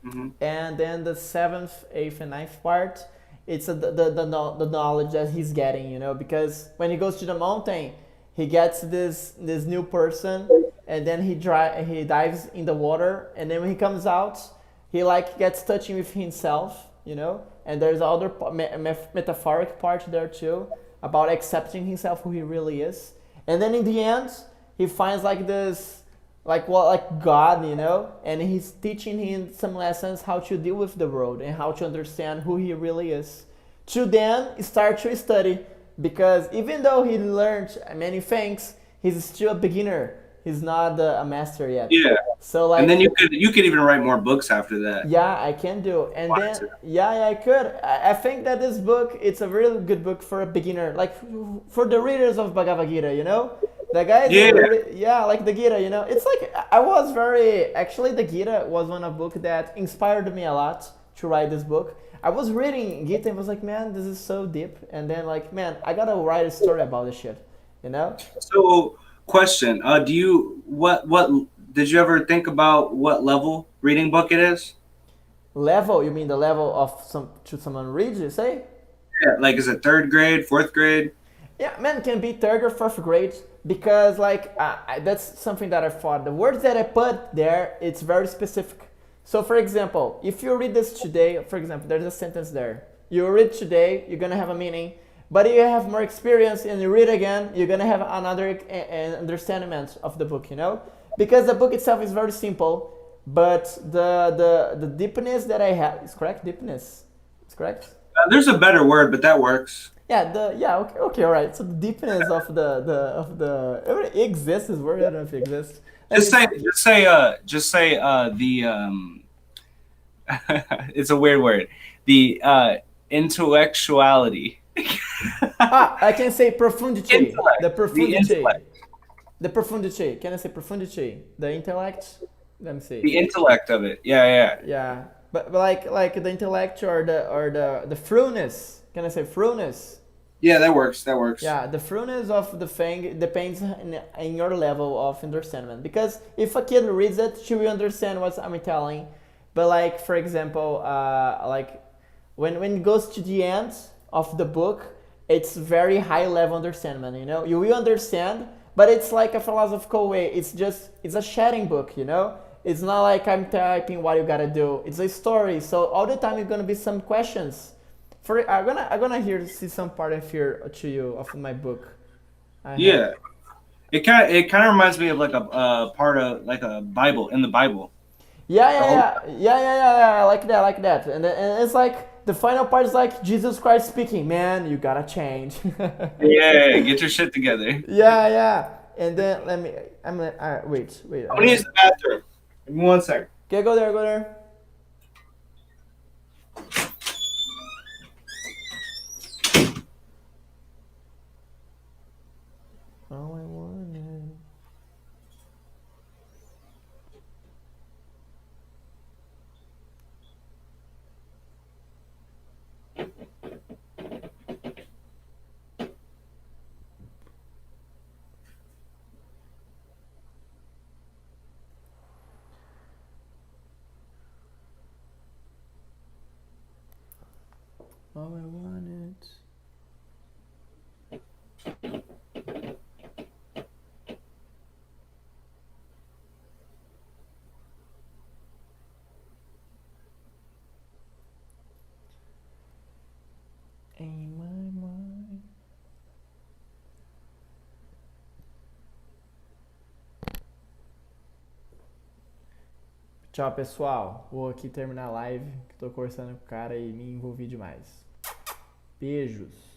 Speaker 11: Mm-hmm.
Speaker 1: And then the seventh, eighth, and ninth part, it's the knowledge that he's getting, you know, because when he goes to the mountain, he gets this new person, and then he dives in the water, and then when he comes out, he like gets touching with himself, you know, and there's other metaphoric part there too, about accepting himself, who he really is. And then in the end, he finds like this, like God, you know, and he's teaching him some lessons how to deal with the world and how to understand who he really is. To then start to study, because even though he learned many things, he's still a beginner. He's not a master yet.
Speaker 11: Yeah.
Speaker 1: So like,
Speaker 11: and then you could even write more books after that.
Speaker 1: Yeah, I can do. And then I could. I think that this book, it's a really good book for a beginner, like for the readers of Bhagavad Gita, you know? The guys like the Gita, you know? It's like actually the Gita was one of book that inspired me a lot to write this book. I was reading Gita and was like, man, this is so deep. And then like, man, I gotta write a story about this shit, you know?
Speaker 11: So question, did you ever think about what level reading book it is?
Speaker 1: Level? You mean the level of someone reads, you say?
Speaker 11: Yeah, like is it 3rd grade, 4th grade?
Speaker 1: Yeah, man, it can be 3rd or 4th grade, because like that's something that I thought. The words that I put there, it's very specific. So for example, if you read this today, for example, there's a sentence there. You read today, you're gonna have a meaning. But if you have more experience and you read again, you're gonna have another understanding of the book, you know? Because the book itself is very simple, but the deepness that I have is correct. Deepness, is correct.
Speaker 11: There's a better word, but that works.
Speaker 1: Yeah. Okay. All right. So the deepness of the it exists. This word, I don't know if it exists.
Speaker 11: Just say the it's a weird word. The intellectuality.
Speaker 1: I can say profundity.
Speaker 11: Intellect.
Speaker 1: The profundity. The profundity. Can I say profundity? The intellect. Let me see.
Speaker 11: The intellect of it. Yeah.
Speaker 1: Yeah. But like the intellect or the throughness. Can I say throughness?
Speaker 11: Yeah, that works.
Speaker 1: Yeah, the throughness of the thing depends in your level of understanding. Because if a kid reads it, she will understand what I'm telling. But like, for example, like when it goes to the end of the book, it's very high level understanding, you know? You will understand, but it's like a philosophical way. It's a sharing book, you know? it's not like I'm typing what you gotta do. It's a story, so all the time it's gonna be some questions. I'm gonna see some part of here to you of my book.
Speaker 11: Yeah, it kind of reminds me of like a part of like a Bible in the Bible.
Speaker 1: Yeah. I like that. And it's like the final part is like Jesus Christ speaking. Man, you gotta change.
Speaker 11: Yeah, get your shit together.
Speaker 1: Yeah. And then wait.
Speaker 11: I'm gonna use the bathroom. Give me 1 second.
Speaker 1: Okay, go there. All I wanted. All I wanted. In my mind. Tchau, pessoal. Vou aqui terminar a live, que tô conversando com o cara e me envolvi demais. Beijos.